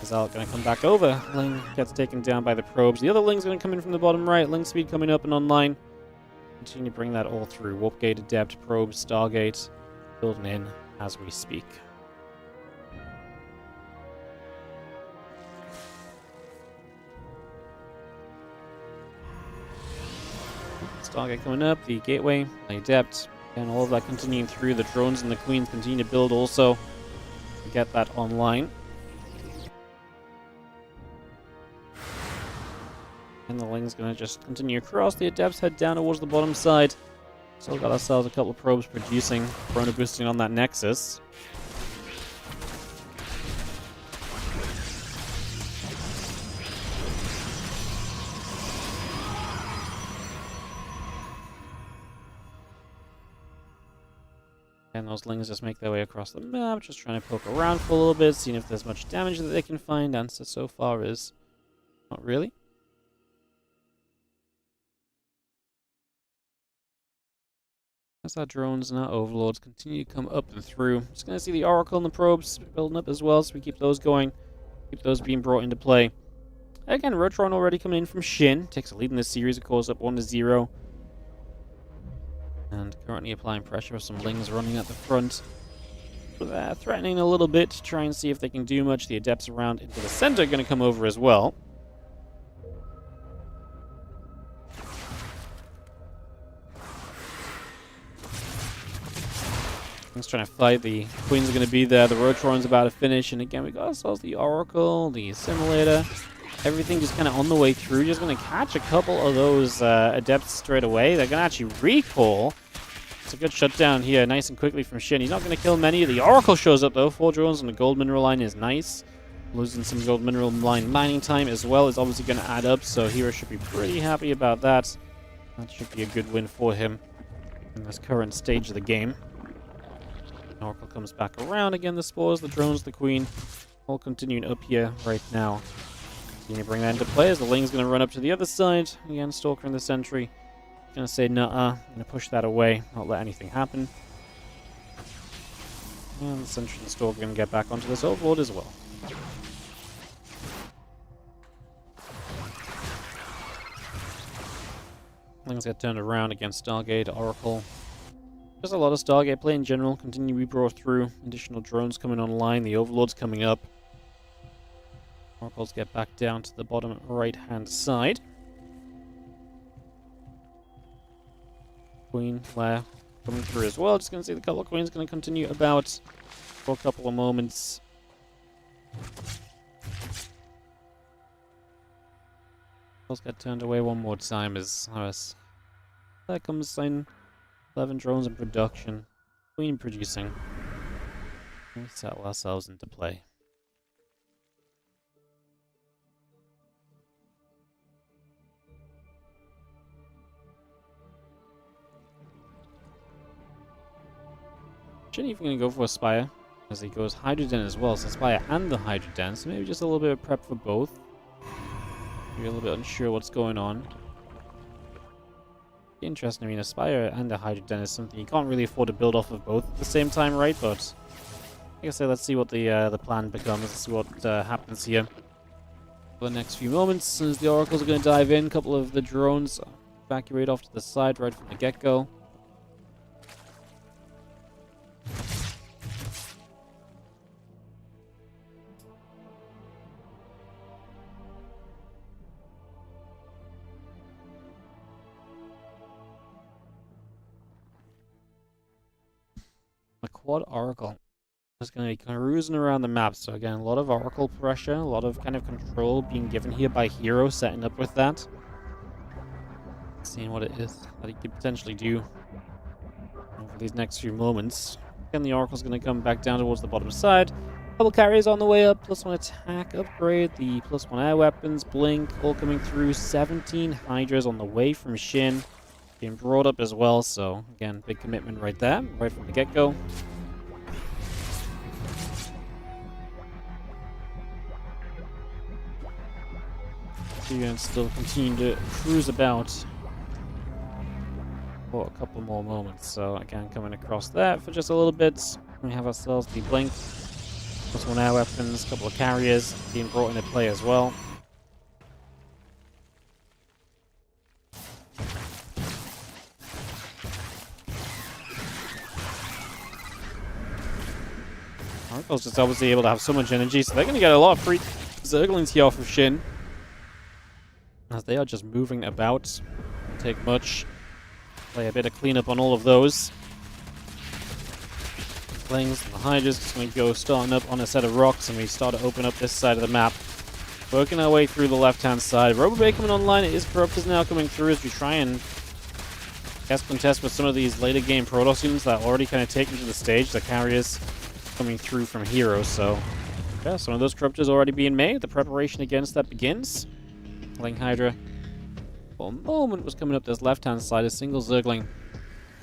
Zealot going to come back over. Ling gets taken down by the probes. The other Ling's going to come in from the bottom right. Ling speed coming up and online. Continue to bring that all through. Warp Gate, Adept, Probe, Stargate. Building in as we speak. Stargate coming up, the Gateway, the Adept, and all of that continuing through. The drones and the Queens continue to build also to get that online. And the Ling's going to just continue across. The Adepts head down towards the bottom side. Still got ourselves a couple of probes producing, chrono boosting on that Nexus. And those Lings just make their way across the map, just trying to poke around for a little bit, seeing if there's much damage that they can find. Answer so far is not really. As our drones and our overlords continue to come up and through. Just going to see the Oracle and the probes building up as well, so we keep those going. Keep those being brought into play. Again, Rotron already coming in from Shin. Takes a lead in this series, of course, up 1-0. And currently applying pressure with some Lings running at the front. Threatening a little bit to try and see if they can do much. The Adepts around into the center are going to come over as well. Lings trying to fight. The Queens are going to be there. The Rotron's about to finish. And again, we got ourselves the Oracle, the Assimilator. Everything just kind of on the way through. Just going to catch a couple of those Adepts straight away. They're going to actually recall. It's a good shutdown here, nice and quickly from Shin. He's not going to kill many. The Oracle shows up, though. 4 drones on the gold mineral line is nice. Losing some gold mineral line mining time as well is obviously going to add up, so Hero should be pretty happy about that. That should be a good win for him in this current stage of the game. Oracle comes back around again. The spores, the drones, the queen, all continuing up here right now. Can you bring that into play as the Ling's going to run up to the other side. Again, Stalker in the sentry. Going to say, nuh-uh. Going to push that away. Not let anything happen. And the sentry and Stalker going to get back onto this Overlord as well. Things get turned around against Stargate, Oracle. Just a lot of Stargate play in general. Continue to be brought through. Additional drones coming online. The Overlord's coming up. Oracles get back down to the bottom right-hand side. Queen, Lair coming through as well. Just going to see the Color Queen's going to continue about for a couple of moments. Oracles get turned away one more time as there comes in 11 drones in production. Queen producing. We settle ourselves into play. Shin even going to go for a Spire as he goes Hydroden as well. So Spire and the Hydroden. So maybe just a little bit of prep for both. Maybe a little bit unsure what's going on. Interesting. I mean, a Spire and a Hydroden is something you can't really afford to build off of both at the same time, right? But like I say, let's see what the plan becomes. Let's see what happens here for the next few moments. As the Oracles are going to dive in, a couple of the drones evacuate off to the side right from the get-go. The quad Oracle is going to be cruising around the map. So again, a lot of Oracle pressure, a lot of kind of control being given here by Hero, setting up with that. Seeing what it is that he could potentially do over these next few moments. Again, the Oracle's going to come back down towards the bottom side. Couple carriers on the way up, +1 attack upgrade, the +1 air weapons, blink, all coming through. 17 Hydras on the way from Shin. Being brought up as well, so again, big commitment right there, right from the get-go. ByuN still continue to cruise about for a couple more moments. So again, coming across that for just a little bit. We have ourselves the blink, +1 air weapons, a couple of carriers being brought into play as well. Oracle's just obviously able to have so much energy, so they're going to get a lot of free Zerglings here off of Shin. As they are just moving about. Don't take much. Play a bit of cleanup on all of those. Flings and the Hydras just going to go starting up on a set of rocks, and we start to open up this side of the map. Working our way through the left-hand side. Robobay coming online. It is Corruptors now coming through as we try and contest with some of these later game Protoss units that are already kind of taken to the stage. The carriers coming through from Heroes, so yeah, some of those Corruptors already being made. The preparation against that begins. Ling Hydra for a moment was coming up this left-hand side. A single Zergling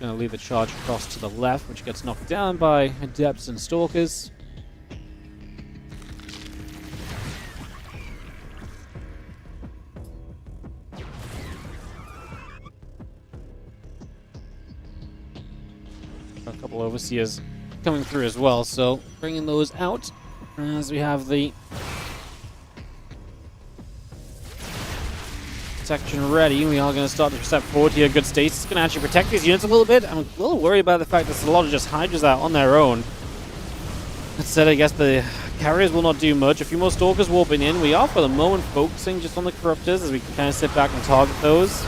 going to leave the charge across to the left, which gets knocked down by Adepts and Stalkers. A couple Overseers coming through as well, so bringing those out as we have the section ready. We are going to start to step forward here. Good stasis. Going to actually protect these units a little bit. I'm a little worried about the fact that there's a lot of just Hydras out on their own. Instead, I guess the carriers will not do much. A few more Stalkers warping in. We are, for the moment, focusing just on the Corruptors as we can kind of sit back and target those.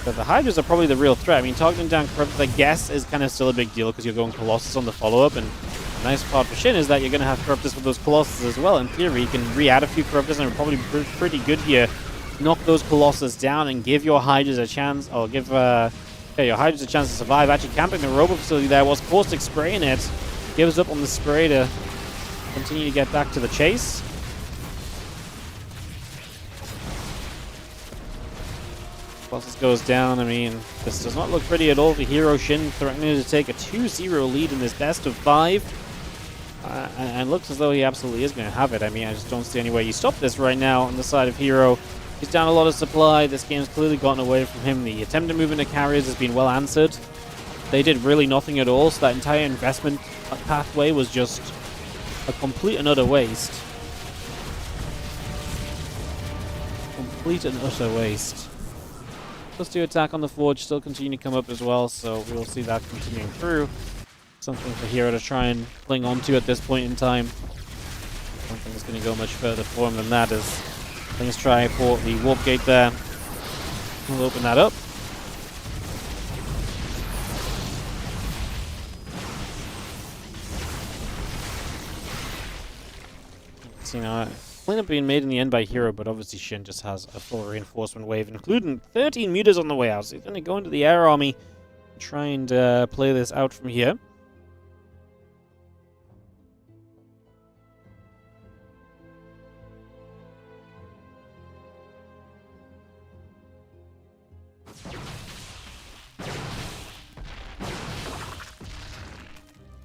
But the Hydras are probably the real threat. I mean, targeting down Corruptors, I guess, is kind of still a big deal because you're going Colossus on the follow-up. And the nice part for Shin is that you're going to have Corruptors with those Colossus as well. In theory, you can re-add a few Corruptors and it'll probably be pretty good here. Knock those Colossus down and give your Hydras a chance, or give your Hydras a chance to survive. Actually, camping the Robo facility there was Caustic spraying it. Gives up on the spray to continue to get back to the chase. Colossus goes down. I mean, this does not look pretty at all for Hero. Shin threatening to take a 2-0 lead in this best of 5. And looks as though he absolutely is going to have it. I mean, I just don't see any way you stop this right now on the side of Hero. He's down a lot of supply. This game's clearly gotten away from him. The attempt to move into carriers has been well answered. They did really nothing at all, so that entire investment pathway was just a complete and utter waste. Complete and utter waste. Plus 2 attack on the Forge still continue to come up as well, so we will see that continuing through. Something for Hero to try and cling on to at this point in time. I don't think it's going to go much further for him than that, as things try for the warp gate there. We'll open that up. You know, cleanup being made in the end by Hero, but obviously Shin just has a full reinforcement wave, including 13 meters on the way out. So he's going to go into the air army and try and play this out from here.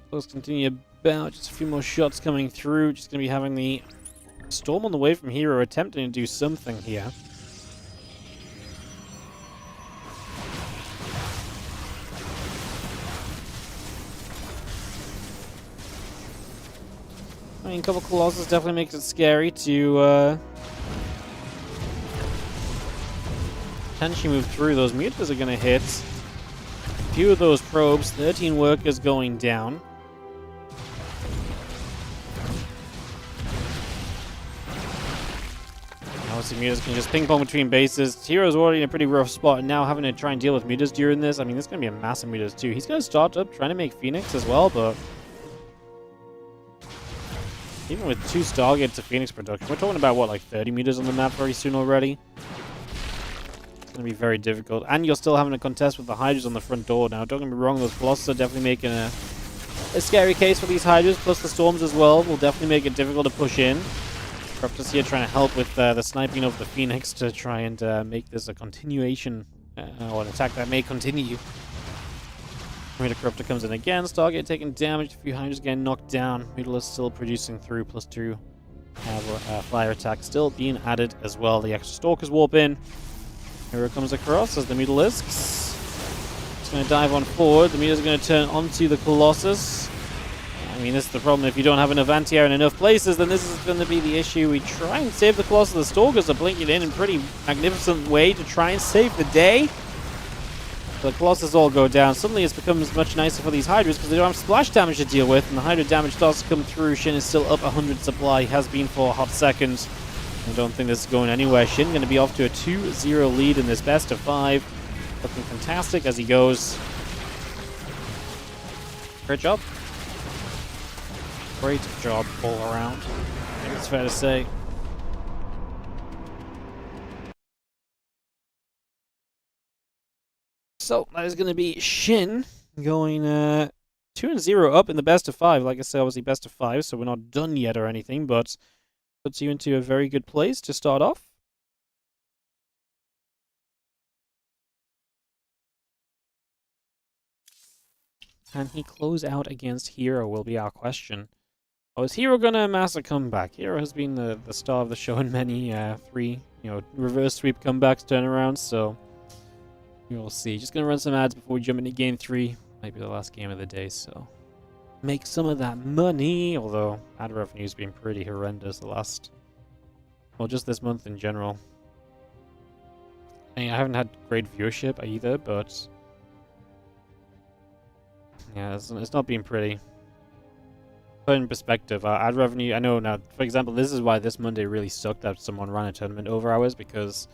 Let's continue about. Just a few more shots coming through. Just going to be having the Storm on the way from Hero, attempting to do something here. I mean, a couple Colossus definitely makes it scary to potentially move through. Those mutas are going to hit. A few of those probes, 13 workers going down. Obviously, mutas can just ping pong between bases. Hero's already in a pretty rough spot, and now having to try and deal with mutas during this. I mean, this is going to be a massive mutas too. He's going to start up trying to make Phoenix as well, but even with 2 Stargates of Phoenix production, we're talking about what, like 30 meters on the map very soon already. It's going to be very difficult, and you're still having a contest with the Hydras on the front door. Now, don't get me wrong, those Colossus are definitely making a scary case for these Hydras, plus the Storms as well will definitely make it difficult to push in. Corruptus here trying to help with the sniping of the Phoenix to try and make this a continuation, or an attack that may continue. Corruptor comes in again, Stargate taking damage, a few Hydras getting knocked down, Mutalist still producing through, plus 2 fire attack still being added as well. The extra Stalkers warp in. Hero comes across as the Mutalisks. It's going to dive on forward, the Mutals are going to turn onto the Colossus. I mean, this is the problem. If you don't have enough anti-air in enough places, then this is going to be the issue. We try and save the Colossus. The Stalkers are blinking in a pretty magnificent way to try and save the day. The Colossus all go down. Suddenly it becomes much nicer for these Hydras because they don't have splash damage to deal with, and the Hydra damage starts to come through. Shin is still up 100 supply. Has been for a hot second. I don't think this is going anywhere. Shin going to be off to a 2-0 lead in this best of 5. Looking fantastic as he goes. Great job. Great job all around, I think it's fair to say. So, that is going to be Shin going 2-0 up in the best of 5. Like I said, obviously best of 5, so we're not done yet or anything, but puts you into a very good place to start off. Can he close out against Hero will be our question. Oh, is Hero gonna amass a comeback? Hero has been the star of the show in many 3, reverse sweep comebacks, turnarounds, so we will see. Just gonna run some ads before we jump into game 3. Might be the last game of the day, so make some of that money. Although ad revenue has been pretty horrendous the last, well, just this month in general. I mean, I haven't had great viewership either, but yeah, it's not been pretty. Put in perspective, ad revenue, I know now, for example, this is why this Monday really sucked that someone ran a tournament over hours, because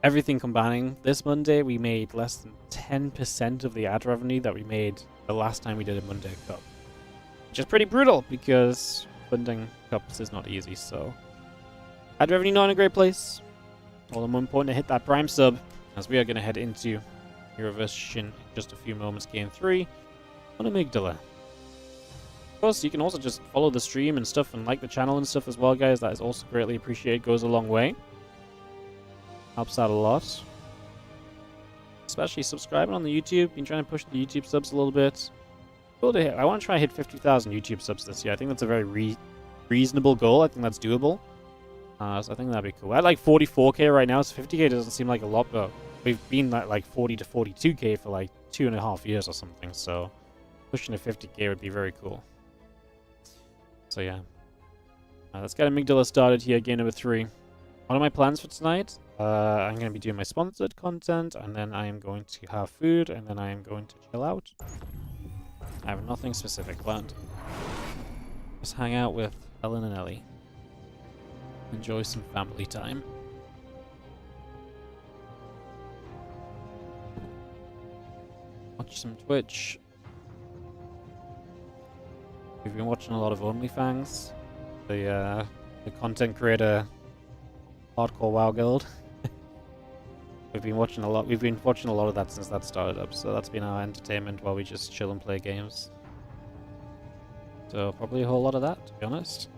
everything combining this Monday, we made less than 10% of the ad revenue that we made the last time we did a Monday Cup. Which is pretty brutal, because funding cups is not easy, so ad revenue not in a great place. All the more important to hit that prime sub, as we are going to head into Hero vs Shin in just a few moments, game 3 on Amygdala. Of course, you can also just follow the stream and stuff and like the channel and stuff as well, guys. That is also greatly appreciated. Goes a long way. Helps out a lot. especially subscribing on the YouTube. Been trying to push the YouTube subs a little bit. Cool to hit. I want to try and hit 50,000 YouTube subs this year. I think that's a very reasonable goal. I think that's doable. So I think that'd be cool. At like 44k right now, so 50k doesn't seem like a lot, but we've been at like 40 to 42k for like 2.5 years or something. So pushing to 50k would be very cool. So yeah. Let's get Amygdala started here, game number 3. What are my plans for tonight? I'm going to be doing my sponsored content, and then I am going to have food, and then I am going to chill out. I have nothing specific planned. Just hang out with Ellen and Ellie. Enjoy some family time. Watch some Twitch. We've been watching a lot of OnlyFans. The content creator hardcore WoW guild. We've been watching a lot of that since that started up, so that's been our entertainment while we just chill and play games. So probably a whole lot of that, to be honest.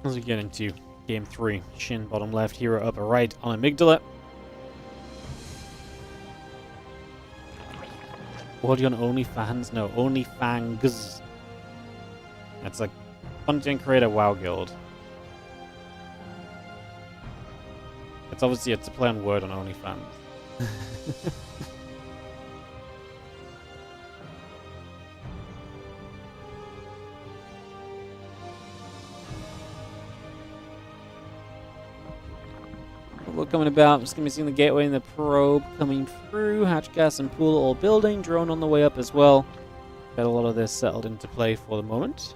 As we get into game 3, Shin bottom left, hero upper right on Amygdala. What are you on OnlyFans? No, OnlyFangs. It's a content creator WoW guild. It's obviously a play on word on OnlyFans. We're coming about. I'm just going to be seeing the gateway and the probe coming through. Hatch, gas, and pool all building. Drone on the way up as well. Got a lot of this settled into play for the moment.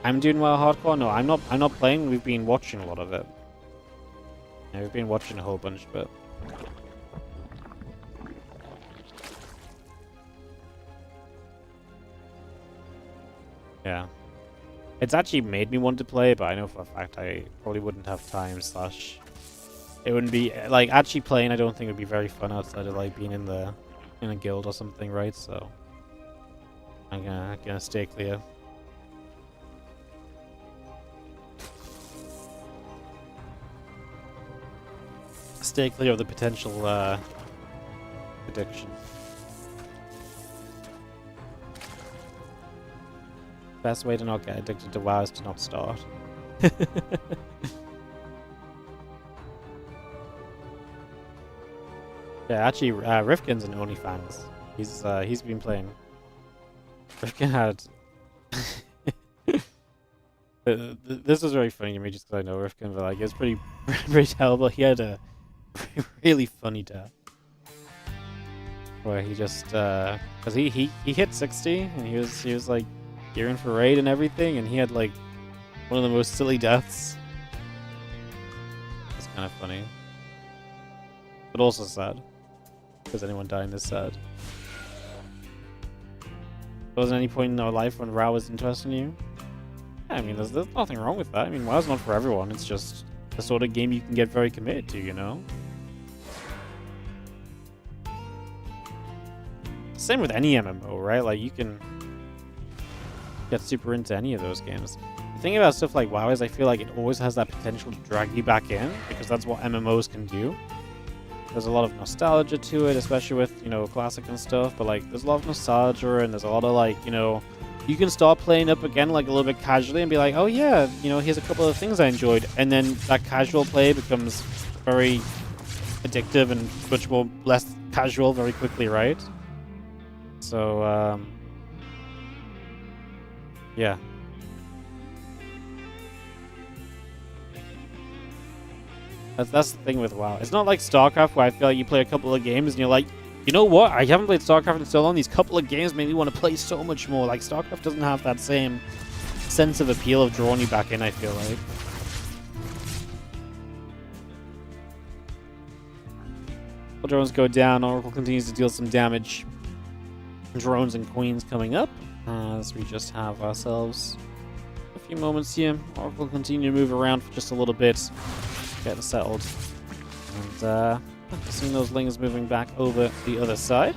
I'm doing WoW hardcore. No, I'm not playing. We've been watching a lot of it. Yeah, we've been watching a whole bunch, but yeah, it's actually made me want to play, but I know for a fact I probably wouldn't have time. Slash, it wouldn't be like actually playing. I don't think it would be very fun outside of like being in a guild or something, right? So I'm gonna stay clear. Stay clear of the potential addiction. Best way to not get addicted to WoW is to not start. Yeah, actually, Rifkin's an OnlyFans. He's been playing. Rifkin had. This was very funny to me just because I know Rifkin, but like it was pretty terrible. He had a really funny death where he just because he hit 60 and he was like gearing for raid and everything, and he had like one of the most silly deaths. It's kind of funny, but also sad because anyone dying is sad. There wasn't any point in our life when WoW was interesting you. Yeah, I mean, there's nothing wrong with that. I mean, WoW's not for everyone. It's just the sort of game you can get very committed to, you know? Same with any MMO, right? Like, you can get super into any of those games. The thing about stuff like WoW is I feel like it always has that potential to drag you back in, because that's what MMOs can do. There's a lot of nostalgia to it, especially with, you know, classic and stuff, but, like, there's a lot of nostalgia, and there's a lot of, like, you know, you can start playing up again, like, a little bit casually and be like, oh, yeah, you know, here's a couple of things I enjoyed, and then that casual play becomes very addictive and much more less casual very quickly, right? So, yeah. That's the thing with WoW. It's not like StarCraft where I feel like you play a couple of games and you're like, you know what? I haven't played StarCraft in so long. These couple of games made me want to play so much more. Like, StarCraft doesn't have that same sense of appeal of drawing you back in, I feel like. While drones go down, Oracle continues to deal some damage. Drones and queens coming up as we just have ourselves a few moments here. Oracle continue to move around for just a little bit, getting settled, and seeing those lings moving back over the other side.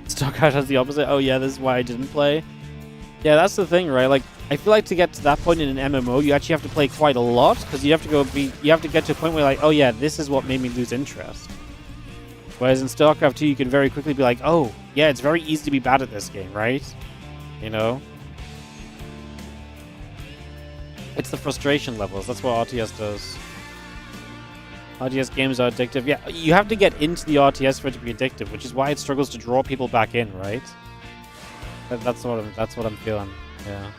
StarCraft has the opposite. Oh yeah, this is why I didn't play. Yeah, that's the thing, right? Like, I feel like to get to that point in an MMO, you actually have to play quite a lot, because you have to get to a point where like, oh yeah, this is what made me lose interest. Whereas in StarCraft 2, you can very quickly be like, oh, yeah, it's very easy to be bad at this game, right? You know? It's the frustration levels. That's what RTS does. RTS games are addictive. Yeah, you have to get into the RTS for it to be addictive, which is why it struggles to draw people back in, right? That's what I'm feeling. Yeah.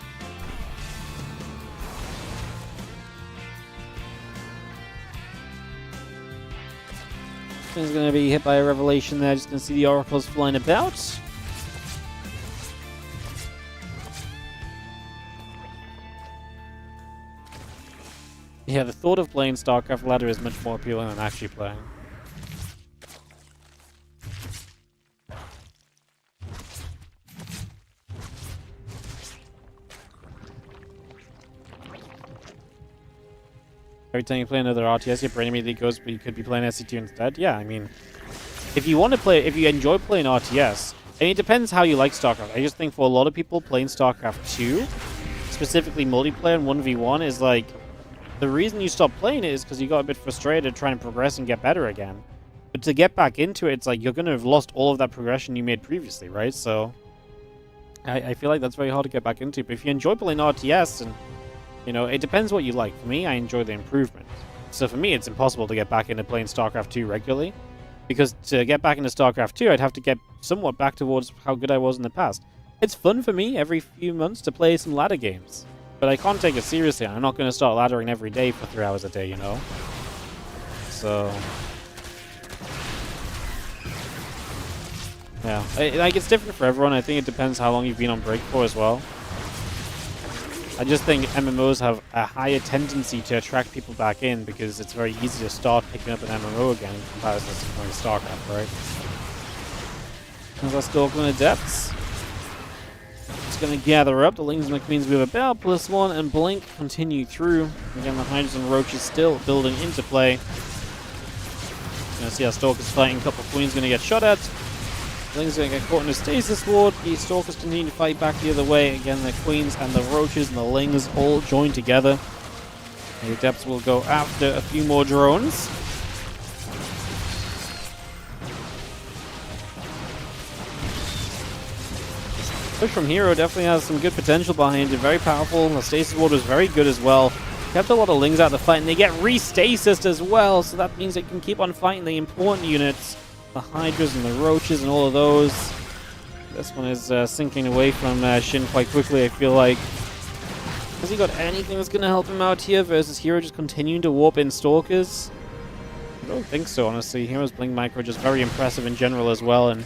He's going to be hit by a revelation there. Just going to see the oracles flying about. Yeah, the thought of playing StarCraft ladder is much more appealing than actually playing. Every time you play another RTS, your brain immediately goes, but you could be playing SC2 instead. Yeah, I mean, if you enjoy playing RTS, and it depends how you like StarCraft. I just think for a lot of people, playing StarCraft 2, specifically multiplayer and 1v1, is like, the reason you stop playing it is because you got a bit frustrated trying to progress and get better again. But to get back into it, it's like you're going to have lost all of that progression you made previously, right? So, I feel like that's very hard to get back into. But if you enjoy playing RTS and you know, it depends what you like. For me, I enjoy the improvement. So for me, it's impossible to get back into playing StarCraft 2 regularly. Because to get back into StarCraft 2, I'd have to get somewhat back towards how good I was in the past. It's fun for me every few months to play some ladder games. But I can't take it seriously. I'm not going to start laddering every day for 3 hours a day, you know? So... yeah. Like, it's different for everyone. I think it depends how long you've been on break for as well. I just think MMOs have a higher tendency to attract people back in because it's very easy to start picking up an MMO again in comparison to playing StarCraft, right? As I stalk in the depths. It's going to gather up. The Lings and the Queens with a Peral +1 and Blink continue through. Again, the Hydras and Roaches still building into play. Going to see our Stalkers fighting. A couple of Queens going to get shot at. Ling's going to get caught in a stasis ward. The Stalkers continue to fight back the other way. Again, the Queens and the Roaches and the Lings all join together. The Adepts will go after a few more drones. Push from Hero definitely has some good potential behind it. Very powerful. The stasis ward was very good as well. Kept a lot of Lings out the fight, and they get re-stasised as well. So that means they can keep on fighting the important units. The Hydras and the Roaches and all of those. This one is sinking away from Shin quite quickly, I feel like. Has he got anything that's going to help him out here versus Hero just continuing to warp in Stalkers? I don't think so, honestly. Hero's Blink Micro just very impressive in general as well, and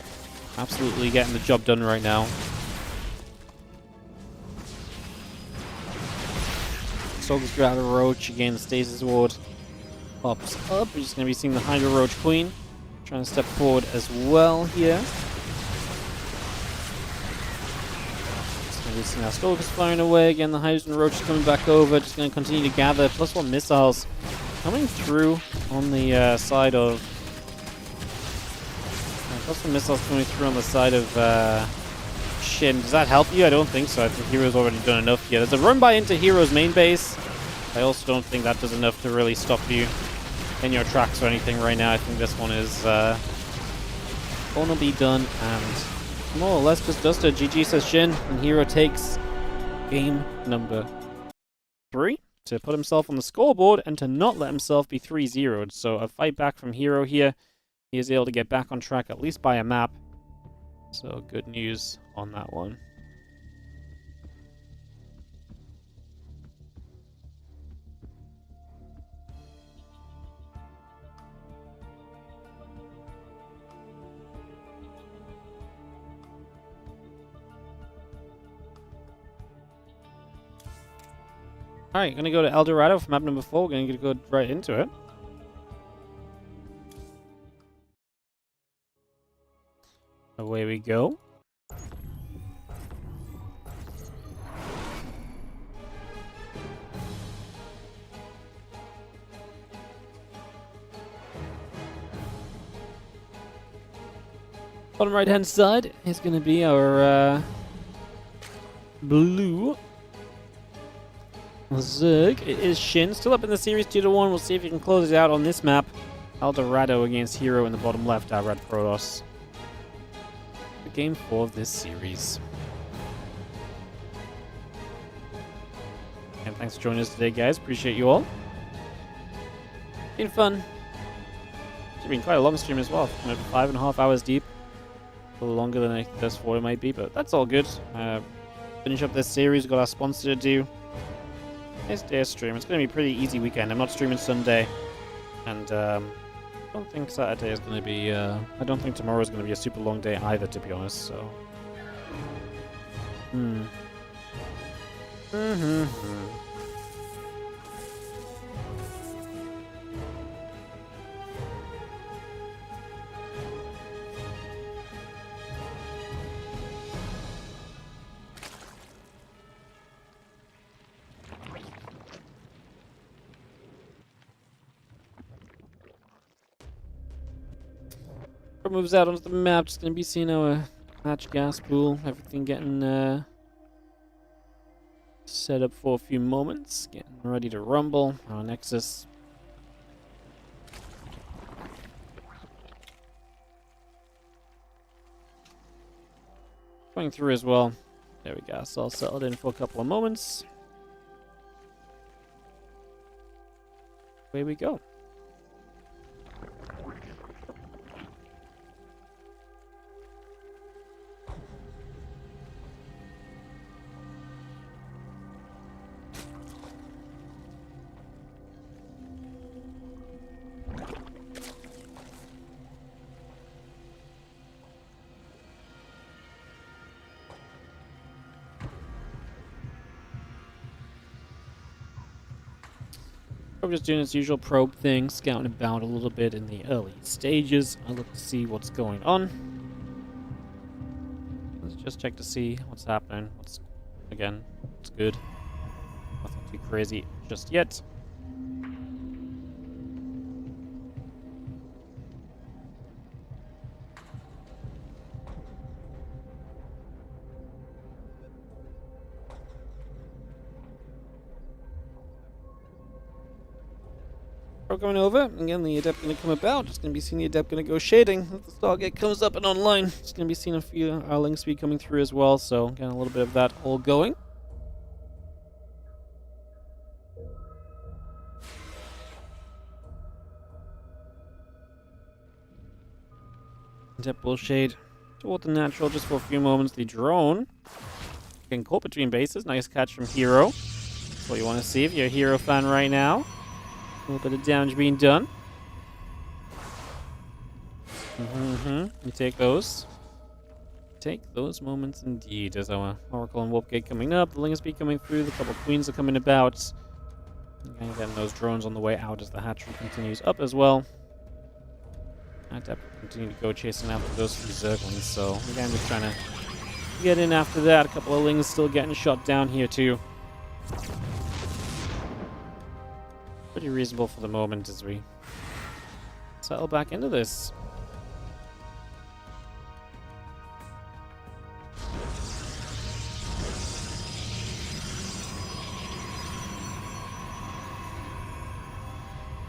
absolutely getting the job done right now. Stalkers grab a Roach. Again, the Stasis Ward pops up. We're just going to be seeing the Hydra Roach Queen. Trying to step forward as well here. Just going to be seeing our Stalkers flying away. Again, the Hydras and Roaches coming back over. Just going to continue to gather. +1 missiles coming through on the side of... +1 missiles coming through on the side of Shin. Does that help you? I don't think so. I think Hero's already done enough here. There's a run by into Hero's main base. I also don't think that does enough to really stop you in your tracks or anything right now. I think this one is gonna be done and more or less just dusted. GG, says Shin, and Hero takes game number 3 to put himself on the scoreboard and to not let himself be 3-0'd. So a fight back from Hero here. He is able to get back on track at least by a map. So good news on that one. Alright, gonna go to El Dorado for map number 4. We're gonna go right into it. Away we go. Bottom right hand side is gonna be our blue. Zerg. It is Shin, still up in the series 2-1. We'll see if he can close it out on this map. Eldorado against Hero in the bottom left, our Red Protoss. The game 4 of this series. And thanks for joining us today, guys. Appreciate you all. Been fun. It's been quite a long stream as well. 5.5 hours deep. A little longer than I just thought it might be, but that's all good. Finish up this series. We've got our sponsor to do. Nice day of stream. It's going to be a pretty easy weekend. I'm not streaming Sunday. And I don't think Saturday is going to be... I don't think tomorrow is going to be a super long day either, to be honest, so... Moves out onto the map, just going to be seeing our hatch gas pool, everything getting set up for a few moments, getting ready to rumble. Our Nexus. Going through as well. There we go, so I'll settle in for a couple of moments. Away we go. I'm just doing its usual probe thing, scouting about a little bit in the early stages. I look to see what's going on. Let's just check to see what's happening. What's good. Nothing too crazy just yet. Going over, again the Adept going to come about, just going to be seeing the Adept going to go shading. If the Stargate comes up and online, just going to be seeing a few link speed coming through as well, so again a little bit of that all going. Adept will shade toward the natural just for a few moments. The drone getting caught between bases, nice catch from Hero. That's what you want to see if you're a Hero fan right now. A little bit of damage being done. You take those. Take those moments indeed. There's our Oracle and Warp Gate coming up. The Lingerspeed coming through. The couple of Queens are coming about. Again, getting those drones on the way out as the hatchery continues up as well. Adept will continue to go chasing after those three Zerglings. So again, just trying to get in after that. A couple of Lings still getting shot down here too. Pretty reasonable for the moment as we settle back into this.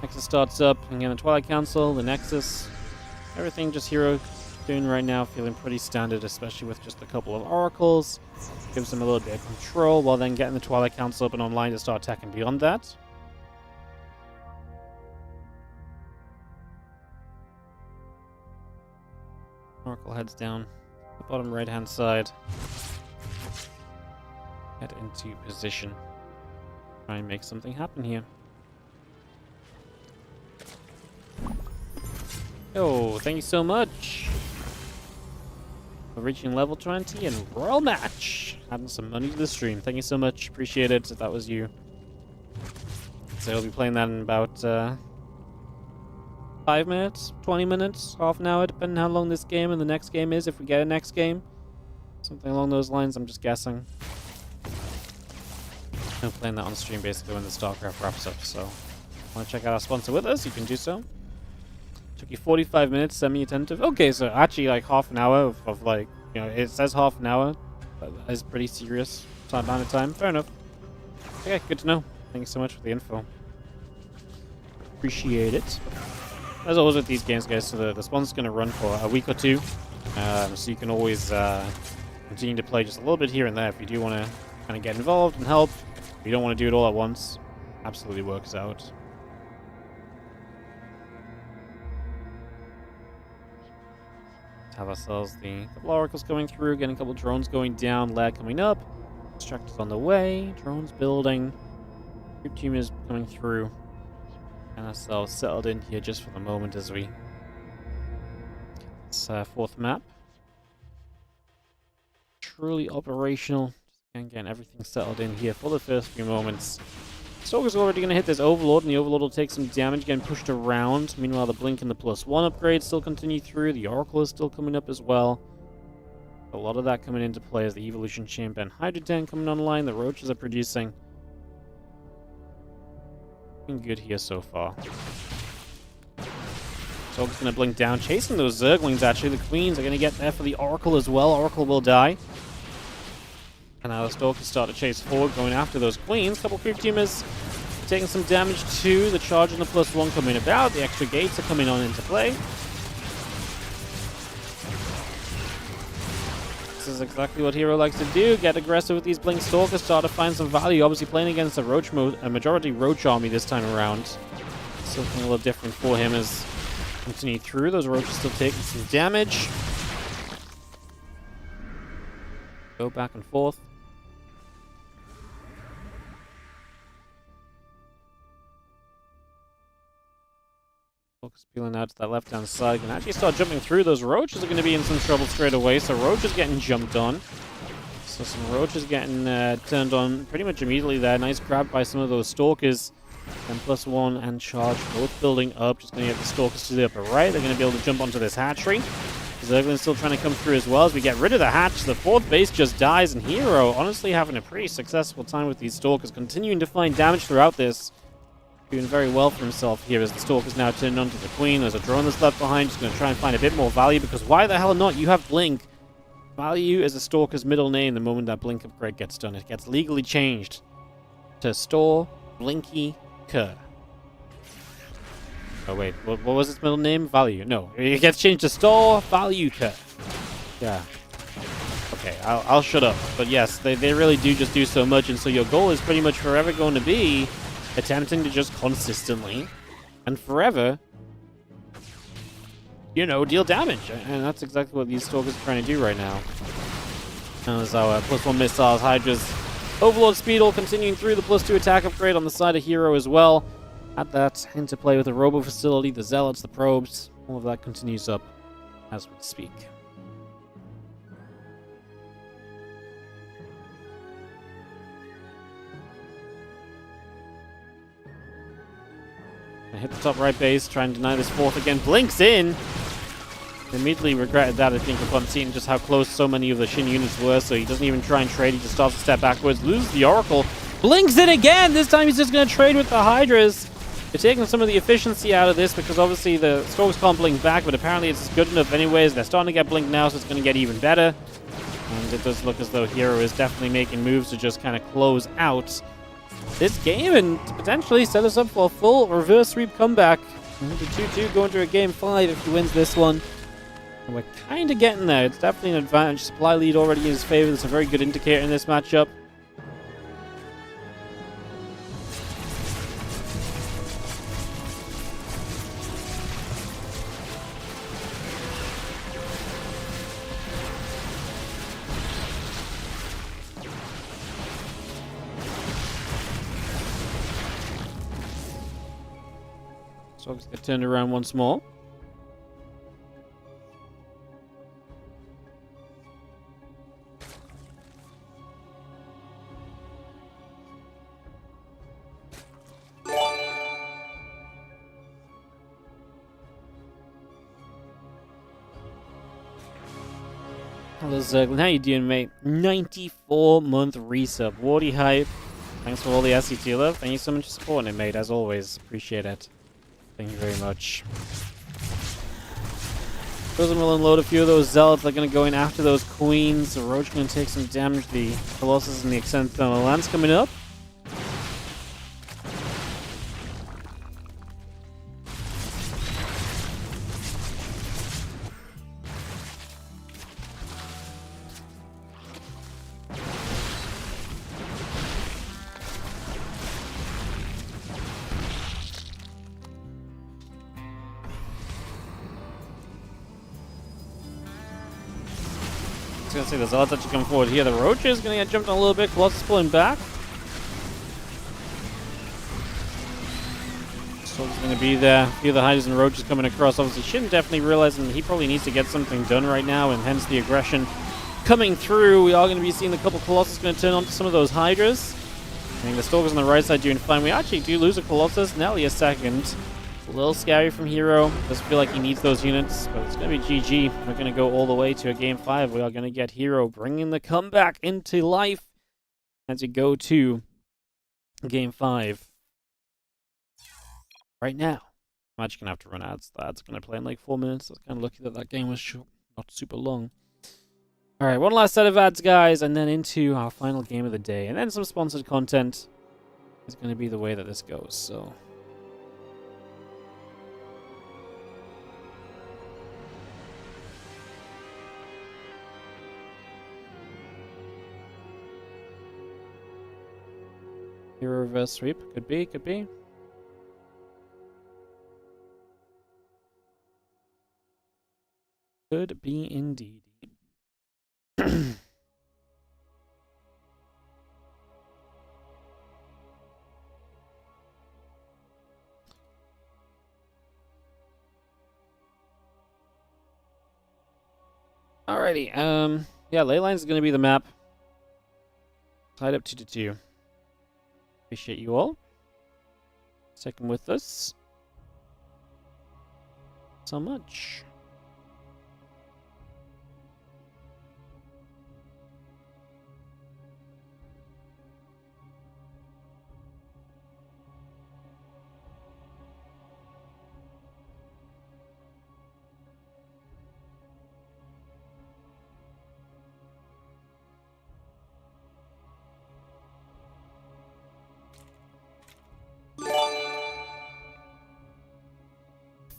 Nexus starts up, and again the Twilight Council, the Nexus, everything just Hero doing right now, feeling pretty standard, especially with just a couple of Oracles. Gives them a little bit of control, while then getting the Twilight Council up and online to start attacking beyond that. Oracle heads down the bottom right hand side. Head into position. Try and make something happen here. Oh, thank you so much. We're reaching level 20 and Royal Match. Adding some money to the stream. Thank you so much. Appreciate it if that was you. So I'll be playing that in about 5 minutes, 20 minutes, half an hour, depending on how long this game and the next game is, if we get a next game. Something along those lines, I'm just guessing. I'm playing that on stream basically when the StarCraft wraps up, so if you want to check out our sponsor with us, you can do so. Took you 45 minutes, semi-attentive. Okay, so actually like half an hour of like, you know, it says half an hour, but that is pretty serious. amount of time. Fair enough. Okay, good to know. Thank you so much for the info. Appreciate it. As always with these games, guys, so the spawn's going to run for a week or two. So you can always continue to play just a little bit here and there if you do want to kind of get involved and help. If you don't want to do it all at once, absolutely works out. Let's have ourselves the couple oracles coming through, getting a couple drones going down, lag coming up, extractors on the way, drones building, group team is coming through, and ourselves settled in here just for the moment as we this fourth map. Truly operational. And getting everything settled in here for the first few moments. Stalker's already going to hit this Overlord, and the Overlord will take some damage, getting pushed around. Meanwhile, the Blink and the +1 upgrades still continue through. The Oracle is still coming up as well. A lot of that coming into play as the Evolution Champ and Hydro Tank coming online. The Roaches are producing. Looking good here so far. Stalker's going to blink down, chasing those Zerglings actually. The Queens are going to get there for the Oracle as well. Oracle will die. And now the Stalkers start to chase forward, going after those Queens. Couple creep teamers taking some damage too. The charge and the +1 coming about. The extra gates are coming on into play. This is exactly what Hero likes to do. Get aggressive with these Blink Stalkers, start to find some value. Obviously playing against a majority Roach army this time around. Something a little different for him as continue through. Those Roaches still taking some damage. Go back and forth. Focus peeling out to that left-hand side. Can actually start jumping through. Those Roaches are going to be in some trouble straight away. So Roaches getting jumped on. So some Roaches getting turned on pretty much immediately there. Nice grab by some of those Stalkers. And +1 and charge both building up. Just going to get the Stalkers to the upper right. They're going to be able to jump onto this hatchery. Zergling's still trying to come through as well as we get rid of the hatch. The fourth base just dies, and Hero honestly having a pretty successful time with these Stalkers, continuing to find damage throughout this. Doing very well for himself here as the Stalker's now turned onto the Queen. There's a drone that's left behind, just going to try and find a bit more value, because why the hell not? You have Blink. Value is a Stalker's middle name the moment that Blink upgrade gets done. It gets legally changed to Store Blinky Kerr. Oh wait, what was its middle name? Value. No, it gets changed to Store Value Kerr. Yeah. Okay, I'll shut up. But yes, they really do just do so much, and so your goal is pretty much forever going to be attempting to just consistently and forever, you know, deal damage. And that's exactly what these Stalkers are trying to do right now. As our +1 missiles, Hydra's Overlord speed all continuing through. The +2 attack upgrade on the side of Hero as well. Add that interplay with the Robo Facility, the Zealots, the Probes. All of that continues up as we speak. I hit the top right base, trying to deny this fourth again. Blinks in! Immediately regretted that, I think, upon seeing just how close so many of the Shin units were, so he doesn't even try and trade, he just starts to step backwards, loses the Oracle. Blinks in again! This time he's just going to trade with the Hydras. They're taking some of the efficiency out of this, because obviously the Stalkers can't blink back, but apparently it's good enough anyways. They're starting to get blinked now, so it's going to get even better. And it does look as though Hero is definitely making moves to just kind of close out this game and potentially set us up for a full reverse sweep comeback. The 2-2 going to a game 5 if he wins this one. And we're kind of getting there. It's definitely an advantage. Supply lead already in his favor. That's a very good indicator in this matchup. Stalkers get turned around once more. Hello Zerglin, how you doing, mate? 94-month resub. Wardy hype. Thanks for all the SCT love. Thank you so much for supporting it, mate, as always. Appreciate it. Thank you very much. Frozen will unload a few of those zealots. They're going to go in after those queens. The Roach going to take some damage. The Colossus and the Extended Thermal Lance coming up. I was going to say, the Zealots actually coming forward here. The Roach is going to get jumped on a little bit. Colossus pulling back. Soldier's going to be there. A few of the Hydras and Roaches coming across. Obviously, Shin definitely realizing that he probably needs to get something done right now, and hence the aggression coming through. We are going to be seeing a couple Colossus going to turn onto some of those Hydras. I think the Stalkers on the right side doing fine. We actually do lose a Colossus. Nearly a second. A little scary from Hero. Doesn't feel like he needs those units, but it's going to be GG. We're going to go all the way to a game 5. We are going to get Hero bringing the comeback into life as we go to game 5. Right now. I'm actually going to have to run ads. That's going to play in like 4 minutes. I was kind of lucky that that game was short, not super long. Alright, one last set of ads, guys, and then into our final game of the day. And then some sponsored content is going to be the way that this goes, so... Hero reverse sweep. Could be, could be. Could be indeed. Alrighty, yeah, Leyline is going to be the map. Tied up 2-2. Appreciate you all sticking with us so much.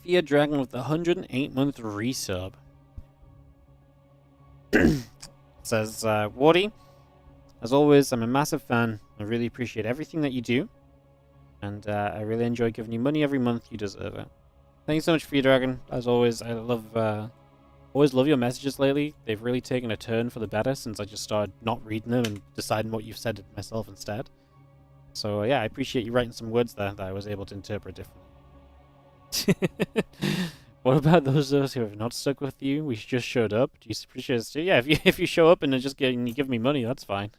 Fear Dragon with the 108-month resub. Says, Wardy, as always, I'm a massive fan. I really appreciate everything that you do. And I really enjoy giving you money every month. You deserve it. Thank you so much, Fear Dragon. As always, I always love your messages lately. They've really taken a turn for the better since I just started not reading them and deciding what you've said myself instead. So yeah, I appreciate you writing some words there that I was able to interpret differently. What about those of us who have not stuck with you? We just showed up. Do you appreciate us too? Yeah, if you show up and you give me money, that's fine.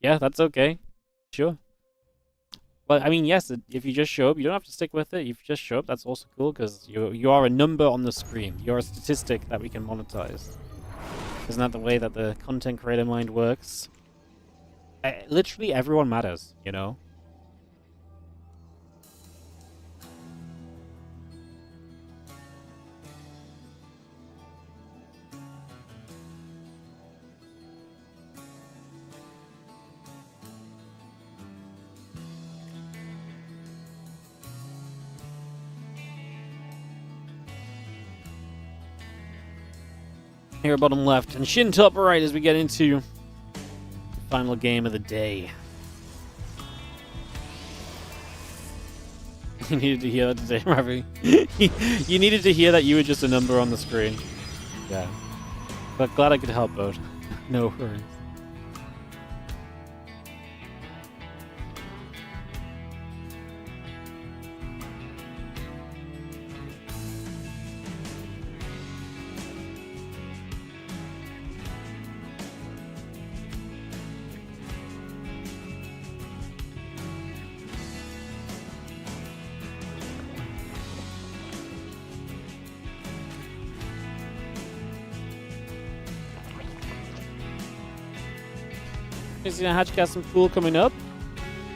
Yeah, that's okay. Sure. But I mean, yes, if you just show up, you don't have to stick with it. If you just show up, that's also cool because you are a number on the screen. You're a statistic that we can monetize. Isn't that the way that the content creator mind works? Literally everyone matters, you know? Here bottom left, and Shin top right as we get into the final game of the day. You needed to hear that today, Ravi. You needed to hear that you were just a number on the screen. Yeah. But glad I could help out. No worries. Hatch got some pool coming up.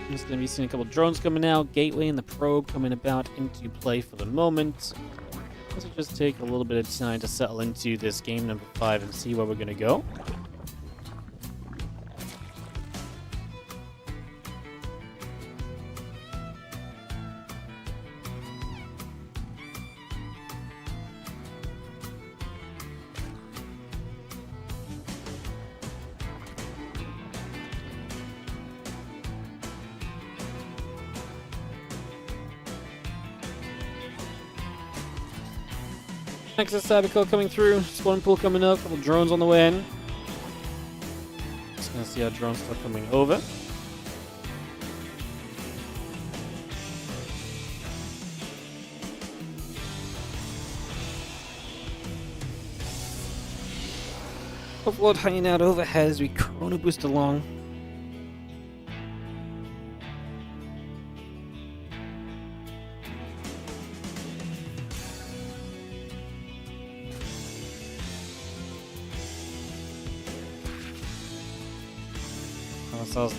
I'm just going to be seeing a couple drones coming out. Gateway and the probe coming about into play for the moment. Let's just take a little bit of time to settle into this game number 5 and see where we're going to go. Next is Cyberco coming through, spawn pool coming up, couple drones on the way in. Just gonna see how drones start coming over. Overlord hanging out overhead as we chrono boost along.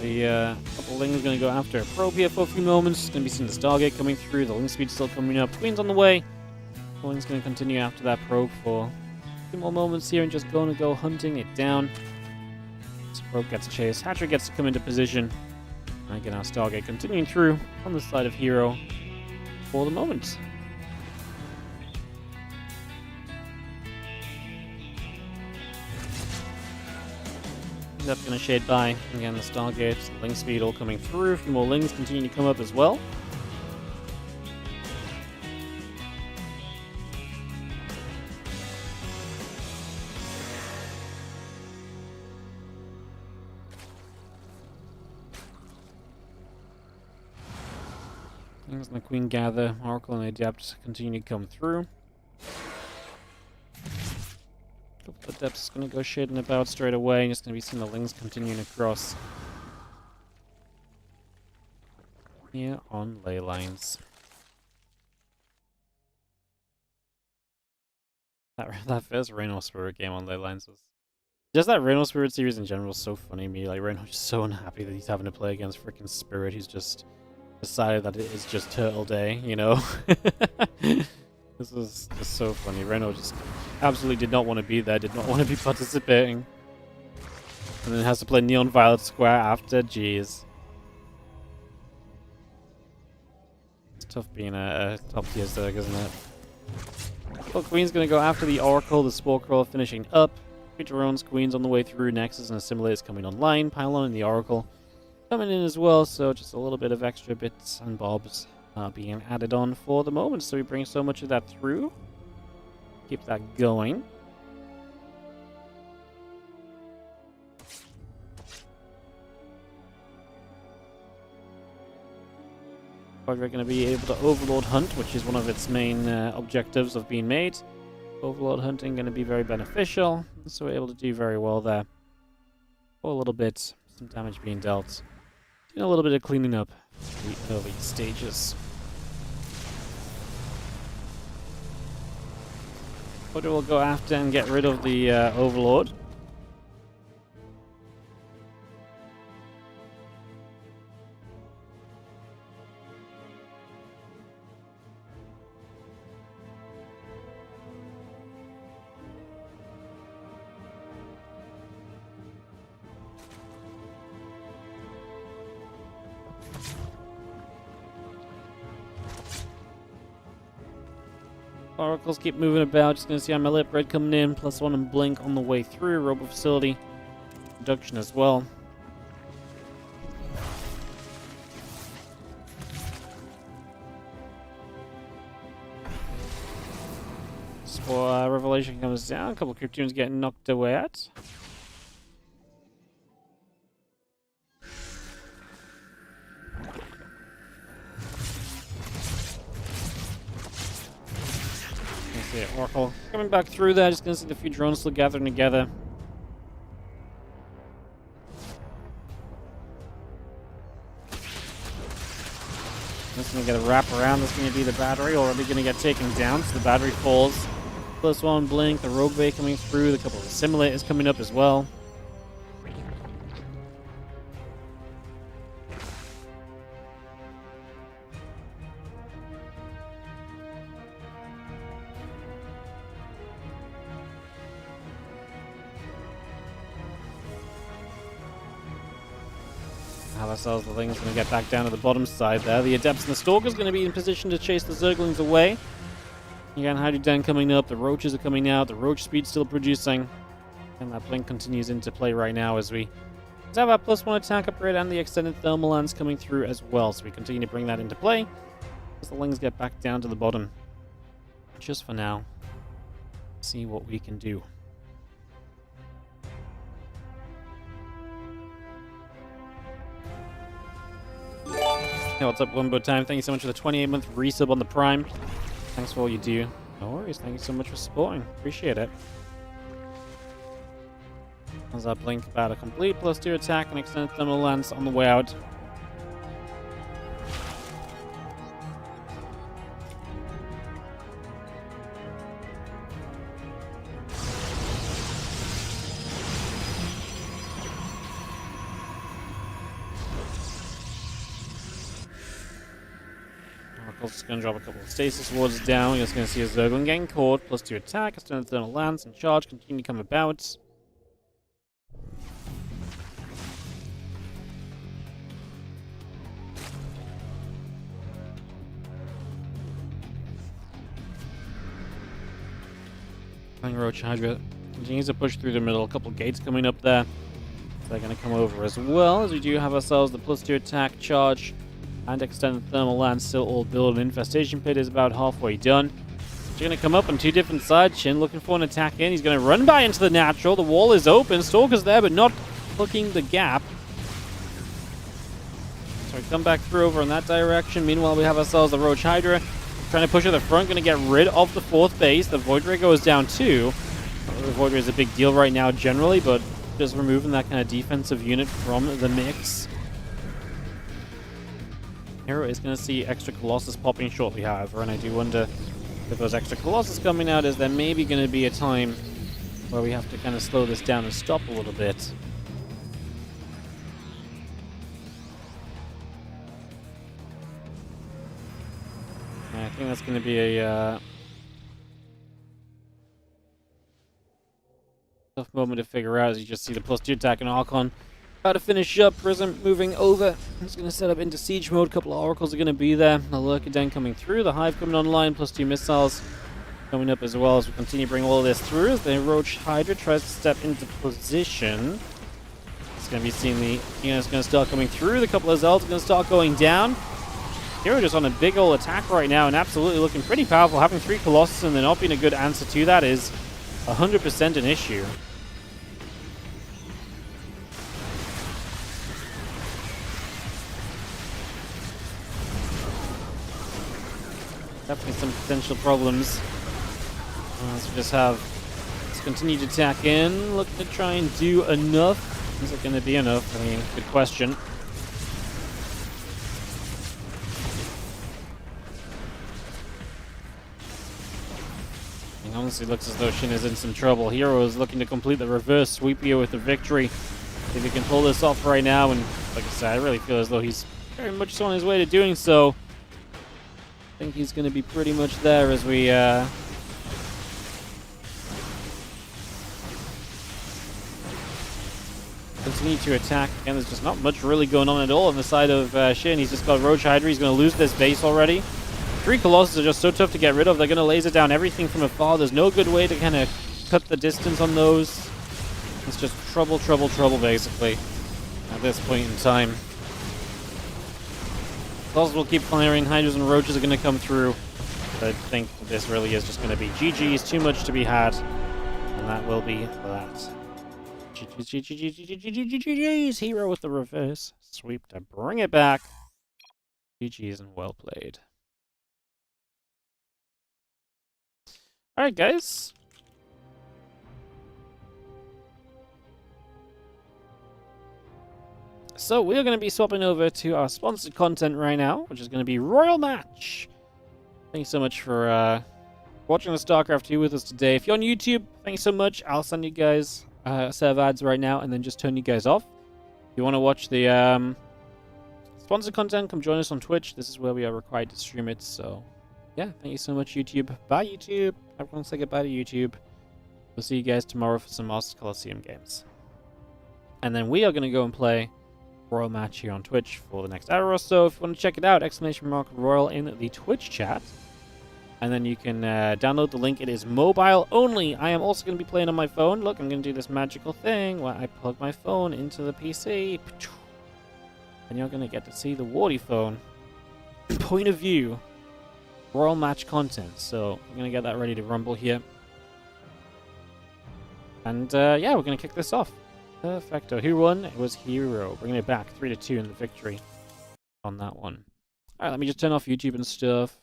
The couple Lings going to go after a probe here for a few moments. Going to be seeing the Stargate coming through. The Ling speed still coming up. Queen's on the way. The Ling's going to continue after that probe for a few more moments here and just going to go hunting it down. This probe gets chased. Hatcher gets to come into position. And again, our Stargate continuing through on the side of Hero for the moment. That's going to shade by. Again, the Stargate, the Ling speed all coming through. A few more Lings continue to come up as well. As the Queen gather, Oracle and Adept continue to come through. The Adept's is going to go shading about straight away. Just going to be seeing the Lings continuing across here on ley lines. That first Reno Spirit game on ley lines was just that Reno Spirit series in general is so funny to me. Like Reno's just so unhappy that he's having to play against freaking Spirit. He's just decided that it is just Turtle Day, you know. This is just so funny. Reno just absolutely did not want to be there, did not want to be participating. And then has to play Neon Violet Square after, jeez. It's tough being a top tier Zerg, isn't it? Well, Queen's going to go after the Oracle, the Spore Crawler finishing up. Drones, Queen's on the way through, Nexus and Assimilators coming online, Pylon and the Oracle coming in as well, so just a little bit of extra bits and bobs being added on for the moment, so we bring so much of that through. Keep that going. We're going to be able to Overlord hunt, which is one of its main objectives of being made. Overlord hunting going to be very beneficial, so we're able to do very well there. For a little bit, some damage being dealt. Doing a little bit of cleaning up the early stages. Order will go after and get rid of the Overlord. Oracles keep moving about. Just going to see on my lip red coming in. +1 and blink on the way through. Robo facility production as well. Spore Revelation comes down. A couple of Cryptoons getting knocked away at. Oracle coming back through there. Just gonna see the few drones still gathering together. Just gonna get a wrap around. That's gonna be the battery. Already gonna get taken down, so the battery falls. +1 blink. The Rogue Bay coming through. The couple of Assimilators coming up as well. Have ourselves the Ling's going to get back down to the bottom side there. The Adepts and the Stalker's going to be in position to chase the Zerglings away. You got Hydroden coming up. The Roaches are coming out. The Roach speed still producing. And that blink continues into play right now as we have our +1 attack upgrade and the extended thermal lance coming through as well. So we continue to bring that into play as the Lings get back down to the bottom. Just for now. See what we can do. Hey, what's up, Wumbo Time? Thank you so much for the 28-month resub on the Prime. Thanks for all you do. No worries. Thank you so much for supporting. Appreciate it. As that blink about a complete +2 attack and extended thermal lance on the way out. Just going to drop a couple of stasis wards down. We're just going to see a Zergling getting caught. +2 attack, extended thermal lance, and charge continue to come about. Roach Hydra continues to push through the middle. A couple of gates coming up there. So they're going to come over as well, as we do have ourselves the +2 attack, charge, and extended thermal lance still all built. Infestation pit is about halfway done. He's going to come up on two different sides. Shin looking for an attack in. He's going to run by into the natural. The wall is open. Stalker's there, but not looking the gap. So we come back through over in that direction. Meanwhile, we have ourselves the Roach Hydra trying to push to the front. Going to get rid of the 4th base. The Void Ray goes down too. The Void Ray is a big deal right now generally, but just removing that kind of defensive unit from the mix. Hero is going to see extra Colossus popping shortly, however, and I do wonder if those extra Colossus coming out, is there maybe going to be a time where we have to kind of slow this down and stop a little bit. And I think that's going to be a tough moment to figure out, as you just see the +2 attack and Archon about to finish up. Prism moving over. He's going to set up into siege mode. A couple of oracles are going to be there. The Lurker coming through. The Hive coming online. +2 missiles coming up as well as we continue to bring all of this through. As the Roach Hydra tries to step into position. It's going to be seeing the units going to start coming through. The couple of Zelds are going to start going down. Hero just on a big old attack right now and absolutely looking pretty powerful. Having 3 Colossus and there not being a good answer to that is 100% an issue. Definitely some potential problems. So we just have this continued attack in. Looking to try and do enough. Is it going to be enough? I mean, good question. It honestly looks as though Shin is in some trouble. Hero is looking to complete the reverse sweep here with the victory. If he can pull this off right now, and like I said, I really feel as though he's very much on his way to doing so. I think he's going to be pretty much there as we continue to attack. Again, there's just not much really going on at all on the side of Shin. He's just got Roach Hydra. He's going to lose this base already. 3 Colossus are just so tough to get rid of. They're going to laser down everything from afar. There's no good way to kind of cut the distance on those. It's just trouble, trouble, trouble, basically, at this point in time. Colossus will keep firing. Hydras and Roaches are going to come through. But I think this really is just going to be GG's. Too much to be had. And that will be that. GG's. Hero with the reverse sweep to bring it back. GG's and well played. Alright, guys. So we're going to be swapping over to our sponsored content right now, which is going to be Royal Match. Thank you so much for watching the StarCraft 2 with us today. If you're on YouTube, thank you so much. I'll send you guys a set of ads right now and then just turn you guys off. If you want to watch the sponsored content, come join us on Twitch. This is where we are required to stream it. So yeah, thank you so much, YouTube. Bye, YouTube. Everyone say goodbye to YouTube. We'll see you guys tomorrow for some Master Colosseum games. And then we are going to go and play Royal match here on Twitch for the next hour or so. If you want to check it out, !Royal in the Twitch chat. And then you can download the link. It is mobile only. I am also going to be playing on my phone. Look, I'm going to do this magical thing where I plug my phone into the PC. And you're going to get to see the Wardy phone. Point of view. Royal match content. So I'm going to get that ready to rumble here. And yeah, we're going to kick this off. Perfecto. Who won? It was Hero. Bringing it back 3-2 in the victory on that one. Alright, let me just turn off YouTube and stuff.